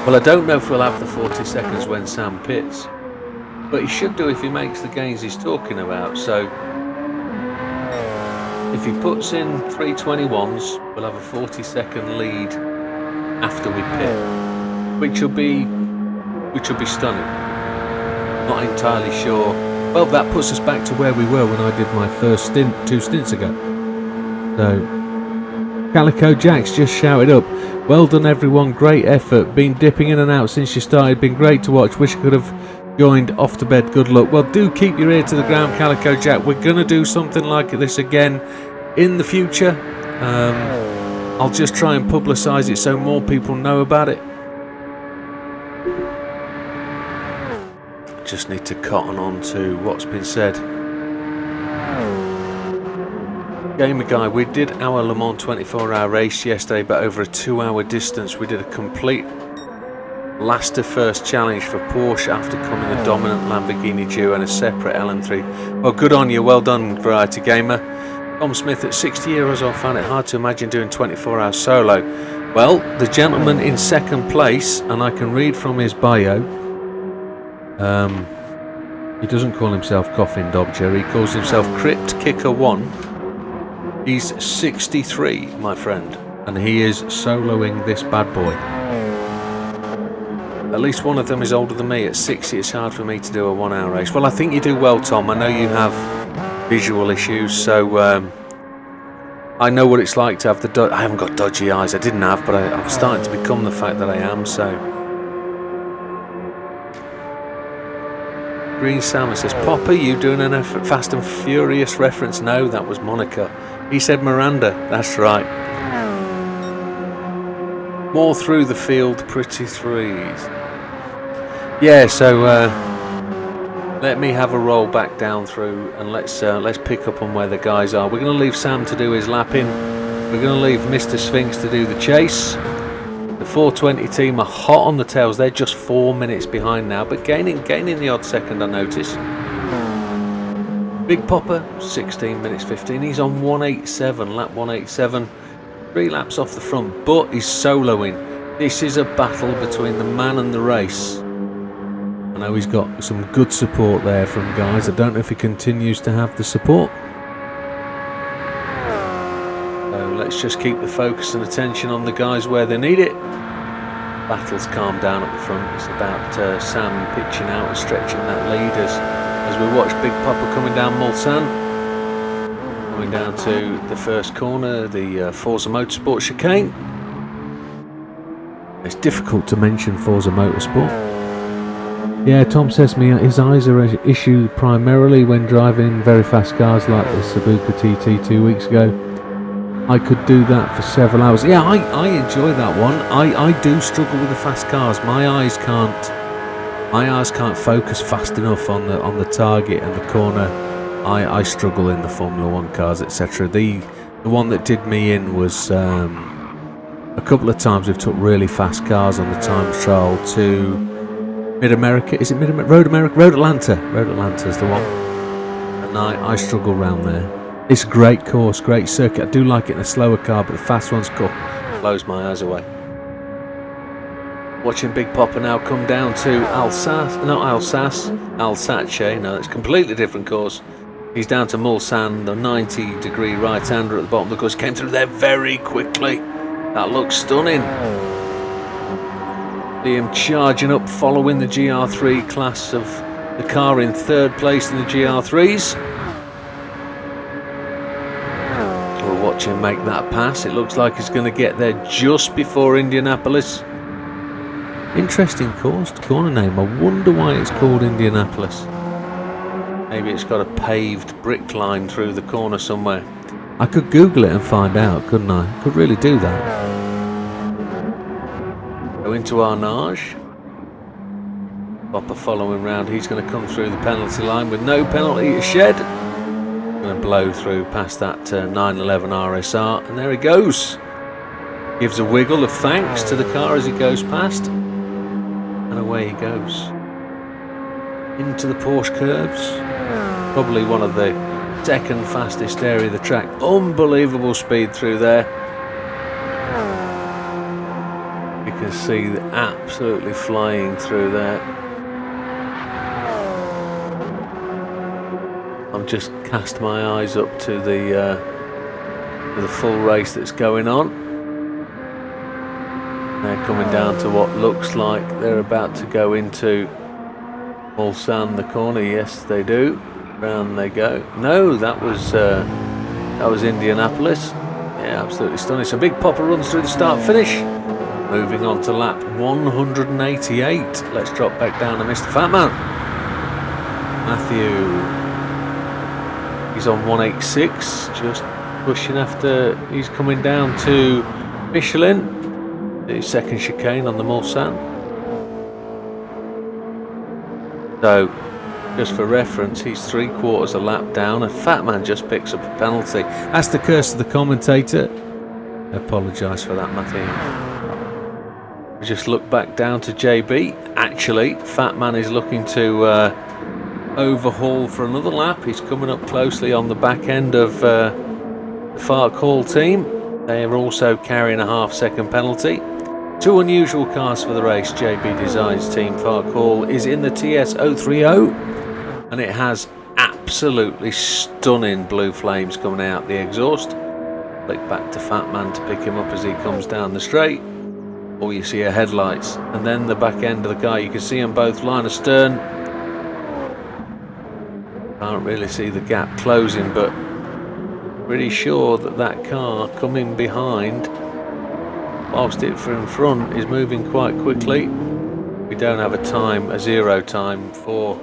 A: Well, I don't know if we'll have the 40 seconds when Sam pits. But he should do if he makes the gains he's talking about. So If he puts in 3:21s, we'll have a 40-second lead after we pit, which will be stunning. Not entirely sure. Well, that puts us back to where we were when I did my first stint 2 stints ago. So, Calico Jack's just shouted up, "Well done everyone, great effort, been dipping in and out since you started, been great to watch, wish I could have joined off to bed, good luck." Well, do keep your ear to the ground, Calico Jack. We're going to do something like this again in the future. I'll just try and publicise it so more people know about it. Just need to cotton on to what's been said. Gamer Guy, we did our Le Mans 24-hour race yesterday, but over a 2-hour distance. We did a complete last to first challenge for Porsche after coming a dominant Lamborghini Duo and a separate LM3. Well, good on you, well done, Variety Gamer. Tom Smith, at 60 years old, found it hard to imagine doing 24 hours solo. Well, the gentleman in second place, and I can read from his bio, he doesn't call himself Coffin Dodger, he calls himself Crypt Kicker 1. He's 63, my friend, and he is soloing this bad boy. At least one of them is older than me. At 60, it's hard for me to do a 1-hour race. Well, I think you do well, Tom. I know you have visual issues, so I know what it's like to have the... I haven't got dodgy eyes. I didn't have, but I'm starting to become the fact that I am, so... Green Salmon says, Popper, you doing an Fast and Furious reference? No, that was Monica. He said Miranda. That's right. More through the field, pretty threes. Yeah, so let me have a roll back down through and let's pick up on where the guys are. We're going to leave Sam to do his lapping. We're going to leave Mr. Sphinx to do the chase. The 420 team are hot on the tails. They're just 4 minutes behind now, but gaining the odd second, I notice. Big Popper, 16 minutes 15. He's on 187, lap 187. 3 laps off the front, but he's soloing. This is a battle between the man and the race. I know he's got some good support there from guys. I don't know if he continues to have the support. So let's just keep the focus and attention on the guys where they need it. Battle's calmed down at the front. It's about Sam pitching out and stretching that lead as we watch Big Popper coming down Mulsanne. Coming down to the first corner, the Forza Motorsport chicane. It's difficult to mention Forza Motorsport. Yeah, Tom says to me his eyes are an issue primarily when driving very fast cars like the Suzuka TT 2 weeks ago. I could do that for several hours. Yeah, I enjoy that one. I do struggle with the fast cars. My eyes can't focus fast enough on the target and the corner. I struggle in the Formula 1 cars, etc. The one that did me in was a couple of times we've took really fast cars on the time trial to Mid-America. Is it Mid-America? Road Atlanta. Road Atlanta is the one. And I struggle around there. It's a great course, great circuit. I do like it in a slower car, but the fast ones blows my eyes away. Watching Big Popper now come down to Alsace. No, it's a completely different course. He's down to Mulsanne, the 90-degree right-hander at the bottom of the course. Came through there very quickly. That looks stunning. See him charging up, following the GR3 class of the car in third place in the GR3s. We'll watch him make that pass. It looks like he's going to get there just before Indianapolis. Interesting course, corner name. I wonder why it's called Indianapolis. Maybe it's got a paved brick line through the corner somewhere. I could Google it and find out, couldn't I? Could really do that. Go into Arnage. Popper following round. He's going to come through the penalty line with no penalty to shed. Going to blow through past that 911 RSR, and there he goes. Gives a wiggle of thanks to the car as he goes past, and away he goes. Into the Porsche curves. Probably one of the second fastest area of the track. Unbelievable speed through there. You can see absolutely flying through there. I've just cast my eyes up to the for the full race that's going on. They're coming down to what looks like they're about to go into Mulsanne, the corner. Yes, they do. Round they go. No, that was Indianapolis. Yeah, absolutely stunning. So Big Popper runs through the start finish. Moving on to lap 188. Let's drop back down to Mr. Fatman. Matthew. He's on 186. Just pushing after. He's coming down to Michelin. The second chicane on the Mulsanne. So, just for reference, he's 3/4 a lap down, and Fatman just picks up a penalty. That's the curse of the commentator. I apologise for that, Matthew. We just look back down to JB. Actually, Fatman is looking to overhaul for another lap. He's coming up closely on the back end of the Fark Hall team. They are also carrying a half-second penalty. Two unusual cars for the race. JB Designs team Fark Hall is in the TS030, and it has absolutely stunning blue flames coming out the exhaust. Click back to Fatman to pick him up as he comes down the straight. All you see are headlights, and then the back end of the car. You can see them both line astern. Can't really see the gap closing, but pretty sure that that car coming behind, whilst it in front is moving quite quickly. We don't have a zero time for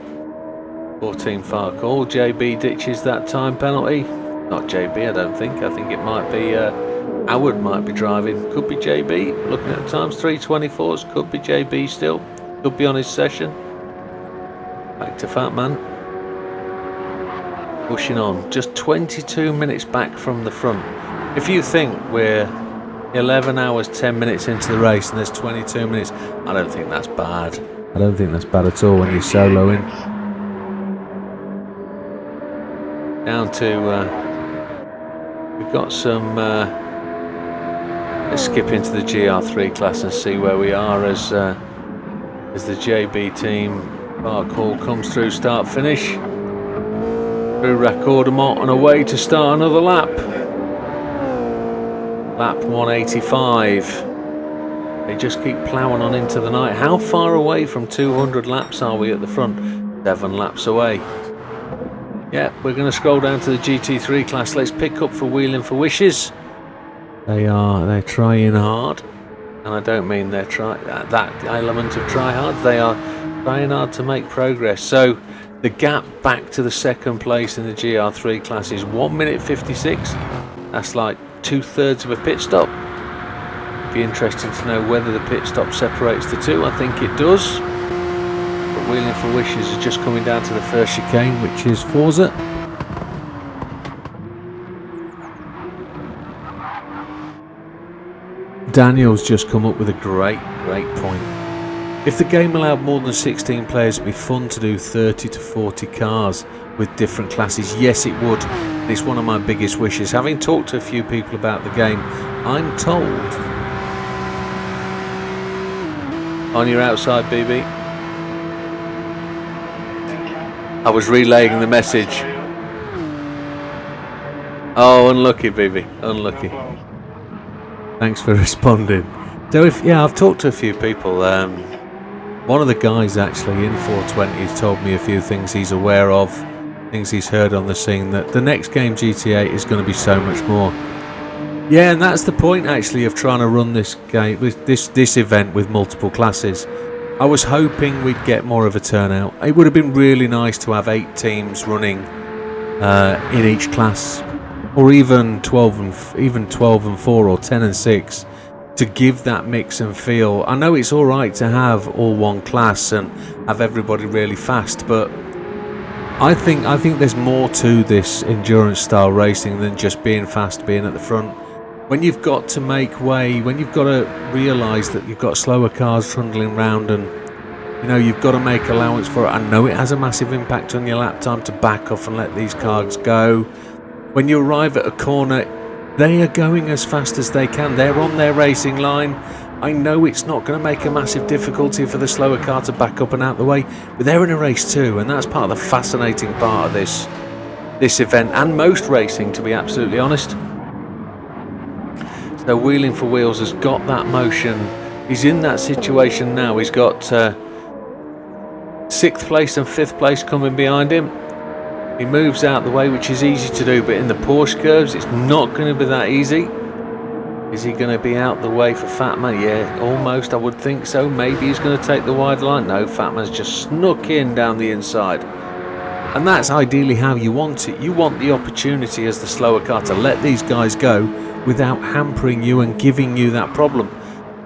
A: Team Fark Hall. JB ditches that time penalty. Not JB, I don't think. I think it might be Howard might be driving. Could be JB. Looking at the times, 3:24s. Could be JB still. Could be on his session. Back to Fatman. Pushing on. Just 22 minutes back from the front. If you think we're 11 hours 10 minutes into the race and there's 22 minutes, I don't think that's bad. I don't think that's bad at all when you're soloing. Down to we've got some let's skip into the GR3 class and see where we are as the JB team Fark Hall comes through start finish through Raccordermont and away to start another lap. Lap 185. They just keep ploughing on into the night. How far away from 200 laps are we at the front? 7 laps away. Yeah, we're going to scroll down to the GT3 class. Let's pick up for Wheeling for Wishes. They're trying hard, and I don't mean they're trying that element of try hard. They are trying hard to make progress. So the gap back to the second place in the GR3 class is 1 minute 56. That's like 2/3 of a pit stop. Be interesting to know whether the pit stop separates the two. I think it does. But Wheeling for Wishes is just coming down to the first chicane, which is Forza. Daniel's just come up with a great point. If the game allowed more than 16 players, it'd be fun to do 30 to 40 cars with different classes. Yes, it would. It's one of my biggest wishes. Having talked to a few people about the game, I'm told. On your outside, BB. I was relaying the message. Oh, unlucky, BB. Unlucky. Thanks for responding. So I've talked to a few people. One of the guys actually in 420 has told me a few things he's aware of, things he's heard on the scene, that the next game GTA is going to be so much more. Yeah, and that's the point actually of trying to run this game, with this event with multiple classes. I was hoping we'd get more of a turnout. It would have been really nice to have 8 teams running in each class, or even 12 and 4 or 10 and 6. To give that mix and feel. I know it's all right to have all one class and have everybody really fast, but I think there's more to this endurance style racing than just being fast, being at the front. When you've got to make way, when you've got to realise that you've got slower cars trundling round, and you've got to make allowance for it. I know it has a massive impact on your lap time to back off and let these cars go. When you arrive at a corner, they are going as fast as they can. They're on their racing line. I know it's not going to make a massive difficulty for the slower car to back up and out the way, but they're in a race too, and that's part of the fascinating part of this event, and most racing, to be absolutely honest. So Wheeling for Wheels has got that motion. He's in that situation now. He's got 6th place and 5th place coming behind him. He moves out the way, which is easy to do, but in the Porsche curves, it's not going to be that easy. Is he going to be out the way for Fatman? Yeah, almost, I would think so. Maybe he's going to take the wide line. No, Fatman's just snuck in down the inside. And that's ideally how you want it. You want the opportunity as the slower car to let these guys go without hampering you and giving you that problem.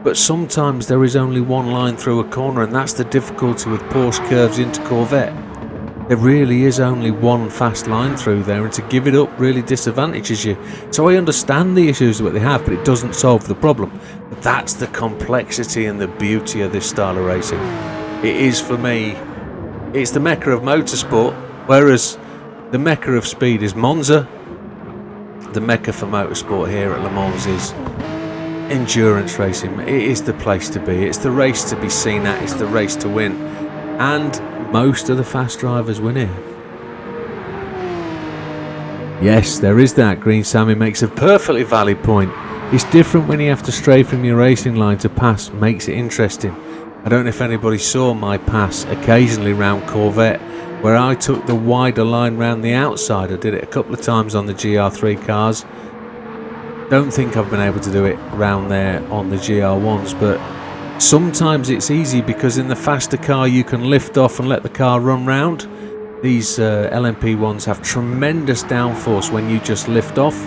A: But sometimes there is only one line through a corner, and that's the difficulty with Porsche curves into Corvette. There really is only one fast line through there, and to give it up really disadvantages you. So I understand the issues that they have, but it doesn't solve the problem. But that's the complexity and the beauty of this style of racing. It is, for me, it's the mecca of motorsport, whereas the mecca of speed is Monza. The mecca for motorsport here at Le Mans is endurance racing. It is the place to be. It's the race to be seen at. It's the race to win. And most of the fast drivers win here. Yes, there is that. Green Sammy makes a perfectly valid point. It's different when you have to stray from your racing line to pass. Makes it interesting. I don't know if anybody saw my pass occasionally round Corvette, where I took the wider line round the outside. I did it a couple of times on the GR3 cars. Don't think I've been able to do it round there on the GR1s, but sometimes it's easy because in the faster car you can lift off and let the car run round. These LMP ones have tremendous downforce when you just lift off.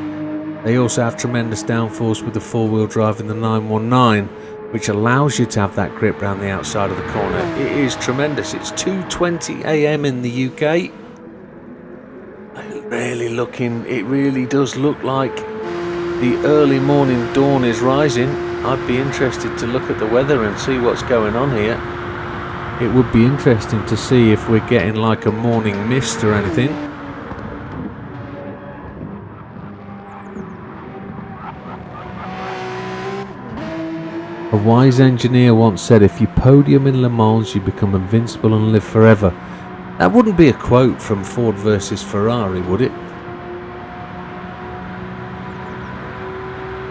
A: They also have tremendous downforce with the four-wheel drive in the 919, which allows you to have that grip round the outside of the corner. It is tremendous. It's 2:20 AM in the UK. It really does look like the early morning dawn is rising. I'd be interested to look at the weather and see what's going on here. It would be interesting to see if we're getting like a morning mist or anything. A wise engineer once said, if you podium in Le Mans, you become invincible and live forever. That wouldn't be a quote from Ford versus Ferrari, would it?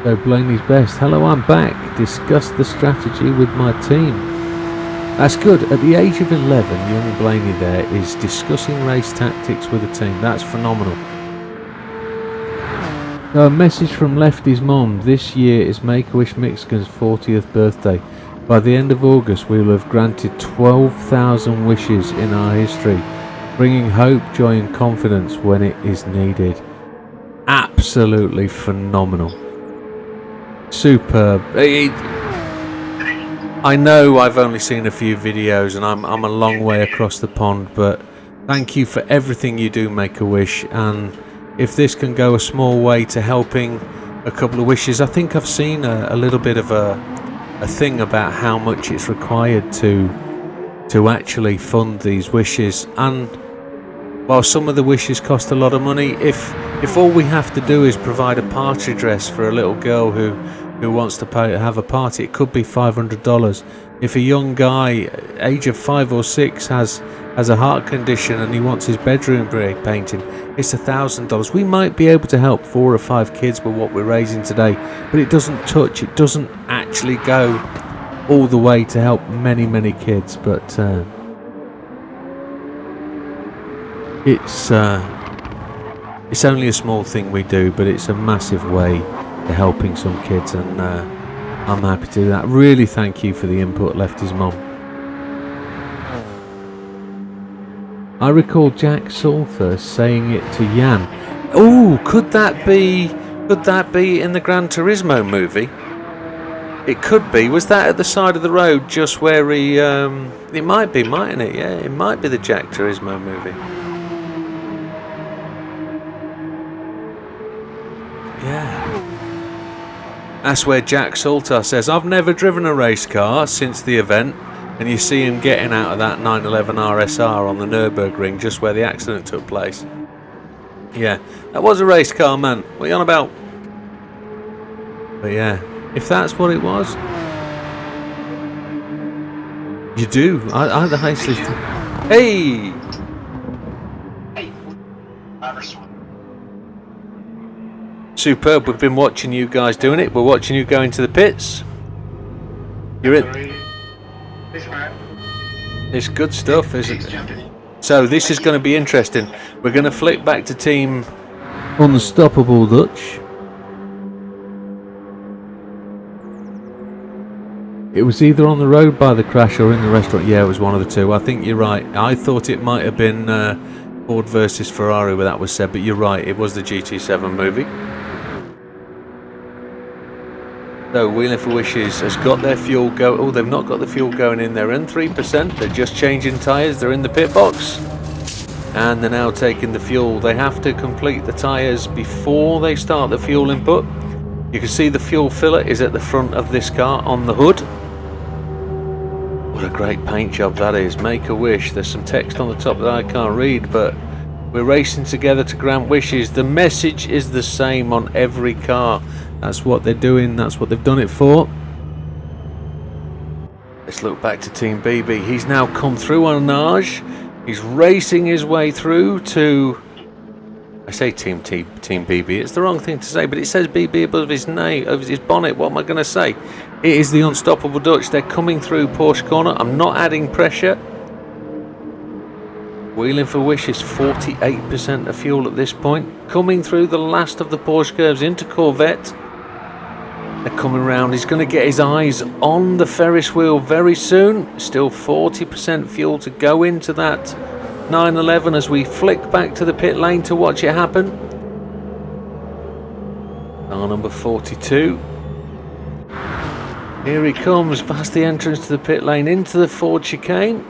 A: So Blaney's best. Hello, I'm back. Discuss the strategy with my team. That's good. At the age of 11, young Blaney there is discussing race tactics with a team. That's phenomenal. So a message from Lefty's mom. This year is Make-A-Wish Mexican's 40th birthday. By the end of August, we will have granted 12,000 wishes in our history, bringing hope, joy and confidence when it is needed. Absolutely phenomenal. Superb. I know I've only seen a few videos and I'm a long way across the pond, but thank you for everything you do, Make-A-Wish, and if this can go a small way to helping a couple of wishes. I think I've seen a little bit of a thing about how much it's required to actually fund these wishes, and while some of the wishes cost a lot of money, if all we have to do is provide a party dress for a little girl who wants to have a party, it could be $500. If a young guy, age of 5 or 6, has a heart condition and he wants his bedroom painted, it's $1,000. We might be able to help 4 or 5 kids with what we're raising today, but it doesn't actually go all the way to help many kids. But it's only a small thing we do, but it's a massive way to helping some kids, and I'm happy to do that. Really thank you for the input, Lefty's mom. I recall Jack Salter saying it to Jan. Oh, could that be in the Gran Turismo movie? It could be. Was that at the side of the road just where he it might be, mightn't it? Yeah, it might be the Jack Turismo movie. Yeah. That's where Jack Salter says, I've never driven a race car since the event, and you see him getting out of that 911 RSR on the Nürburgring, just where the accident took place. Yeah, that was a race car, man. What are you on about? But yeah, if that's what it was, you do. I actually hey! Superb. We've been watching you guys doing it. We're watching you go into the pits. You're in. It's good stuff, isn't it? So this is going to be interesting. We're going to flick back to Team Unstoppable Dutch. It was either on the road by the crash or in the restaurant. Yeah, it was one of the two. I think you're right. I thought it might have been Ford versus Ferrari where that was said, but you're right. It was the GT7 movie. So Wheeling for Wishes has got their fuel go. Oh, they've not got the fuel going in. They're in 3%. They're just changing tyres. They're in the pit box. And they're now taking the fuel. They have to complete the tyres before they start the fuel input. You can see the fuel filler is at the front of this car on the hood. What a great paint job that is. Make a wish. There's some text on the top that I can't read, but we're racing together to grant wishes. The message is the same on every car. That's what they're doing. That's what they've done it for. Let's look back to Team BB. He's now come through on Nage. He's racing his way through to... I say Team BB. It's the wrong thing to say, but it says BB above his name, over his bonnet. What am I going to say? It is the Unstoppable Dutch. They're coming through Porsche corner. I'm not adding pressure. Wheeling for Wishes, 48% of fuel at this point. Coming through the last of the Porsche curves into Corvette. They're coming round. He's going to get his eyes on the Ferris wheel very soon. Still 40% fuel to go into that 911 as we flick back to the pit lane to watch it happen. Car number 42. Here he comes past the entrance to the pit lane into the Ford chicane.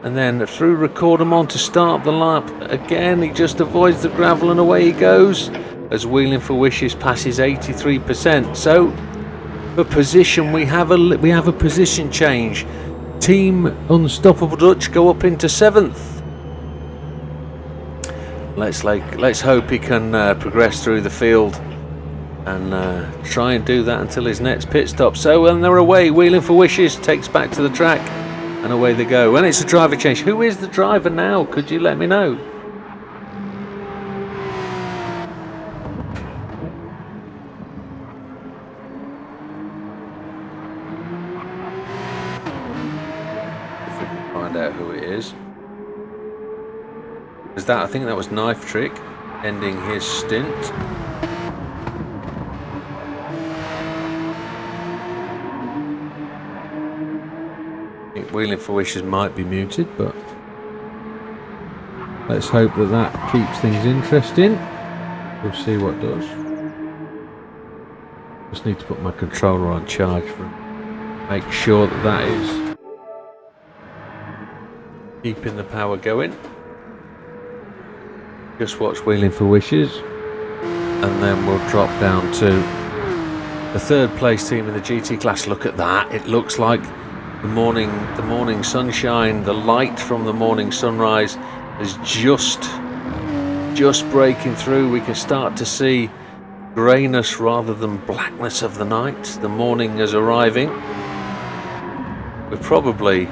A: And then through Recordamont to start the lap again. He just avoids the gravel and away he goes as Wheeling for Wishes passes 83%. So for position we have a position change. Team Unstoppable Dutch go up into 7th. Let's hope he can progress through the field and try and do that until his next pit stop. So when they're away, Wheeling for Wishes takes back to the track. And away they go. And it's a driver change. Who is the driver now? Could you let me know? If we can find out who it is. Is that? I think that was Knife Trick ending his stint. Wheeling for Wishes might be muted, but let's hope that that keeps things interesting. We'll see what does. Just need to put my controller on charge for make sure that that is keeping the power going. Just watch Wheeling for Wishes, and then we'll drop down to the 3rd place team in the GT class. Look at that! It looks like the morning sunshine, the light from the morning sunrise is just breaking through. We can start to see greyness rather than blackness of the night. The morning is arriving. It's probably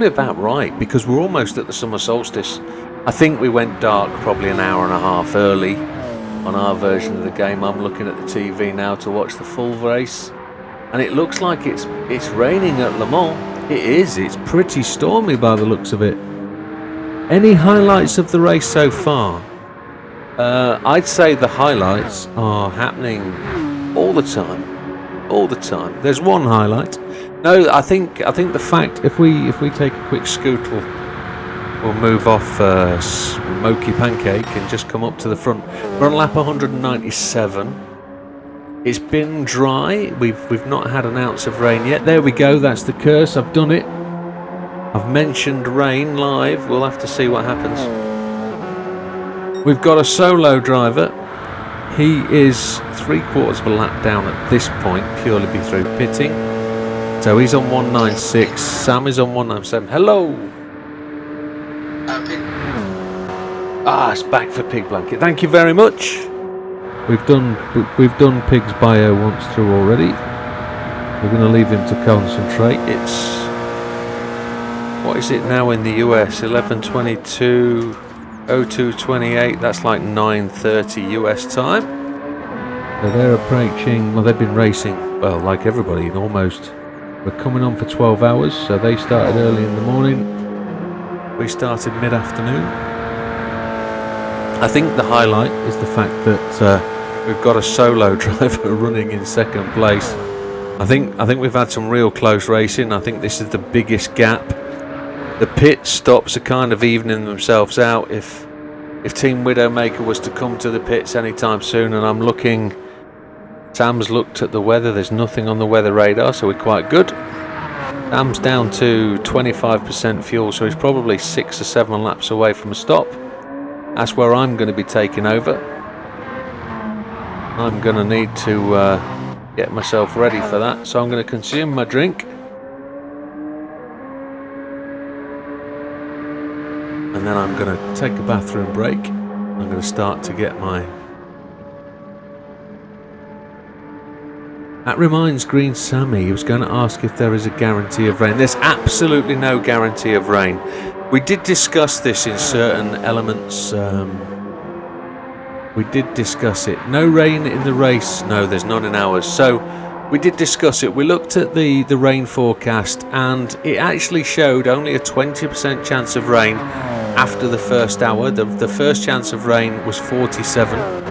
A: about right because we're almost at the summer solstice. I think we went dark probably an hour and a half early on our version of the game. I'm looking at the TV now to watch the full race. And it looks like it's raining at Le Mans. It is. It's pretty stormy by the looks of it. Any highlights of the race so far? I'd say the highlights are happening all the time. All the time. There's one highlight. No, I think the fact if we take a quick scootle, we'll move off Smoky Pancake and just come up to the front. We're on lap 197. It's been dry. We've not had an ounce of rain yet. There we go. That's the curse. I've done it. I've mentioned rain live. We'll have to see what happens. We've got a solo driver. He is 3/4 of a lap down at this point, purely be through pitting. So he's on 196. Sam is on 197. Hello. It's back for Pig Blanket. Thank you very much. We've done Pig's bio once through already. We're going to leave him to concentrate. It's what is it now in the US? 11:22, 02:28. That's like 9:30 US time. So they're approaching, well, they've been racing, well, like everybody, almost. We're coming on for 12 hours, so they started early in the morning. We started mid-afternoon. I think the highlight is the fact that we've got a solo driver running in second place. I think we've had some real close racing. I think this is the biggest gap. The pit stops are kind of evening themselves out. If Team Widdowmaker was to come to the pits anytime soon, and I'm looking, Sam's looked at the weather, there's nothing on the weather radar, so we're quite good. Sam's down to 25% fuel, so he's probably 6 or 7 laps away from a stop. That's where I'm going to be taking over. I'm going to need to get myself ready for that, so I'm going to consume my drink. And then I'm going to take a bathroom break. I'm going to start to get my... That reminds Green Sammy, he was going to ask if there is a guarantee of rain. There's absolutely no guarantee of rain. We did discuss this in certain elements. We did discuss it. No rain in the race. No, there's none in ours. So we did discuss it. We looked at the rain forecast, and it actually showed only a 20% chance of rain after the first hour. The first chance of rain was 47.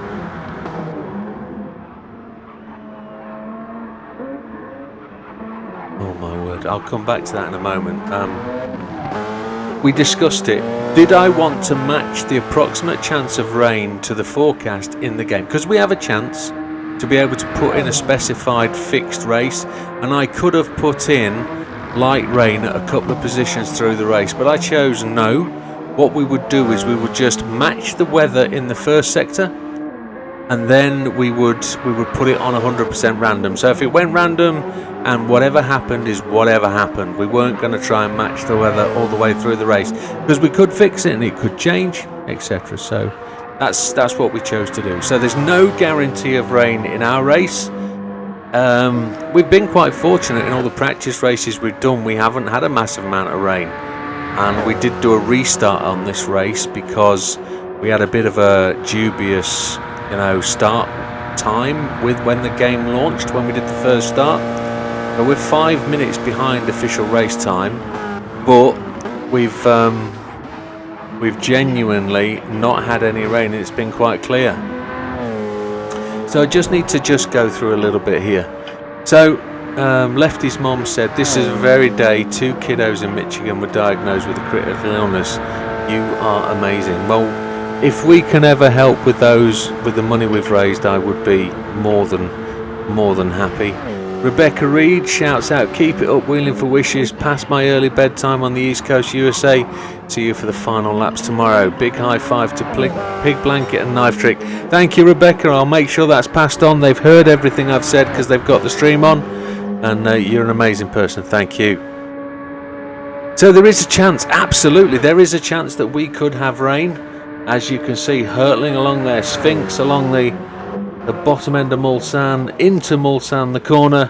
A: I'll come back to that in a moment. We discussed it. Did I want to match the approximate chance of rain to the forecast in the game? Because we have a chance to be able to put in a specified fixed race, and I could have put in light rain at a couple of positions through the race, but I chose no. What we would do is we would just match the weather in the first sector, and then we would put it on 100% random. So if it went random and whatever happened is whatever happened, we weren't going to try and match the weather all the way through the race, because we could fix it and it could change, etc. So that's what we chose to do. So there's no guarantee of rain in our race. We've been quite fortunate in all the practice races we've done. We haven't had a massive amount of rain, and we did do a restart on this race because we had a bit of a dubious start time with when the game launched, when we did the first start. So we're 5 minutes behind official race time, but we've genuinely not had any rain, and it's been quite clear. So I just need to go through a little bit here. So Lefty's mom said, this is the very day 2 kiddos in Michigan were diagnosed with a critical illness. You are amazing. Well, if we can ever help with those with the money we've raised, I would be more than happy. Rebecca Reed shouts out, keep it up, wheeling for wishes, past my early bedtime on the East Coast USA. See you for the final laps tomorrow. Big high five to Pig Blanket and Knife Trick. Thank you, Rebecca. I'll make sure that's passed on. They've heard everything I've said because they've got the stream on, and you're an amazing person. Thank you. So there is a chance, absolutely, there is a chance that we could have rain. As you can see, hurtling along there, Sphinx along the bottom end of Mulsanne, into Mulsanne, the corner,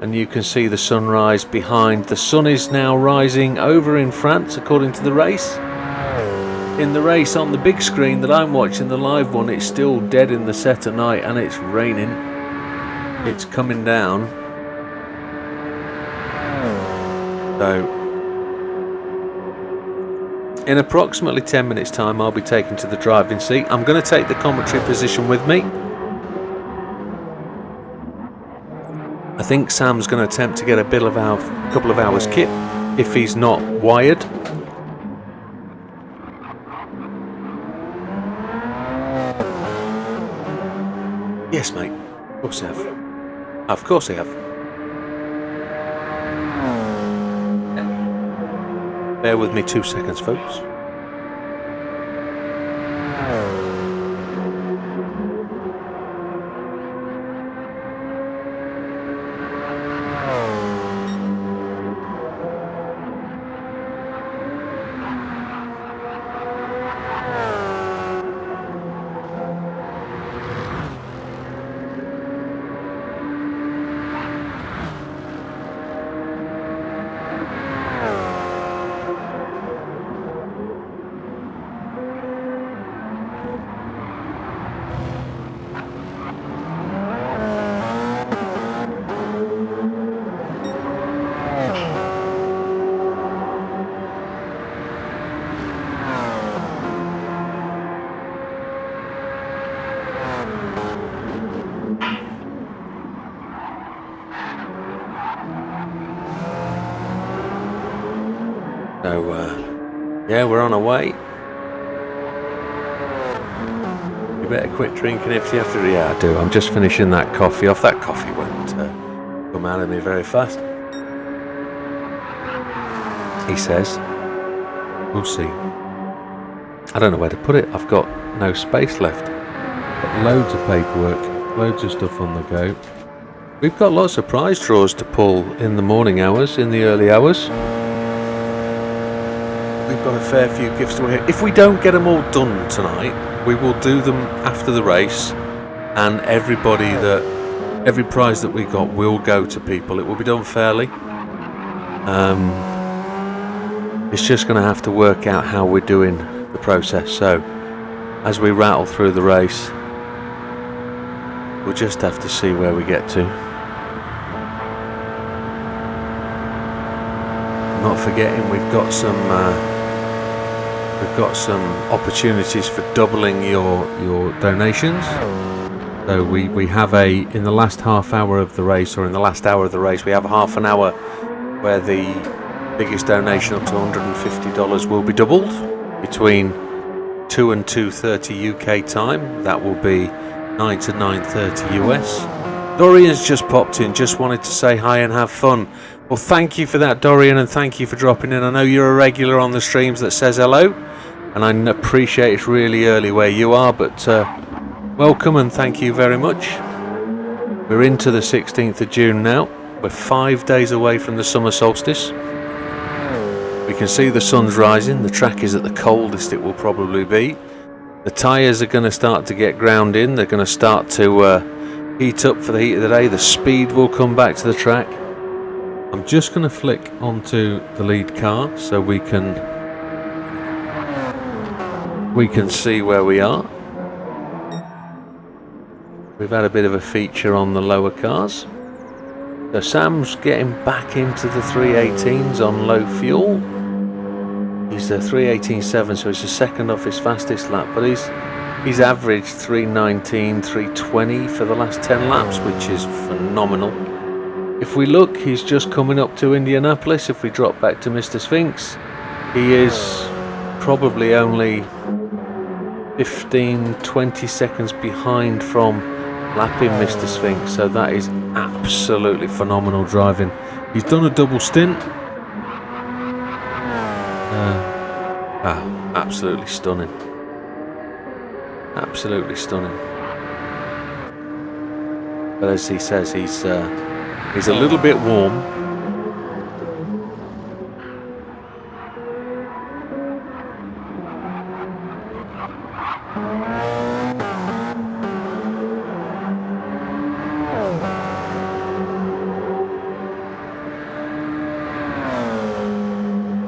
A: and you can see the sunrise behind. The sun is now rising over in France, according to the race. In the race on the big screen that I'm watching, the live one, it's still dead in the set at night, and it's raining. It's coming down. So in approximately 10 minutes time, I'll be taken to the driving seat. I'm going to take the commentary position with me. I think Sam's going to attempt to get a couple of hours kit if he's not wired. Yes, mate. Of course I have. Of course I have. Bear with me 2 seconds, folks. So yeah, we're on our way. You better quit drinking if you have to. Yeah, I do. I'm just finishing that coffee off. That coffee won't come out of me very fast. He says, we'll see. I don't know where to put it. I've got no space left. Got loads of paperwork, loads of stuff on the go. We've got lots of prize draws to pull in the morning hours, in the early hours. We've got a fair few gifts to hit. If we don't get them all done tonight, we will do them after the race, and every prize that we got will go to people. It will be done fairly. It's just going to have to work out how we're doing the process. So as we rattle through the race, we'll just have to see where we get to. Not forgetting we've got some opportunities for doubling your donations. So we have in the last half hour of the race, or in the last hour of the race, we have half an hour where the biggest donation up to $150 will be doubled between 2 and 2:30 UK time. That will be 9 to 9:30 US. Dorian's just popped in, just wanted to say hi and have fun. Well, thank you for that, Dorian, and thank you for dropping in. I know you're a regular on the streams that says hello, and I appreciate it's really early where you are, but welcome and thank you very much. We're into the 16th of June now. We're 5 days away from the summer solstice. We can see the sun's rising. The track is at the coldest it will probably be. The tyres are going to start to get ground in. They're going to start to heat up for the heat of the day. The speed will come back to the track. I'm just going to flick onto the lead car so we can see where we are. We've had a bit of a feature on the lower cars. So Sam's getting back into the 318s on low fuel. He's a 318.7, so it's a second off his fastest lap, but he's averaged 319, 320 for the last 10 laps, which is phenomenal. If we look, he's just coming up to Indianapolis. If we drop back to Mr. Sphinx, he is probably only 15-20 seconds behind from lapping Mr. Sphinx, so that is absolutely phenomenal driving. He's done a double stint. Absolutely stunning. Absolutely stunning. But as he says, he's a little bit warm.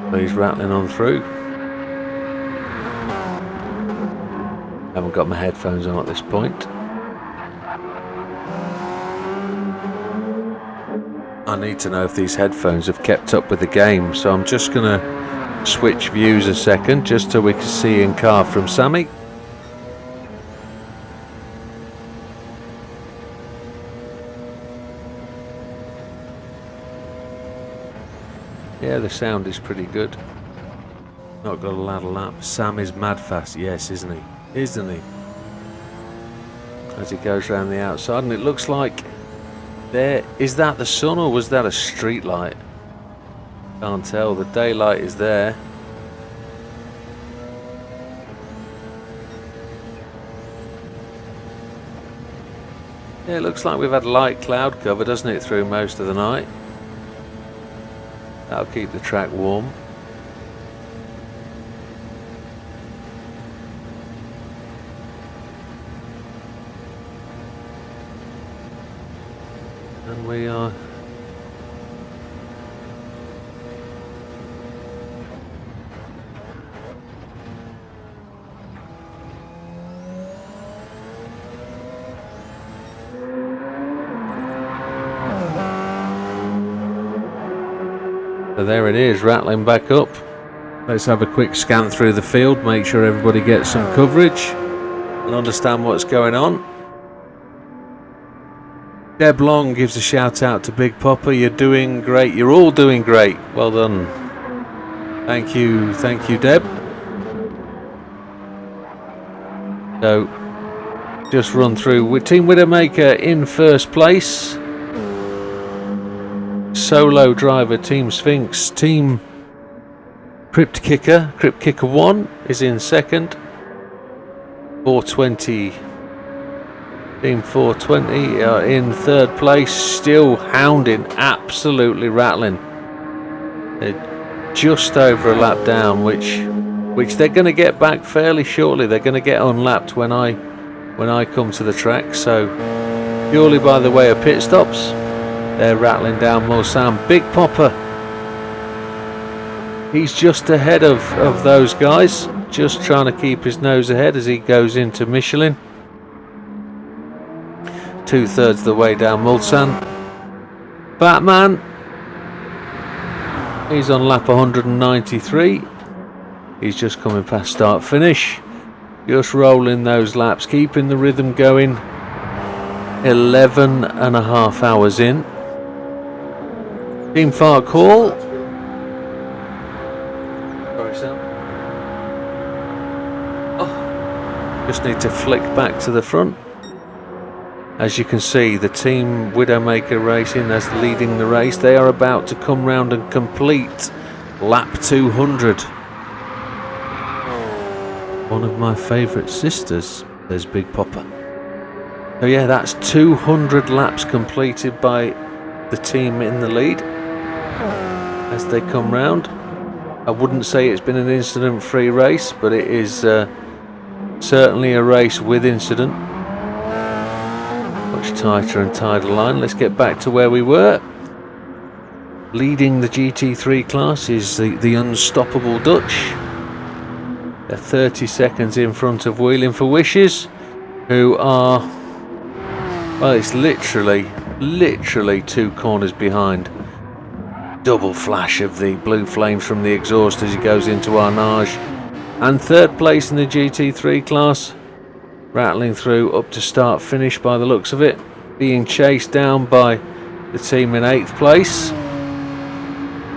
A: But he's rattling on through. Haven't got my headphones on at this point. I need to know if these headphones have kept up with the game, so I'm just going to switch views a second just so we can see in car from Sammy. Yeah, the sound is pretty good. Not got a lot of laps. Sam is mad fast, yes, isn't he? Isn't he? As he goes around the outside, and it looks like there is that the sun, or was that a street light? Can't tell. The daylight is there. Yeah, it looks like we've had light cloud cover, doesn't it, through most of the night? That'll keep the track warm. And we are so there it is, rattling back up. Let's have a quick scan through the field, make sure everybody gets some coverage and understand what's going on. Deb Long gives a shout out to Big Popper. You're doing great. You're all doing great. Well done. Thank you, Deb. So, just run through with Team Widdowmaker in first place. Solo driver Team Sphinx, Team Crypt Kicker 1 is in second. 420, Team 420 are in third place, still hounding, absolutely rattling. They're just over a lap down, which they're going to get back fairly shortly. They're going to get unlapped when I come to the track. So purely by the way of pit stops, they're rattling down Mulsanne. Big Popper, he's just ahead of those guys, just trying to keep his nose ahead as he goes into Michelin. 2/3 of the way down Mulsanne. Batman, he's on lap 193. He's just coming past start finish. Just rolling those laps, keeping the rhythm going. 11.5 hours in. Team Fark Hall. Sorry, Sam. Oh, just need to flick back to the front. As you can see, the Team Widdowmaker Racing as leading the race. They are about to come round and complete lap 200. One of my favourite sisters, there's Big Popper. So yeah, that's 200 laps completed by the team in the lead as they come round. I wouldn't say it's been an incident-free race, but it is certainly a race with incident. Much tighter and tighter line. Let's get back to where we were. Leading the GT3 class is the unstoppable Dutch. They're 30 seconds in front of Wheeling for Wishes, who are, well, it's literally 2 corners behind. Double flash of the blue flames from the exhaust as he goes into Arnage. And third place in the GT3 class, rattling through up to start finish by the looks of it, being chased down by the team in 8th place.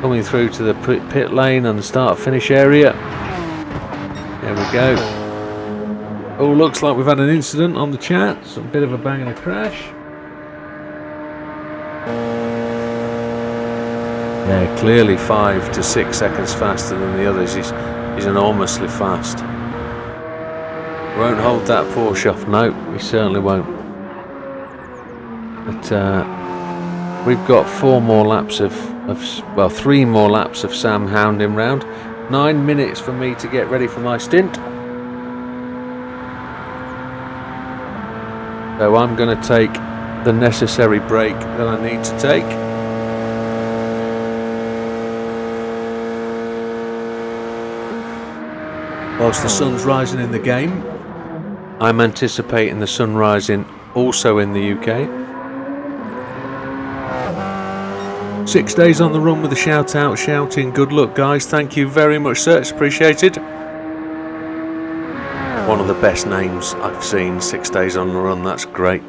A: Coming through to the pit lane and the start finish area. There we go. Oh, looks like we've had an incident on the chat. Some bit of a bang and a crash. Yeah, clearly 5 to 6 seconds faster than the others. He's enormously fast. Won't hold that Porsche off. No, we certainly won't. But we've got 4 more laps well, 3 more laps of Sam hounding round. 9 minutes for me to get ready for my stint. So I'm going to take the necessary break that I need to take. Whilst the sun's rising in the game, I'm anticipating the sun rising also in the UK. 6 days on the run with a shout out, shouting good luck guys. Thank you very much sir, it's appreciated. One of the best names I've seen, 6 days on the run, that's great.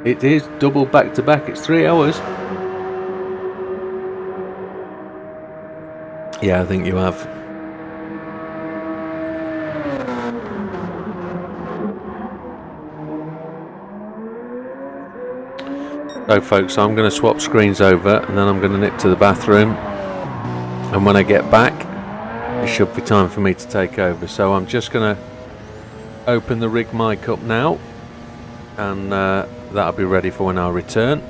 A: It is double back to back, it's 3 hours. Yeah, I think you have. So folks, I'm going to swap screens over and then I'm going to nip to the bathroom, and when I get back it should be time for me to take over. So I'm just going to open the rig mic up now, and that'll be ready for when I return,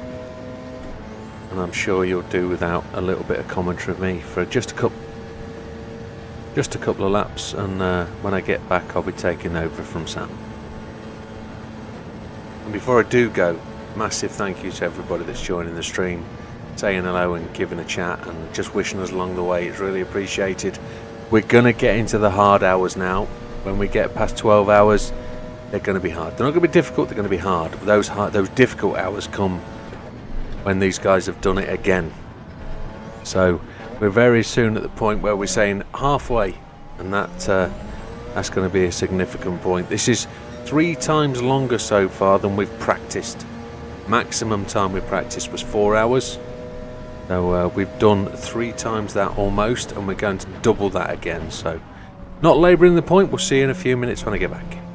A: and I'm sure you'll do without a little bit of commentary of me for just a couple of laps, and when I get back I'll be taking over from Sam. And before I do go, massive thank you to everybody that's joining the stream, saying hello and giving a chat and just wishing us along the way. It's really appreciated. We're gonna get into the hard hours now. When we get past 12 hours, they're going to be hard. They're not going to be difficult, they're going to be hard. But those difficult hours come when these guys have done it again. So we're very soon at the point where we're saying halfway, and that's going to be a significant point. This is 3 times longer so far than we've practiced. Maximum time we practiced was 4 hours. So we've done 3 times that almost, and we're going to double that again. So not labouring the point. We'll see you in a few minutes when I get back.